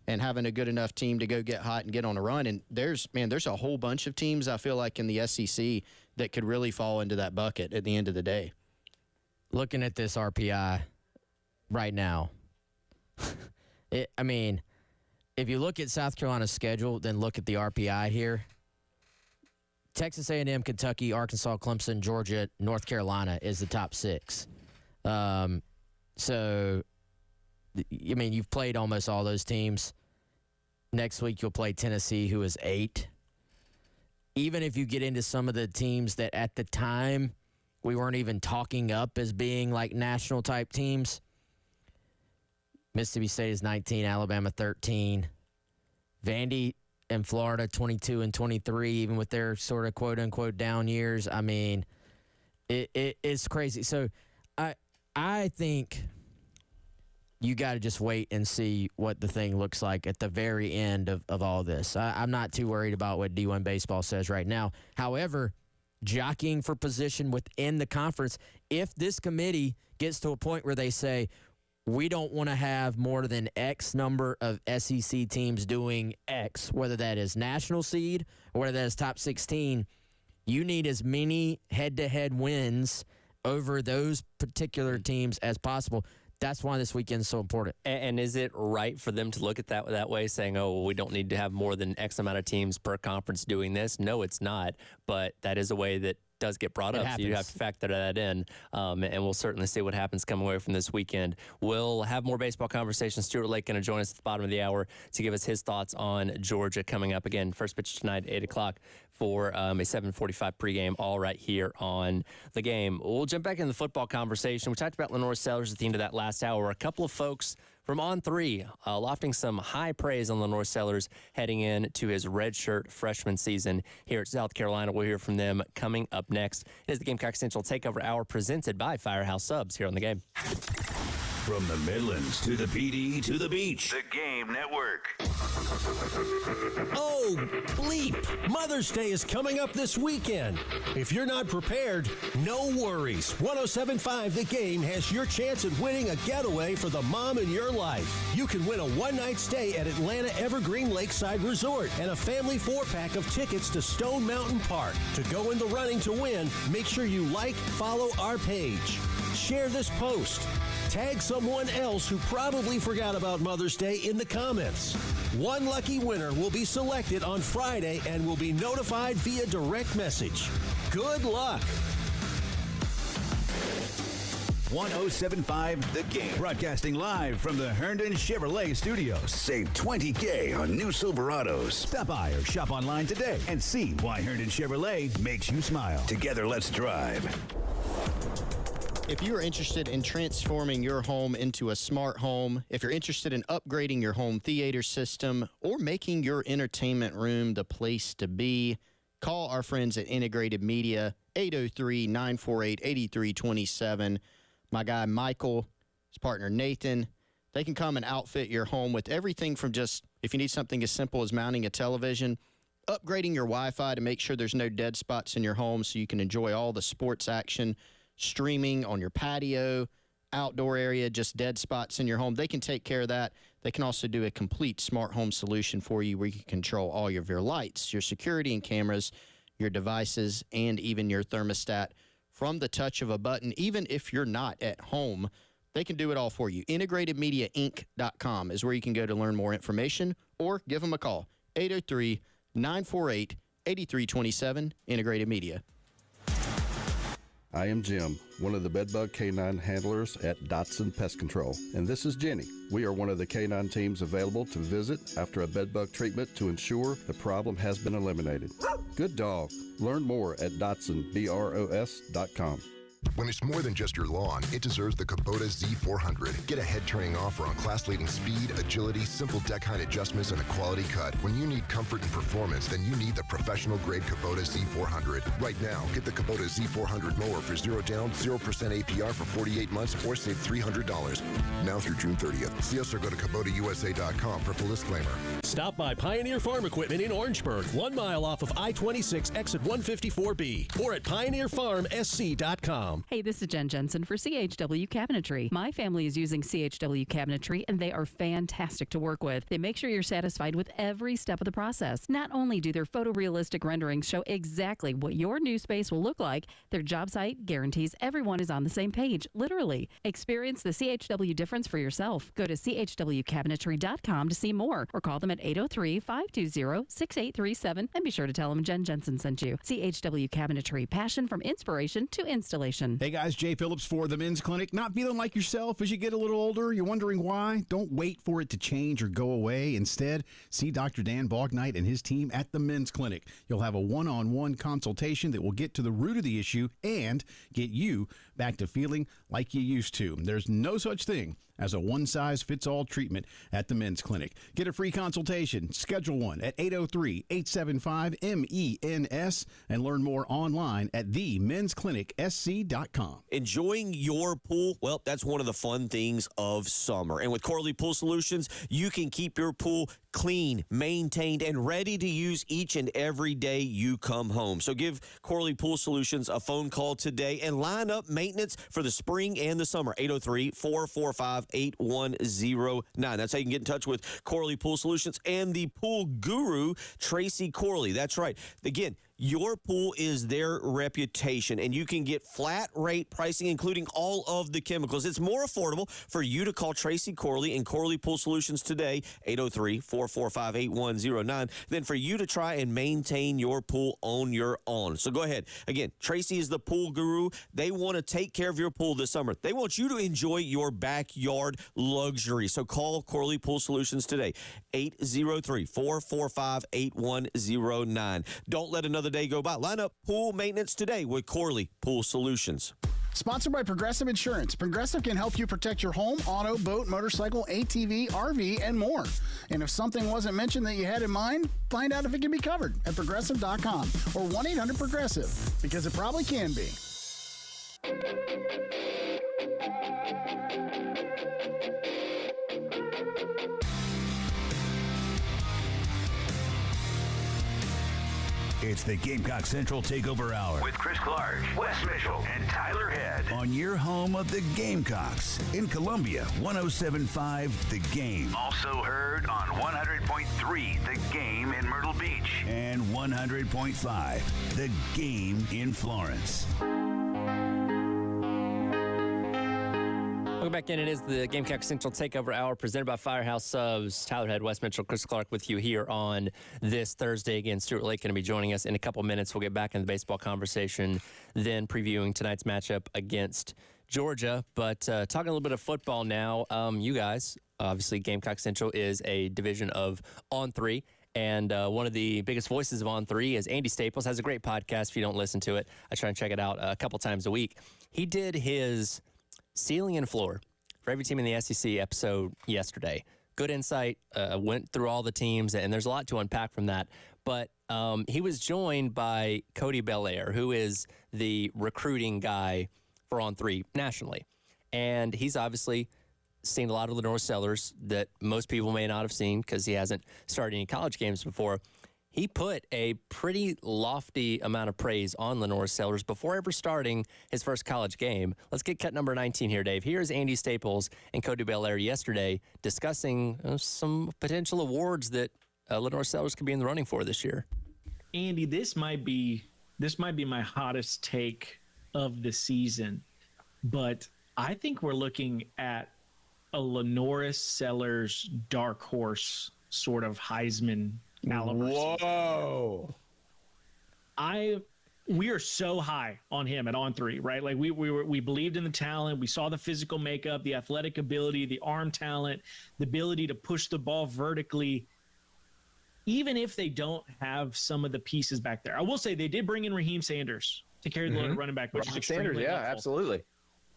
and having a good enough team to go get hot and get on a run. And there's a whole bunch of teams, I feel like, in the SEC that could really fall into that bucket at the end of the day. Looking at this RPI right now, if you look at South Carolina's schedule, then look at the RPI here. Texas A&M, Kentucky, Arkansas, Clemson, Georgia, North Carolina is the top 6. You've played almost all those teams. Next week you'll play Tennessee, who is 8. Even if you get into some of the teams that at the time we weren't even talking up as being like national type teams, Mississippi State is 19, Alabama 13. Vandy and Florida 22 and 23, even with their sort of quote unquote down years. It's crazy. So I think you got to just wait and see what the thing looks like at the very end of all this. I'm not too worried about what D1 Baseball says right now. However, jockeying for position within the conference, if this committee gets to a point where they say, we don't want to have more than X number of SEC teams doing X, whether that is national seed or whether that is top 16, you need as many head-to-head wins over those particular teams as possible. That's why this weekend is so important. And is it right for them to look at that way, saying, oh, well, we don't need to have more than X amount of teams per conference doing this? No, it's not. But that is a way that does get brought up, so you have to factor that in, and we'll certainly see what happens coming away from this weekend. We'll have more baseball conversations. Stuart Lake going to join us at the bottom of the hour to give us his thoughts on Georgia coming up. Again, first pitch tonight, 8 o'clock for a 7:45 pregame, all right here on The Game. We'll jump back in the football conversation. We talked about Lenore Sellers at the end of that last hour. A couple of folks from On 3 lofting some high praise on Lenore Sellers heading in to his redshirt freshman season here at South Carolina. We'll hear from them coming up next. It is the Gamecock Central Takeover Hour presented by Firehouse Subs here on The Game. From the Midlands to the PD to the beach. The Game Network. Oh, bleep! Mother's Day is coming up this weekend. If you're not prepared, no worries. 107.5 The Game has your chance at winning a getaway for the mom in your life. You can win a one-night stay at Atlanta Evergreen Lakeside Resort and a family 4-pack of tickets to Stone Mountain Park. To go in the running to win, make sure you follow our page. Share this post. Tag someone else who probably forgot about Mother's Day in the comments. One lucky winner will be selected on Friday and will be notified via direct message. Good luck. 107.5 The Game. Broadcasting live from the Herndon Chevrolet Studios. Save $20K on new Silverados. Stop by or shop online today and see why Herndon Chevrolet makes you smile. Together, let's drive. If you are interested in transforming your home into a smart home, if you're interested in upgrading your home theater system or making your entertainment room the place to be, call our friends at Integrated Media, 803-948-8327. My guy Michael, his partner Nathan, they can come and outfit your home with everything from just, if you need something as simple as mounting a television, upgrading your Wi-Fi to make sure there's no dead spots in your home so you can enjoy all the sports action, streaming on your patio, outdoor area, just dead spots in your home. They can take care of that. They can also do a complete smart home solution for you where you can control all of your lights, your security and cameras, your devices, and even your thermostat from the touch of a button. Even if you're not at home, they can do it all for you. IntegratedMediaInc.com is where you can go to learn more information or give them a call. 803-948-8327, Integrated Media. I am Jim, one of the bedbug canine handlers at Dotson Pest Control. And this is Jenny. We are one of the canine teams available to visit after a bedbug treatment to ensure the problem has been eliminated. Good dog. Learn more at DotsonBROS.com. When it's more than just your lawn, it deserves the Kubota Z400. Get a head-turning offer on class-leading speed, agility, simple deck height adjustments, and a quality cut. When you need comfort and performance, then you need the professional-grade Kubota Z400. Right now, get the Kubota Z400 mower for 0 down, 0% APR for 48 months, or save $300. Now through June 30th. See us or go to KubotaUSA.com for full disclaimer. Stop by Pioneer Farm Equipment in Orangeburg, 1 mile off of I-26 exit 154B, or at PioneerFarmSC.com. Hey, this is Jen Jensen for CHW Cabinetry. My family is using CHW Cabinetry, and they are fantastic to work with. They make sure you're satisfied with every step of the process. Not only do their photorealistic renderings show exactly what your new space will look like, their job site guarantees everyone is on the same page, literally. Experience the CHW difference for yourself. Go to chwcabinetry.com to see more, or call them at 803-520-6837, and be sure to tell them Jen Jensen sent you. CHW Cabinetry, passion from inspiration to installation. Hey guys, Jay Phillips for the Men's Clinic. Not feeling like yourself as you get a little older? You're wondering why? Don't wait for it to change or go away. Instead, see Dr. Dan Bognight and his team at the Men's Clinic. You'll have a one-on-one consultation that will get to the root of the issue and get you back to feeling like you used to. There's no such thing as a one-size-fits-all treatment at the Men's Clinic. Get a free consultation. Schedule one at 803-875-MENS and learn more online at themensclinicsc.com. Enjoying your pool, well, that's one of the fun things of summer. And with Corley Pool Solutions, you can keep your pool clean, maintained, and ready to use each and every day you come home. So give Corley Pool Solutions a phone call today and line up maintenance for the spring and the summer. 803-445-8109. That's how you can get in touch with Corley Pool Solutions and the pool guru, Tracy Corley. That's right. Again, your pool is their reputation, and you can get flat rate pricing, including all of the chemicals. It's more affordable for you to call Tracy Corley and Corley Pool Solutions today, 803-445-8109, than for you to try and maintain your pool on your own. So go ahead. Again, Tracy is the pool guru. They want to take care of your pool this summer. They want you to enjoy your backyard luxury. So call Corley Pool Solutions today, 803-445-8109. Don't let another day go by. Line up pool maintenance today with Corley Pool Solutions. Sponsored by Progressive Insurance. Progressive can help you protect your home, auto, boat, motorcycle, ATV, RV, and more. And if something wasn't mentioned that you had in mind, find out if it can be covered at Progressive.com or 1-800-PROGRESSIVE, because it probably can be. It's the Gamecock Central Takeover Hour With Chris Clark, Wes Mitchell, and Tyler Head. on your home of the Gamecocks in Columbia, 107.5 The Game. Also heard on 100.3 The Game in Myrtle Beach. And 100.5 The Game in Florence. Welcome back in. It is the Gamecock Central Takeover Hour presented by Firehouse Subs. Tyler Head, Wes Mitchell, Chris Clark with you here on this Thursday. Again, Stuart Lake going to be joining us in a couple minutes. We'll get back in the baseball conversation, then previewing tonight's matchup against Georgia. But talking a little bit of football now, you guys, obviously Gamecock Central is a division of On3. And one of the biggest voices of On3 is Andy Staples. Has a great podcast. If you don't listen to it, I try and check it out a couple times a week. He did his ceiling and floor for every team in the SEC episode yesterday. Good insight, went through all the teams, and there's a lot to unpack from that. But he was joined by Cody Belair, who is the recruiting guy for On3 nationally. And he's obviously seen a lot of Lenore Sellers that most people may not have seen because he hasn't started any college games before. He put a pretty lofty amount of praise on Lenore Sellers before ever starting his first college game. Let's get cut number 19 here, Dave. Here's Andy Staples and Cody Belair yesterday discussing some potential awards that Lenore Sellers could be in the running for this year. Andy, this might be my hottest take of the season, but I think we're looking at a Lenore Sellers dark horse sort of Heisman caliber. Whoa. We are so high on him at On3, right? Like we believed in the talent, we saw the physical makeup, the athletic ability, the arm talent, the ability to push the ball vertically. Even if they don't have some of the pieces back there, I will say they did bring in Raheem Sanders to carry the load of running back, which is extremely helpful. Absolutely.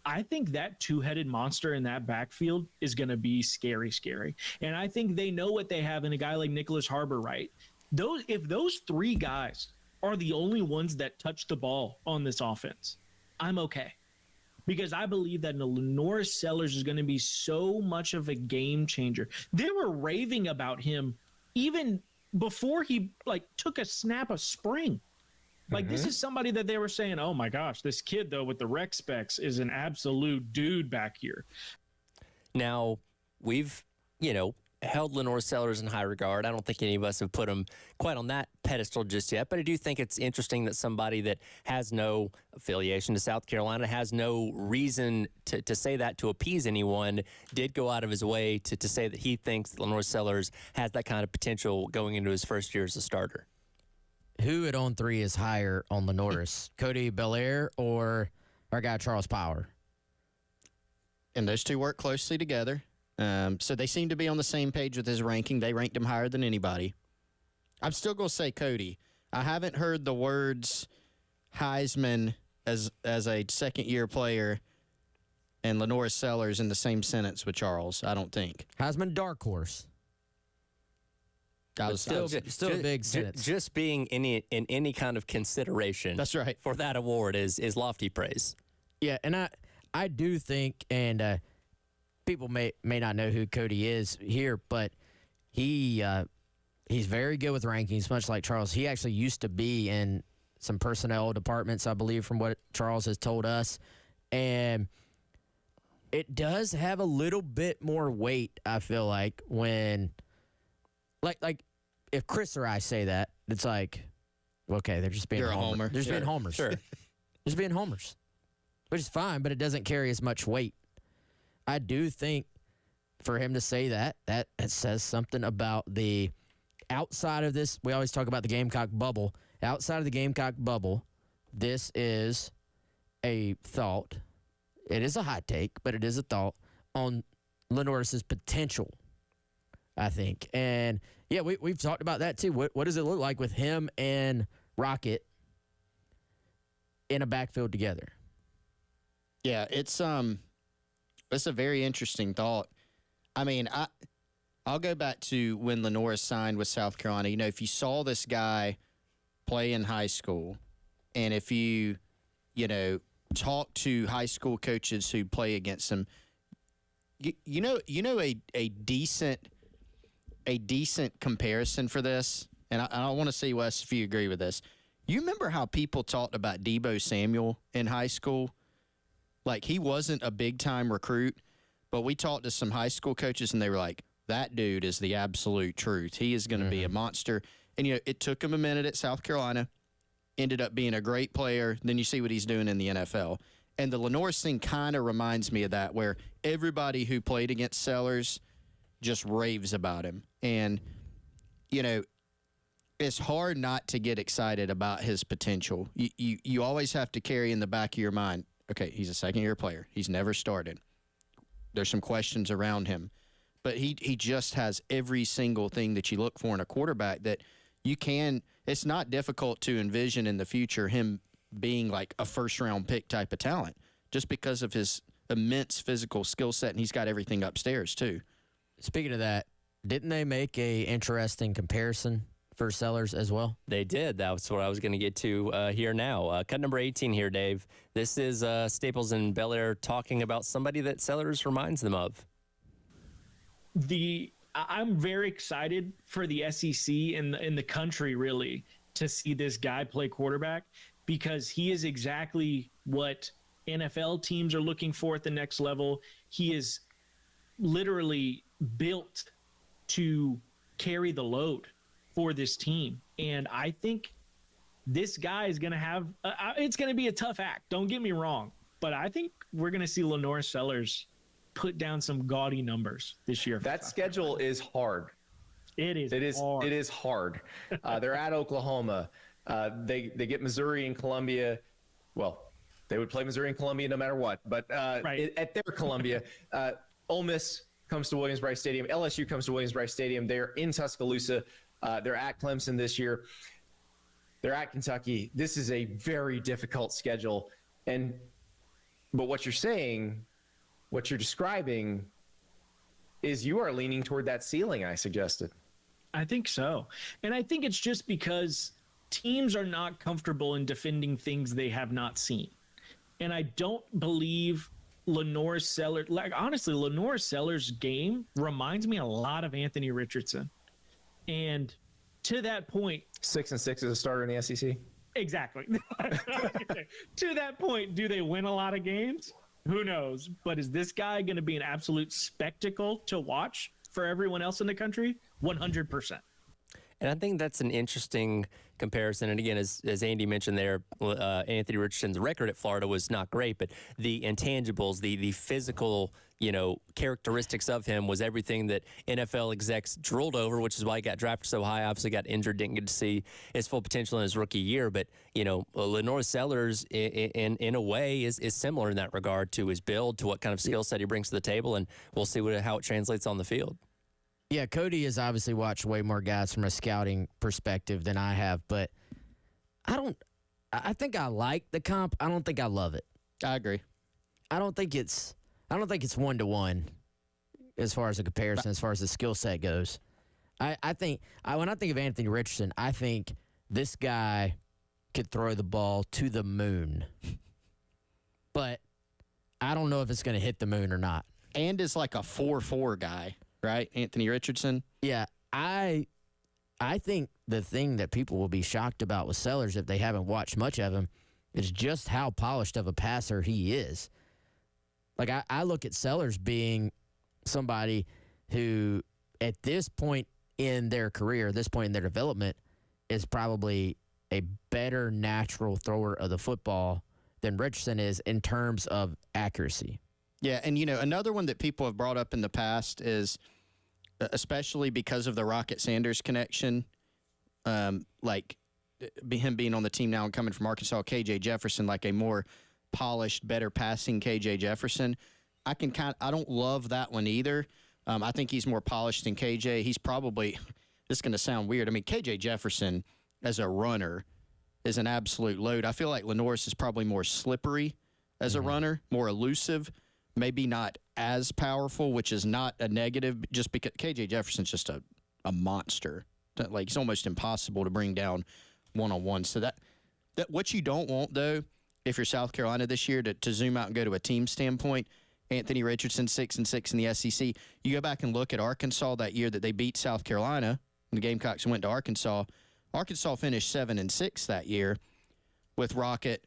I think that two-headed monster in that backfield is going to be scary, scary. And I think they know what they have in a guy like Nicholas Harbor, right? If those three guys are the only ones that touch the ball on this offense, I'm okay. Because I believe that Lenore Sellers is going to be so much of a game changer. They were raving about him even before he took a snap of spring. This is somebody that they were saying, oh my gosh, this kid though with the rec specs is an absolute dude back here. Now, we've, held Lenore Sellers in high regard. I don't think any of us have put him quite on that pedestal just yet, but I do think it's interesting that somebody that has no affiliation to South Carolina, has no reason to say that to appease anyone, did go out of his way to say that he thinks Lenore Sellers has that kind of potential going into his first year as a starter. Who at On3 is higher on Lenore's? Cody Belair or our guy Charles Power? And those two work closely together. So they seem to be on the same page with his ranking. They ranked him higher than anybody. I'm still going to say Cody. I haven't heard the words Heisman as a second-year player and Lenore Sellers in the same sentence with Charles, I don't think. Heisman dark horse. Still a big sentence. Just being in any kind of consideration. That's right. For that award is lofty praise. Yeah, and I do think, and people may not know who Cody is here, but he's very good with rankings, much like Charles. He actually used to be in some personnel departments, I believe, from what Charles has told us, and it does have a little bit more weight, I feel like, when like if Chris or I say that, it's like, okay, they're just being You're a homer. They're just being homers. Sure. Just being homers, which is fine, but it doesn't carry as much weight. I do think for him to say that it says something about the outside of this. We always talk about the Gamecock bubble. Outside of the Gamecock bubble, this is a thought. It is a hot take, but it is a thought on Lenore's potential, I think. And, yeah, we've talked about that too. What does it look like with him and Rocket in a backfield together? Yeah, it's a very interesting thought. I mean, I'll go back to when Lenore signed with South Carolina. If you saw this guy play in high school, and if you talk to high school coaches who play against him, a decent comparison for this, and I want to see, Wes, if you agree with this. You remember how people talked about Deebo Samuel in high school? Like, he wasn't a big-time recruit, but we talked to some high school coaches, and they were like, that dude is the absolute truth. He is going to be a monster. And, it took him a minute at South Carolina, ended up being a great player. Then you see what he's doing in the NFL. And the Lenore's thing kind of reminds me of that, where everybody who played against Sellers just raves about him. And, it's hard not to get excited about his potential. You always have to carry in the back of your mind, okay, he's a second-year player. He's never started. There's some questions around him. But he just has every single thing that you look for in a quarterback that you can – it's not difficult to envision in the future him being like a first-round pick type of talent just because of his immense physical skill set, and he's got everything upstairs too. Speaking of that, didn't they make a interesting comparison for Sellers as well? They did. That's what I was going to get to here now. Cut number 18 here, Dave. This is Staples and Bel Air talking about somebody that Sellers reminds them of. I'm very excited for the SEC in the country, really, to see this guy play quarterback, because he is exactly what NFL teams are looking for at the next level. He is literally built to carry the load for this team. And I think this guy is going to have it's going to be a tough act. Don't get me wrong. But I think we're going to see Lenore Sellers put down some gaudy numbers this year. That schedule is hard. It is hard. It is hard. They're at Oklahoma. They get Missouri and Columbia. Well, they would play Missouri and Columbia no matter what. But at their Columbia, Ole Miss comes to Williams-Brice Stadium. LSU comes to Williams-Brice Stadium. They're in Tuscaloosa. They're at Clemson this year. They're at Kentucky. This is a very difficult schedule. But what you're saying, what you're describing, is you are leaning toward that ceiling I suggested. I think so. And I think it's just because teams are not comfortable in defending things they have not seen. And I don't believe Lenore Sellers, honestly, Lenore Sellers' game reminds me a lot of Anthony Richardson. And to that point, 6-6 as a starter in the SEC. Exactly. To that point, do they win a lot of games? Who knows? But is this guy going to be an absolute spectacle to watch for everyone else in the country? 100%. And I think that's an interesting comparison. And again, as Andy mentioned there, Anthony Richardson's record at Florida was not great, but the intangibles, the physical, characteristics of him was everything that NFL execs drooled over, which is why he got drafted so high. Obviously got injured, didn't get to see his full potential in his rookie year. But, Lenore Sellers, in a way, is similar in that regard to his build, to what kind of skill set he brings to the table, and we'll see how it translates on the field. Yeah, Cody has obviously watched way more guys from a scouting perspective than I have, but I think I like the comp. I don't think I love it. I agree. I don't think it's 1-to-1 as far as a comparison, as far as the skill set goes. I think when I think of Anthony Richardson, I think this guy could throw the ball to the moon. But I don't know if it's going to hit the moon or not. And is like a 4-4 guy. Right, Anthony Richardson? Yeah, I think the thing that people will be shocked about with Sellers, if they haven't watched much of him, is just how polished of a passer he is. Like, I look at Sellers being somebody who, at this point in their career, this point in their development, is probably a better natural thrower of the football than Richardson is in terms of accuracy. Yeah, and another one that people have brought up in the past is, especially because of the Rocket Sanders connection, like him being on the team now and coming from Arkansas, KJ Jefferson, like a more polished, better passing KJ Jefferson. I don't love that one either. I think he's more polished than KJ. He's probably, this is going to sound weird. I mean, KJ Jefferson as a runner is an absolute load. I feel like Lenore's is probably more slippery as a runner, more elusive. Maybe not as powerful, which is not a negative, just because KJ Jefferson's just a monster. Like, it's almost impossible to bring down one-on-one. So that what you don't want, though, if you're South Carolina this year, to zoom out and go to a team standpoint, Anthony Richardson 6-6 in the SEC. You go back and look at Arkansas that year that they beat South Carolina, and the Gamecocks went to Arkansas. Arkansas finished 7-6 that year with Rocket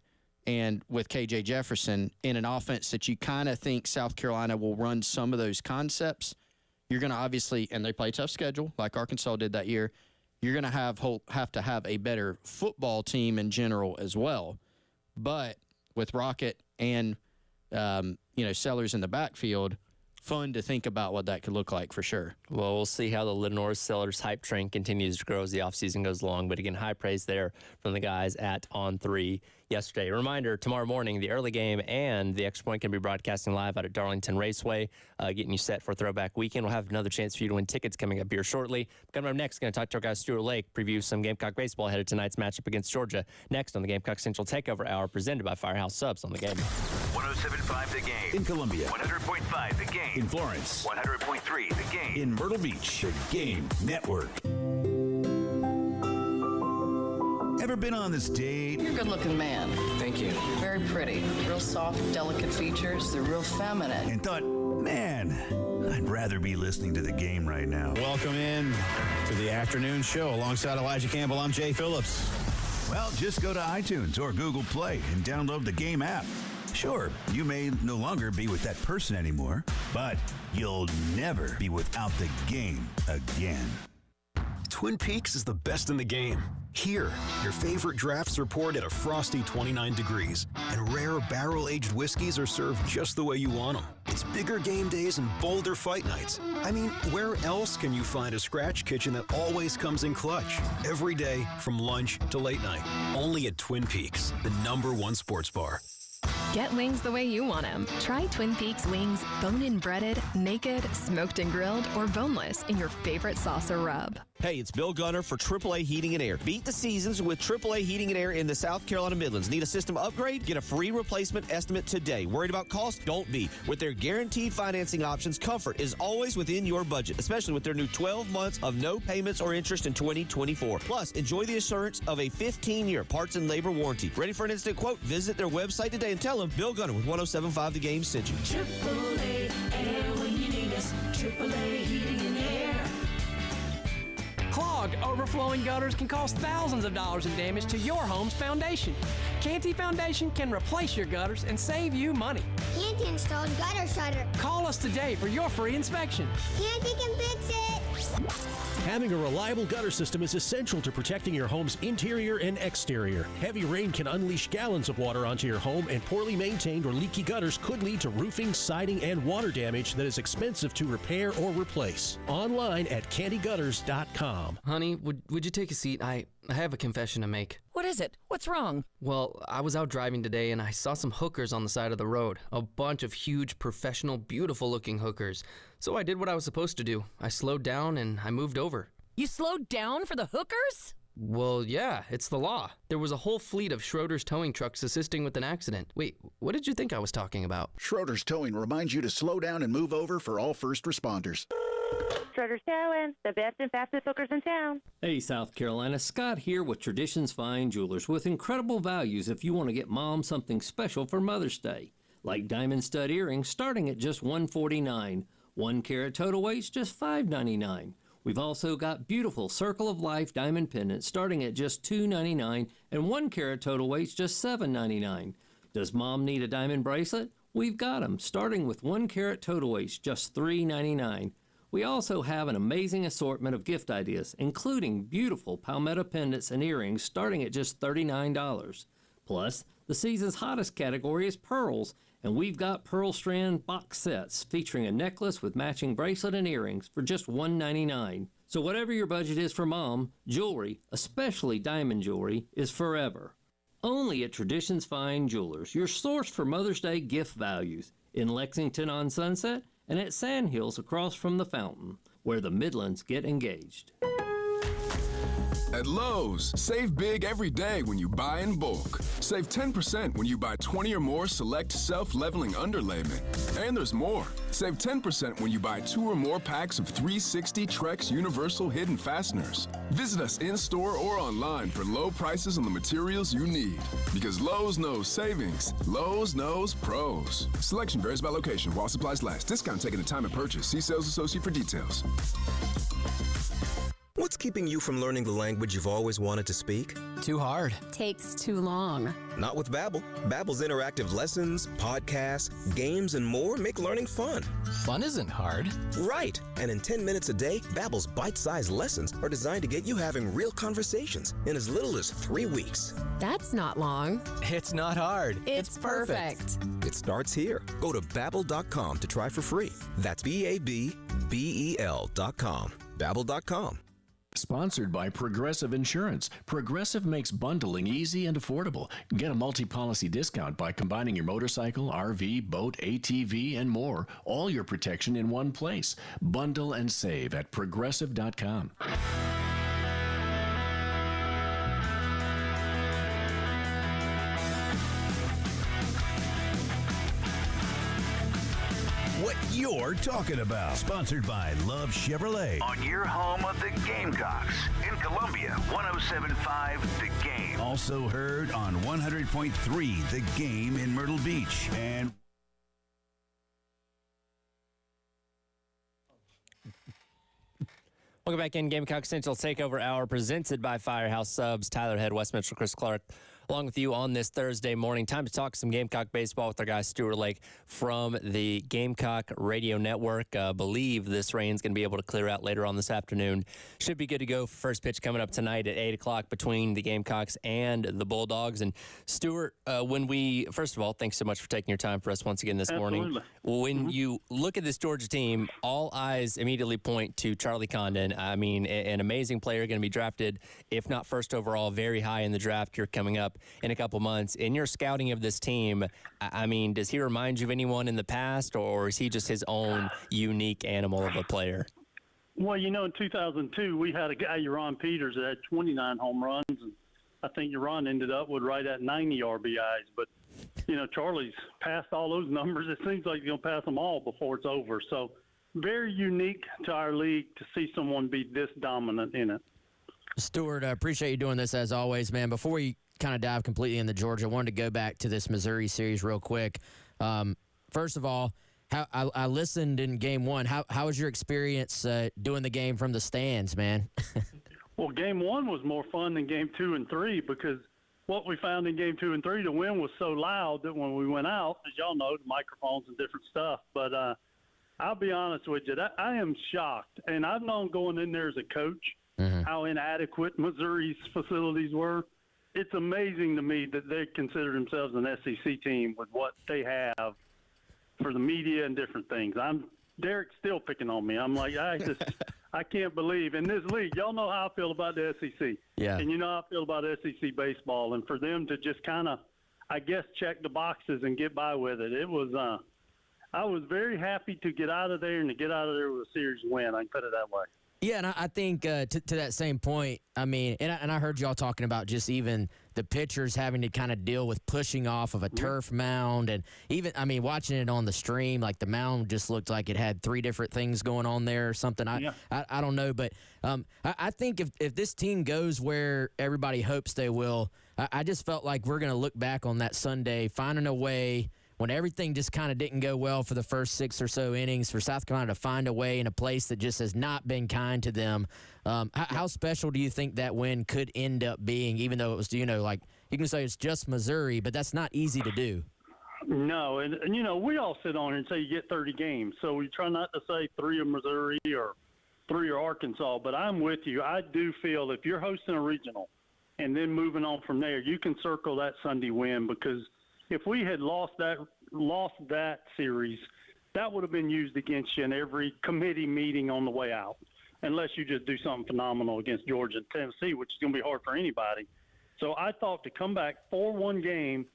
and with KJ Jefferson in an offense that you kind of think South Carolina will run some of those concepts. You're going to obviously, and they play a tough schedule like Arkansas did that year, you're going to have to have a better football team in general as well. But with Rocket and, Sellers in the backfield, fun to think about what that could look like for sure. Well, we'll see how the Lenore Sellers hype train continues to grow as the offseason goes along. But again, high praise there from the guys at On3 yesterday. A reminder, tomorrow morning, the early game and the Extra Point can be broadcasting live out at Darlington Raceway, getting you set for Throwback Weekend. We'll have another chance for you to win tickets coming up here shortly. Coming up next, going to talk to our guy Stuart Lake, preview some Gamecock baseball ahead of tonight's matchup against Georgia. Next on the Gamecock Central Takeover Hour, presented by Firehouse Subs on the Game. 107.5 The Game. In Columbia. 100.5 The Game. In Florence. 100.3 The Game. In Myrtle Beach. The Game Network. Ever been on this date? You're a good-looking man. Thank you. Very pretty. Real soft, delicate features. They're real feminine. And thought, man, I'd rather be listening to the game right now. Welcome in to the afternoon show. Alongside Elijah Campbell, I'm Jay Phillips. Well, just go to iTunes or Google Play and download the Game app. Sure, you may no longer be with that person anymore, but you'll never be without the game again. Twin Peaks is the best in the game. Here, your favorite drafts are poured at a frosty 29 degrees, and rare barrel-aged whiskeys are served just the way you want them. It's bigger game days and bolder fight nights. I mean, where else can you find a scratch kitchen that always comes in clutch? Every day, from lunch to late night. Only at Twin Peaks, the #1 sports bar. Get wings the way you want them. Try Twin Peaks wings bone-in breaded, naked, smoked and grilled, or boneless in your favorite sauce or rub. Hey, it's Bill Gunner for AAA Heating and Air. Beat the seasons with AAA Heating and Air in the South Carolina Midlands. Need a system upgrade? Get a free replacement estimate today. Worried about cost? Don't be. With their guaranteed financing options, comfort is always within your budget, especially with their new 12 months of no payments or interest in 2024. Plus, enjoy the assurance of a 15-year parts and labor warranty. Ready for an instant quote? Visit their website today and tell them Bill Gunner with 107.5 The Game sent you. AAA Air when you need us. AAA Heating and Air. Clogged, overflowing gutters can cause thousands of dollars in damage to your home's foundation. Canty Foundation can replace your gutters and save you money. Canty installed gutter shutter. Call us today for your free inspection. Canty can fix it. Having a reliable gutter system is essential to protecting your home's interior and exterior. Heavy rain can unleash gallons of water onto your home, and poorly maintained or leaky gutters could lead to roofing, siding, and water damage that is expensive to repair or replace. Online at candygutters.com. Honey, would you take a seat? I have a confession to make. What is it? What's wrong? Well, I was out driving today and I saw some hookers on the side of the road. A bunch of huge, professional, beautiful-looking hookers. So I did what I was supposed to do. I slowed down and I moved over. You slowed down for the hookers? Well, yeah, it's the law. There was a whole fleet of Schroeder's towing trucks assisting with an accident. Wait, what did you think I was talking about? Schroeder's Towing reminds you to slow down and move over for all first responders. Schroeder's Towing, the best and fastest hookers in town. Hey, South Carolina, Scott here with Traditions Fine Jewelers with incredible values if you want to get mom something special for Mother's Day. Like diamond stud earrings starting at just $149. 1 carat total weights just $5.99. We've also got beautiful Circle of Life diamond pendants starting at just $2.99 and 1 carat total weights just $7.99. Does mom need a diamond bracelet? We've got them starting with 1 carat total weights just $3.99. We also have an amazing assortment of gift ideas, including beautiful palmetto pendants and earrings starting at just $39. Plus, the season's hottest category is pearls, and we've got pearl strand box sets featuring a necklace with matching bracelet and earrings for just $199. So whatever your budget is for mom, jewelry, especially diamond jewelry, is forever. Only at Traditions Fine Jewelers, your source for Mother's Day gift values, in Lexington on Sunset and at Sandhills across from the fountain, where the Midlands get engaged. At Lowe's, save big every day when you buy in bulk. Save 10% when you buy 20 or more select self-leveling underlayment. And there's more. Save 10% when you buy 2 or more packs of 360 Trex Universal Hidden Fasteners. Visit us in-store or online for low prices on the materials you need. Because Lowe's knows savings. Lowe's knows pros. Selection varies by location while supplies last. Discount taken at time of purchase. See sales associate for details. What's keeping you from learning the language you've always wanted to speak? Too hard. Takes too long. Not with Babbel. Babbel's interactive lessons, podcasts, games, and more make learning fun. Fun isn't hard. Right. And in 10 minutes a day, Babbel's bite-sized lessons are designed to get you having real conversations in as little as 3 weeks. That's not long. It's not hard. It's perfect. It starts here. Go to Babbel.com to try for free. That's BABBEL.com. Babbel.com. Sponsored by Progressive Insurance. Progressive makes bundling easy and affordable. Get a multi-policy discount by combining your motorcycle, RV, boat, ATV, and more. All your protection in one place. Bundle and save at Progressive.com. What you're talking about. Sponsored by Love Chevrolet. On your home of the Gamecocks. In Columbia, 107.5 The Game. Also heard on 100.3 The Game in Myrtle Beach. And welcome back in Gamecock Central Takeover Hour, presented by Firehouse Subs. Tyler Head, West Mitchell, Chris Clark, along with you on this Thursday morning. Time to talk some Gamecock baseball with our guy Stuart Lake from the Gamecock Radio Network. Believe this rain's going to be able to clear out later on this afternoon. Should be good to go for first pitch coming up tonight at 8 o'clock between the Gamecocks and the Bulldogs. And Stuart, first of all, thanks so much for taking your time for us once again this morning. When you look at this Georgia team, all eyes immediately point to Charlie Condon. I mean, an amazing player, going to be drafted, if not first overall, very high in the draft here coming up in a couple months. In your scouting of this team, I mean, does he remind you of anyone in the past, or is he just his own unique animal of a player? Well, in 2002, we had a guy, Uron Peters, that had 29 home runs, and I think Uron ended up with right at 90 RBIs. But, Charlie's passed all those numbers. It seems like he's going to pass them all before it's over. So very unique to our league to see someone be this dominant in it. Stuart, I appreciate you doing this as always, man. Before we kind of dive completely into Georgia, I wanted to go back to this Missouri series real quick. First of all, I listened in game one. How was your experience doing the game from the stands, man? Well, game one was more fun than game 2 and 3 because what we found in game 2 and 3, the wind was so loud that when we went out, as y'all know, the microphones and different stuff. But I'll be honest with you, I am shocked. And I've known going in there as a coach how inadequate Missouri's facilities were. It's amazing to me that they consider themselves an SEC team with what they have for the media and different things. Derek's still picking on me. I'm like, I can't believe in this league. Y'all know how I feel about the SEC. Yeah. And you know how I feel about SEC baseball. And for them to just kind of, I guess, check the boxes and get by with it, I was very happy to get out of there and to get out of there with a series win. I can put it that way. Yeah, and I think to that same point, I mean, and I heard y'all talking about just even the pitchers having to kind of deal with pushing off of a turf mound. And even, I mean, watching it on the stream, like the mound just looked like it had 3 different things going on there or something. I don't know. But I think if this team goes where everybody hopes they will, I just felt like we're going to look back on that Sunday, finding a way when everything just kind of didn't go well for the first 6 or so innings, for South Carolina to find a way in a place that just has not been kind to them. How special do you think that win could end up being, even though it was, like you can say it's just Missouri, but that's not easy to do. No, and we all sit on here and say you get 30 games. So we try not to say 3 of Missouri or 3 of Arkansas, but I'm with you. I do feel if you're hosting a regional and then moving on from there, you can circle that Sunday win because – if we had lost that series, that would have been used against you in every committee meeting on the way out, unless you just do something phenomenal against Georgia and Tennessee, which is going to be hard for anybody. So I thought to come back 4-1 game,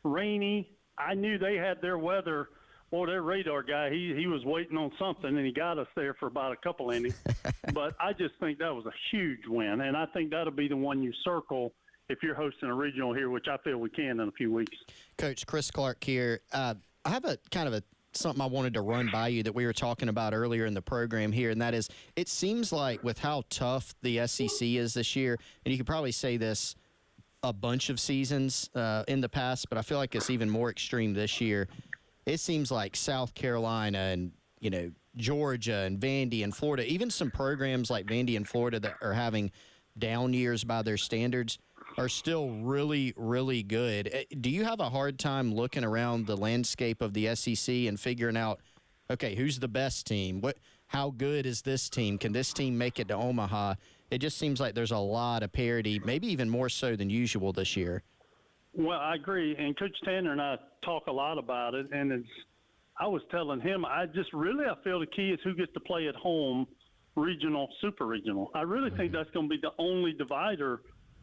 rainy. I knew they had their weather. Well, their radar guy, he was waiting on something, and he got us there for about a couple innings. But I just think that was a huge win, and I think that'll be the one you circle if you're hosting a regional here, which I feel we can in a few weeks. Coach, Chris Clark here. I have a kind of something I wanted to run by you that we were talking about earlier in the program here, and that is it seems like with how tough the SEC is this year, and you could probably say this a bunch of seasons in the past, but I feel like it's even more extreme this year. It seems like South Carolina and, Georgia and Vandy and Florida, even some programs like Vandy and Florida that are having down years by their standards, are still really, really good. Do you have a hard time looking around the landscape of the SEC and figuring out, okay, who's the best team? How good is this team? Can this team make it to Omaha? It just seems like there's a lot of parity, maybe even more so than usual this year. Well, I agree, and Coach Tanner and I talk a lot about it, and I was telling him, I feel the key is who gets to play at home, regional, super regional. I really think that's going to be the only divider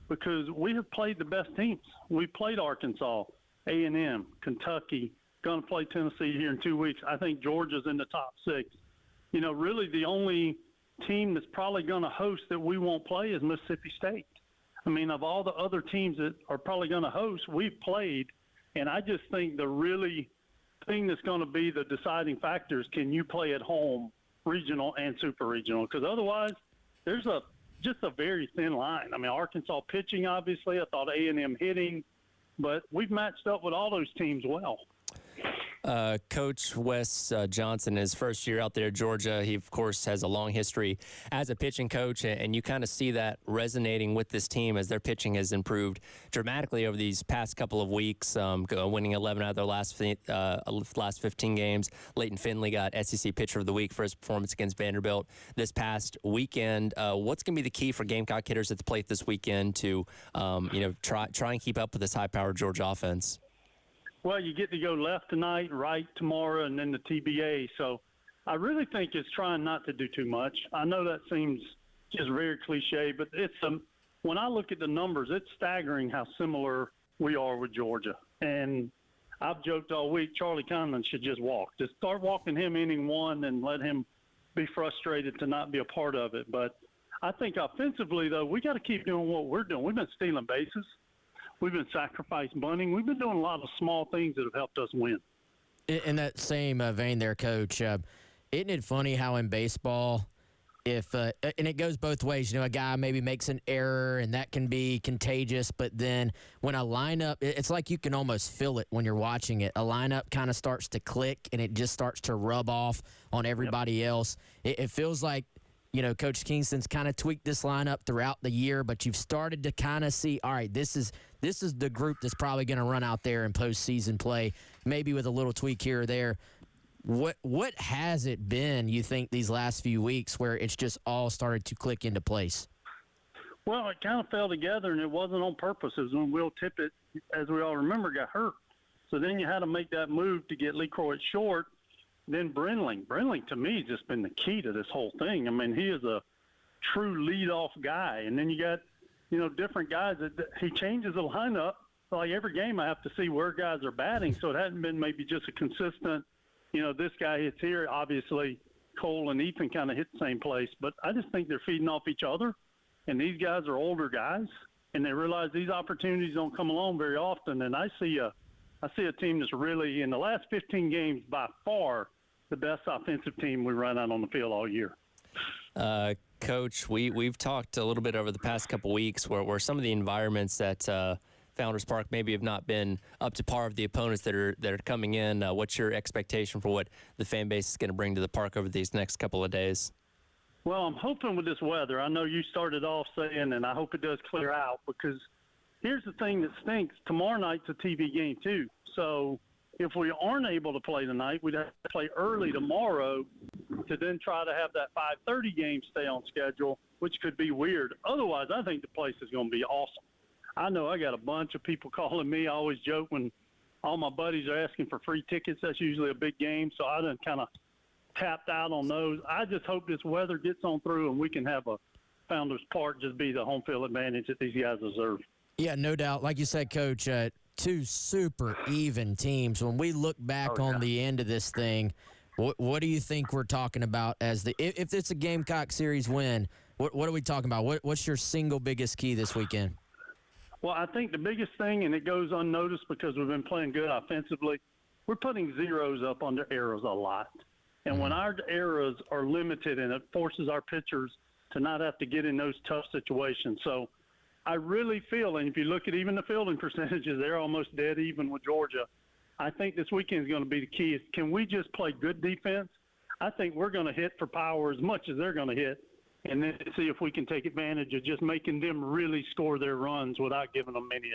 because we have played the best teams. We played Arkansas, A&M, Kentucky, going to play Tennessee here in 2 weeks. I think Georgia's in the top 6. You know, really the only team that's probably going to host that we won't play is Mississippi State. I mean, of all the other teams that are probably going to host, we've played, and I just think the really thing that's going to be the deciding factor is can you play at home, regional and super regional? Because otherwise, there's just a very thin line. I mean, Arkansas pitching, obviously. I thought A&M hitting, but we've matched up with all those teams well. Coach Wes Johnson, his first year out there at Georgia, he, of course, has a long history as a pitching coach, and you kind of see that resonating with this team as their pitching has improved dramatically over these past couple of weeks, winning 11 out of their last 15 games. Leighton Finley got SEC Pitcher of the Week for his performance against Vanderbilt this past weekend. What's going to be the key for Gamecock hitters at the plate this weekend to try and keep up with this high-powered Georgia offense? Well, you get to go left tonight, right tomorrow, and then the TBA. So I really think it's trying not to do too much. I know that seems just very cliche, but when I look at the numbers, it's staggering how similar we are with Georgia. And I've joked all week, Charlie Conlon should just walk. Just start walking him inning one and let him be frustrated to not be a part of it. But I think offensively, though, we got to keep doing what we're doing. We've been stealing bases. We've been sacrifice bunting. We've been doing a lot of small things that have helped us win. In that same vein there, Coach, isn't it funny how in baseball, and it goes both ways, a guy maybe makes an error and that can be contagious, but then when a lineup, it's like you can almost feel it when you're watching it. A lineup kind of starts to click and it just starts to rub off on everybody else. It feels like, Coach Kingston's kind of tweaked this lineup throughout the year, but you've started to kind of see, all right, this is the group that's probably going to run out there in postseason play, maybe with a little tweak here or there. What has it been, you think, these last few weeks where it's just all started to click into place? Well, it kind of fell together, and it wasn't on purpose. It was when Will Tippett, as we all remember, got hurt. So then you had to make that move to get Lee Crow at short. Then Brinling, to me, has just been the key to this whole thing. I mean, he is a true leadoff guy. And then you got, different guys that he changes the lineup. Like every game I have to see where guys are batting. So it hadn't been maybe just a consistent, this guy hits here. Obviously, Cole and Ethan kind of hit the same place. But I just think they're feeding off each other. And these guys are older guys. And they realize these opportunities don't come along very often. And I see a team that's really, in the last 15 games, by far, the best offensive team we run out on the field all year. Coach, we've talked a little bit over the past couple weeks where some of the environments at Founders Park maybe have not been up to par of the opponents that are coming in. What's your expectation for what the fan base is going to bring to the park over these next couple of days? Well, I'm hoping with this weather. I know you started off saying, and I hope it does clear out, because here's the thing that stinks. Tomorrow night's a TV game too. So if we aren't able to play tonight, we'd have to play early tomorrow to then try to have that 5:30 game stay on schedule, which could be weird. Otherwise, I think the place is going to be awesome. I know I got a bunch of people calling me. I always joke when all my buddies are asking for free tickets. That's usually a big game, so I done kind of tapped out on those. I just hope this weather gets on through and we can have a Founders Park just be the home field advantage that these guys deserve. Yeah, no doubt. Like you said, Coach, two super even teams. When we look back on the end of this thing, what do you think we're talking about as if it's a Gamecock series win? What are we talking about? What's your single biggest key this weekend? Well, I think the biggest thing, and it goes unnoticed because we've been playing good offensively, we're putting zeros up on their arrows a lot. And when our arrows are limited, and it forces our pitchers to not have to get in those tough situations. So I really feel, and if you look at even the fielding percentages, they're almost dead even with Georgia. I think this weekend is going to be the key. Is can we just play good defense? I think we're going to hit for power as much as they're going to hit, and then see if we can take advantage of just making them really score their runs without giving them many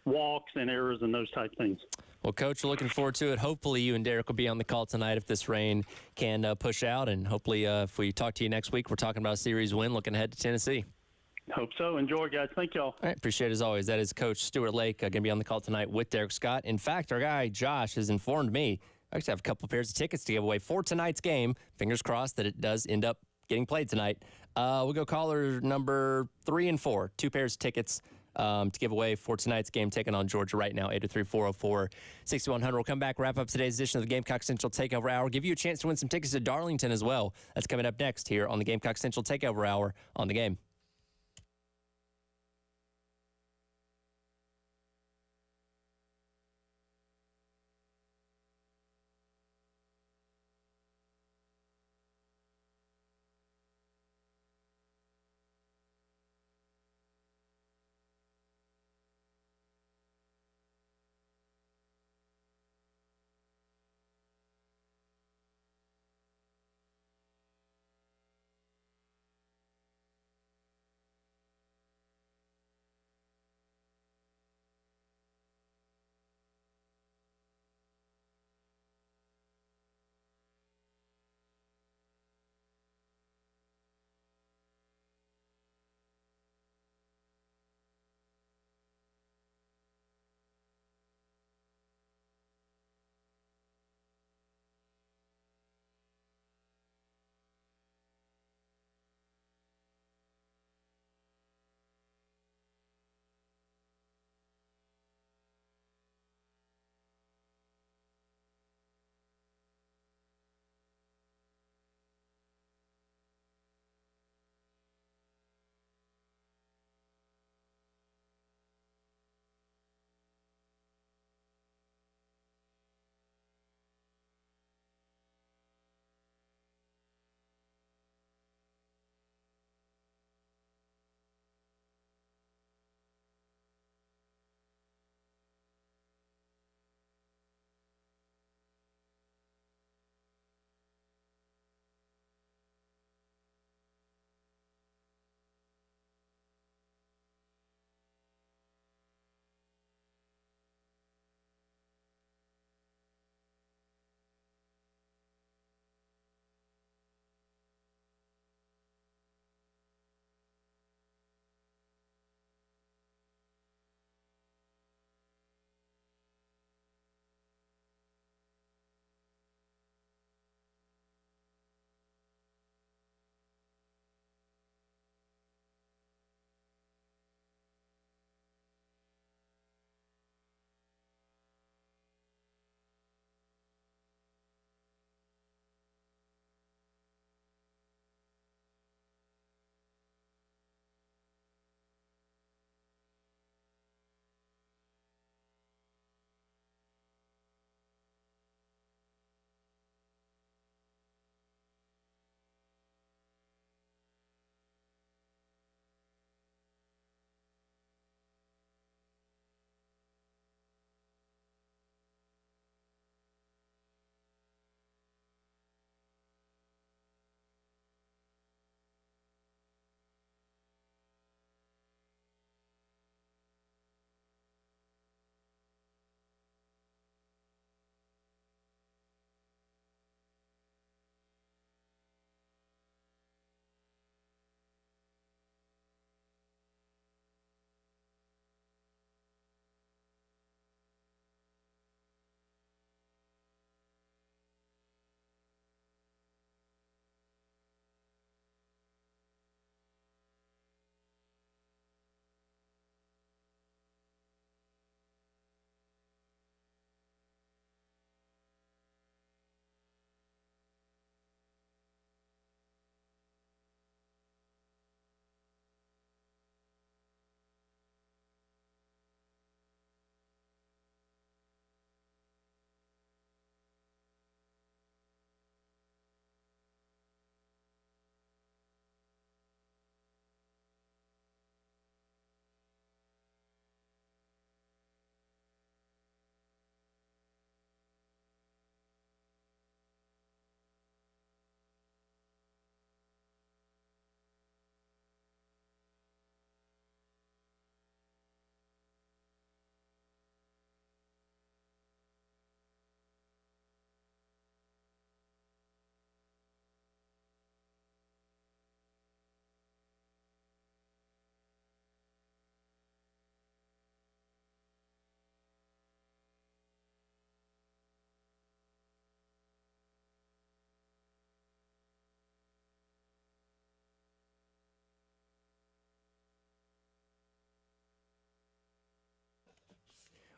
walks and errors and those type things. Well, Coach, we're looking forward to it. Hopefully you and Derek will be on the call tonight if this rain can push out, and hopefully if we talk to you next week, we're talking about a series win looking ahead to Tennessee. Hope so. Enjoy, guys. Thank y'all. All right, appreciate it as always. That is Coach Stuart Lake going to be on the call tonight with Derek Scott. In fact, our guy Josh has informed me I actually have a couple of pairs of tickets to give away for tonight's game. Fingers crossed that it does end up getting played tonight. We'll go caller number 3 and 4. 2 pairs of tickets to give away for tonight's game taking on Georgia right now, 803-404-6100. We'll come back, wrap up today's edition of the Gamecock Central Takeover Hour, give you a chance to win some tickets to Darlington as well. That's coming up next here on the Gamecock Central Takeover Hour on the Game.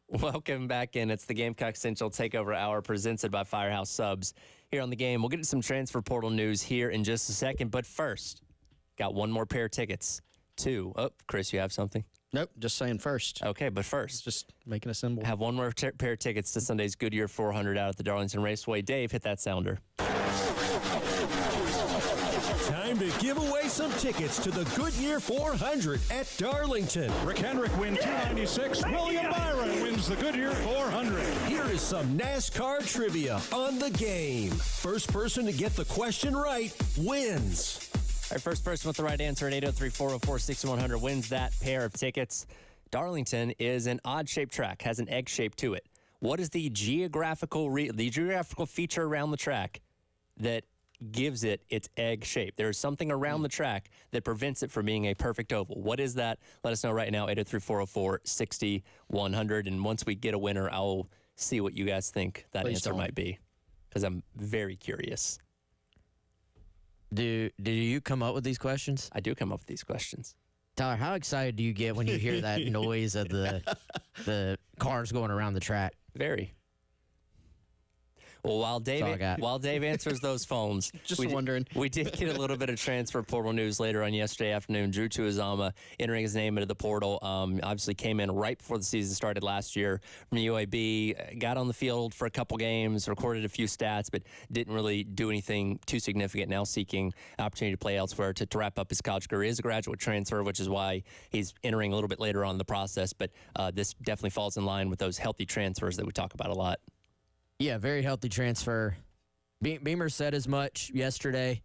Welcome back in. It's the Gamecock Central Takeover Hour presented by Firehouse Subs here on the game. We'll get to some transfer portal news here in just a second, but first, got one more pair of tickets. Chris, you have something? Nope, just saying first. Okay, but first. Just making a symbol. Have one more pair of tickets to Sunday's Goodyear 400 out at the Darlington Raceway. Dave, hit that sounder. Time to give away some tickets to the Goodyear 400 at Darlington. Rick Hendrick wins 296. William Byron wins the Goodyear 400. Here is some NASCAR trivia on the game. First person to get the question right wins. Our first person with the right answer at 803-404-6100 wins that pair of tickets. Darlington is an odd-shaped track, has an egg shape to it. What is the geographical feature around the track that gives it its egg shape? There is something around the track that prevents it from being a perfect oval. What is that? Let us know right now, 803-404-6100. And once we get a winner, I'll see what you guys think that answer might be, because I'm very curious. Do you come up with these questions? I do come up with these questions. Tyler, how excited do you get when you hear that noise of the cars going around the track? Very. Well, while Dave answers those phones, wondering. We did get a little bit of transfer portal news later on yesterday afternoon. Drew Tuazama entering his name into the portal. Obviously came in right before the season started last year from the UAB. Got on the field for a couple games, recorded a few stats, but didn't really do anything too significant. Now seeking opportunity to play elsewhere to wrap up his college career. He is a graduate transfer, which is why he's entering a little bit later on in the process. But this definitely falls in line with those healthy transfers that we talk about a lot. Yeah, very healthy transfer. Beamer said as much yesterday.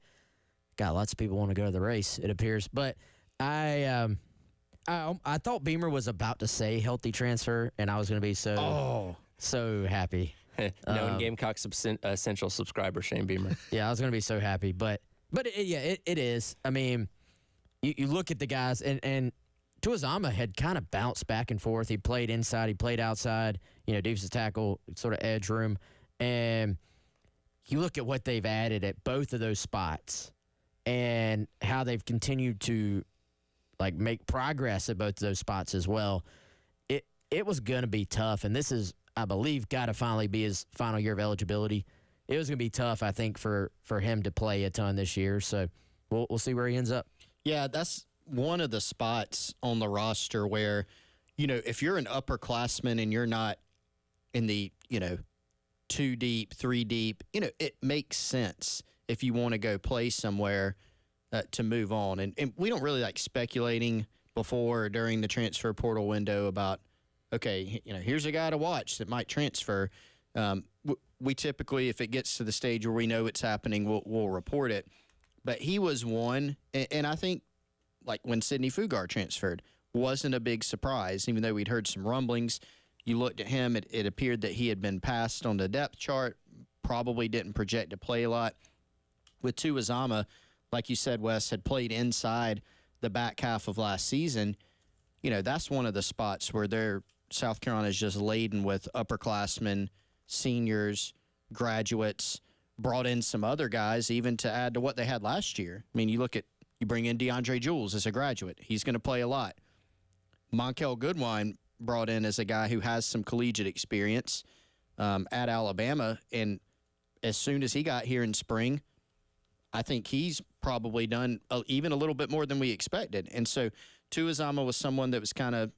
God, lots of people want to go to the race, it appears. But I thought Beamer was about to say healthy transfer, and I was going to be so happy. Known Gamecock Central subscriber, Shane Beamer. Yeah, I was going to be so happy. But it is. I mean, you look at the guys, and Tuazama had kind of bounced back and forth. He played inside, he played outside, defensive tackle, sort of edge room. And you look at what they've added at both of those spots and how they've continued to make progress at both of those spots as well. It was going to be tough, and this is, I believe, got to finally be his final year of eligibility. It was going to be tough, I think, for him to play a ton this year. So we'll see where he ends up. Yeah, that's one of the spots on the roster where, if you're an upperclassman and you're not in the, 2 deep, 3 deep, it makes sense if you want to go play somewhere to move on. And we don't really like speculating before or during the transfer portal window about, okay, here's a guy to watch that might transfer. We typically, if it gets to the stage where we know it's happening, we'll report it. But he was one, and I think, like when Sidney Fugar transferred, wasn't a big surprise, even though we'd heard some rumblings. You looked at him, it appeared that he had been passed on the depth chart, probably didn't project to play a lot. With Tuazama, like you said, Wes, had played inside the back half of last season. That's one of the spots where South Carolina is just laden with upperclassmen, seniors, graduates, brought in some other guys even to add to what they had last year. I mean, you bring in DeAndre Jules as a graduate. He's going to play a lot. Monkel Goodwine brought in as a guy who has some collegiate experience at Alabama. And as soon as he got here in spring, I think he's probably done even a little bit more than we expected. And so Tuazama was someone that was kind of,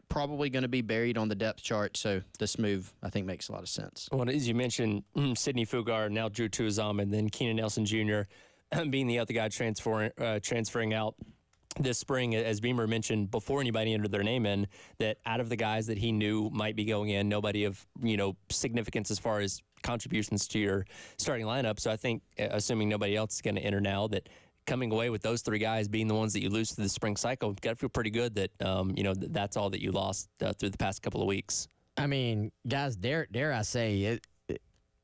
probably going to be buried on the depth chart. So this move, I think, makes a lot of sense. Well, as you mentioned, Sidney Fugar, now Drew Tuazama, and then Keenan Nelson Jr. being the other guy transferring out this spring, as Beamer mentioned before anybody entered their name in, that out of the guys that he knew might be going in, nobody of significance as far as contributions to your starting lineup. So I think, assuming nobody else is going to enter now, that coming away with those 3 guys being the ones that you lose to the spring cycle, you've got to feel pretty good that that's all that you lost through the past couple of weeks. I mean, guys, dare I say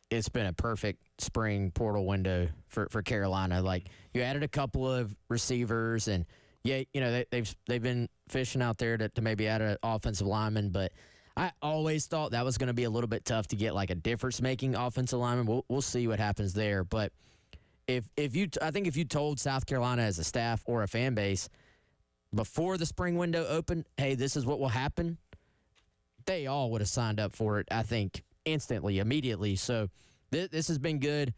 it's been a perfect spring portal window for Carolina. Like, you added a couple of receivers, and they've been fishing out there to maybe add an offensive lineman, but I always thought that was going to be a little bit tough to get like a difference-making offensive lineman. We'll see what happens there, but I think if you told South Carolina as a staff or a fan base before the spring window opened, hey, this is what will happen, they all would have signed up for it, I think, instantly, immediately. So this has been good.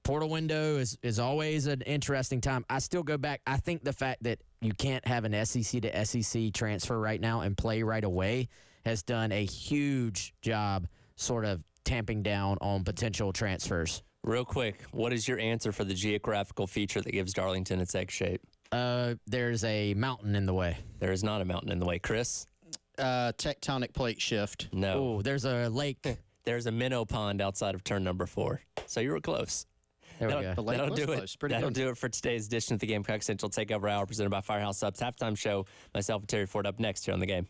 Portal window is always an interesting time. I still go back. I think the fact that you can't have an SEC to SEC transfer right now and play right away has done a huge job sort of tamping down on potential transfers. Real quick, what is your answer for the geographical feature that gives Darlington its egg shape? There's a mountain in the way. There is not a mountain in the way. Chris? Tectonic plate shift. No. Oh, there's a lake. There's a minnow pond outside of turn number 4. So you were close. There we go. The lake That'll was do close. it. Pretty That'll good. do it for today's edition of the Gamecock Central Takeover Hour presented by Firehouse Subs. Halftime show. Myself and Terry Ford up next here on the game.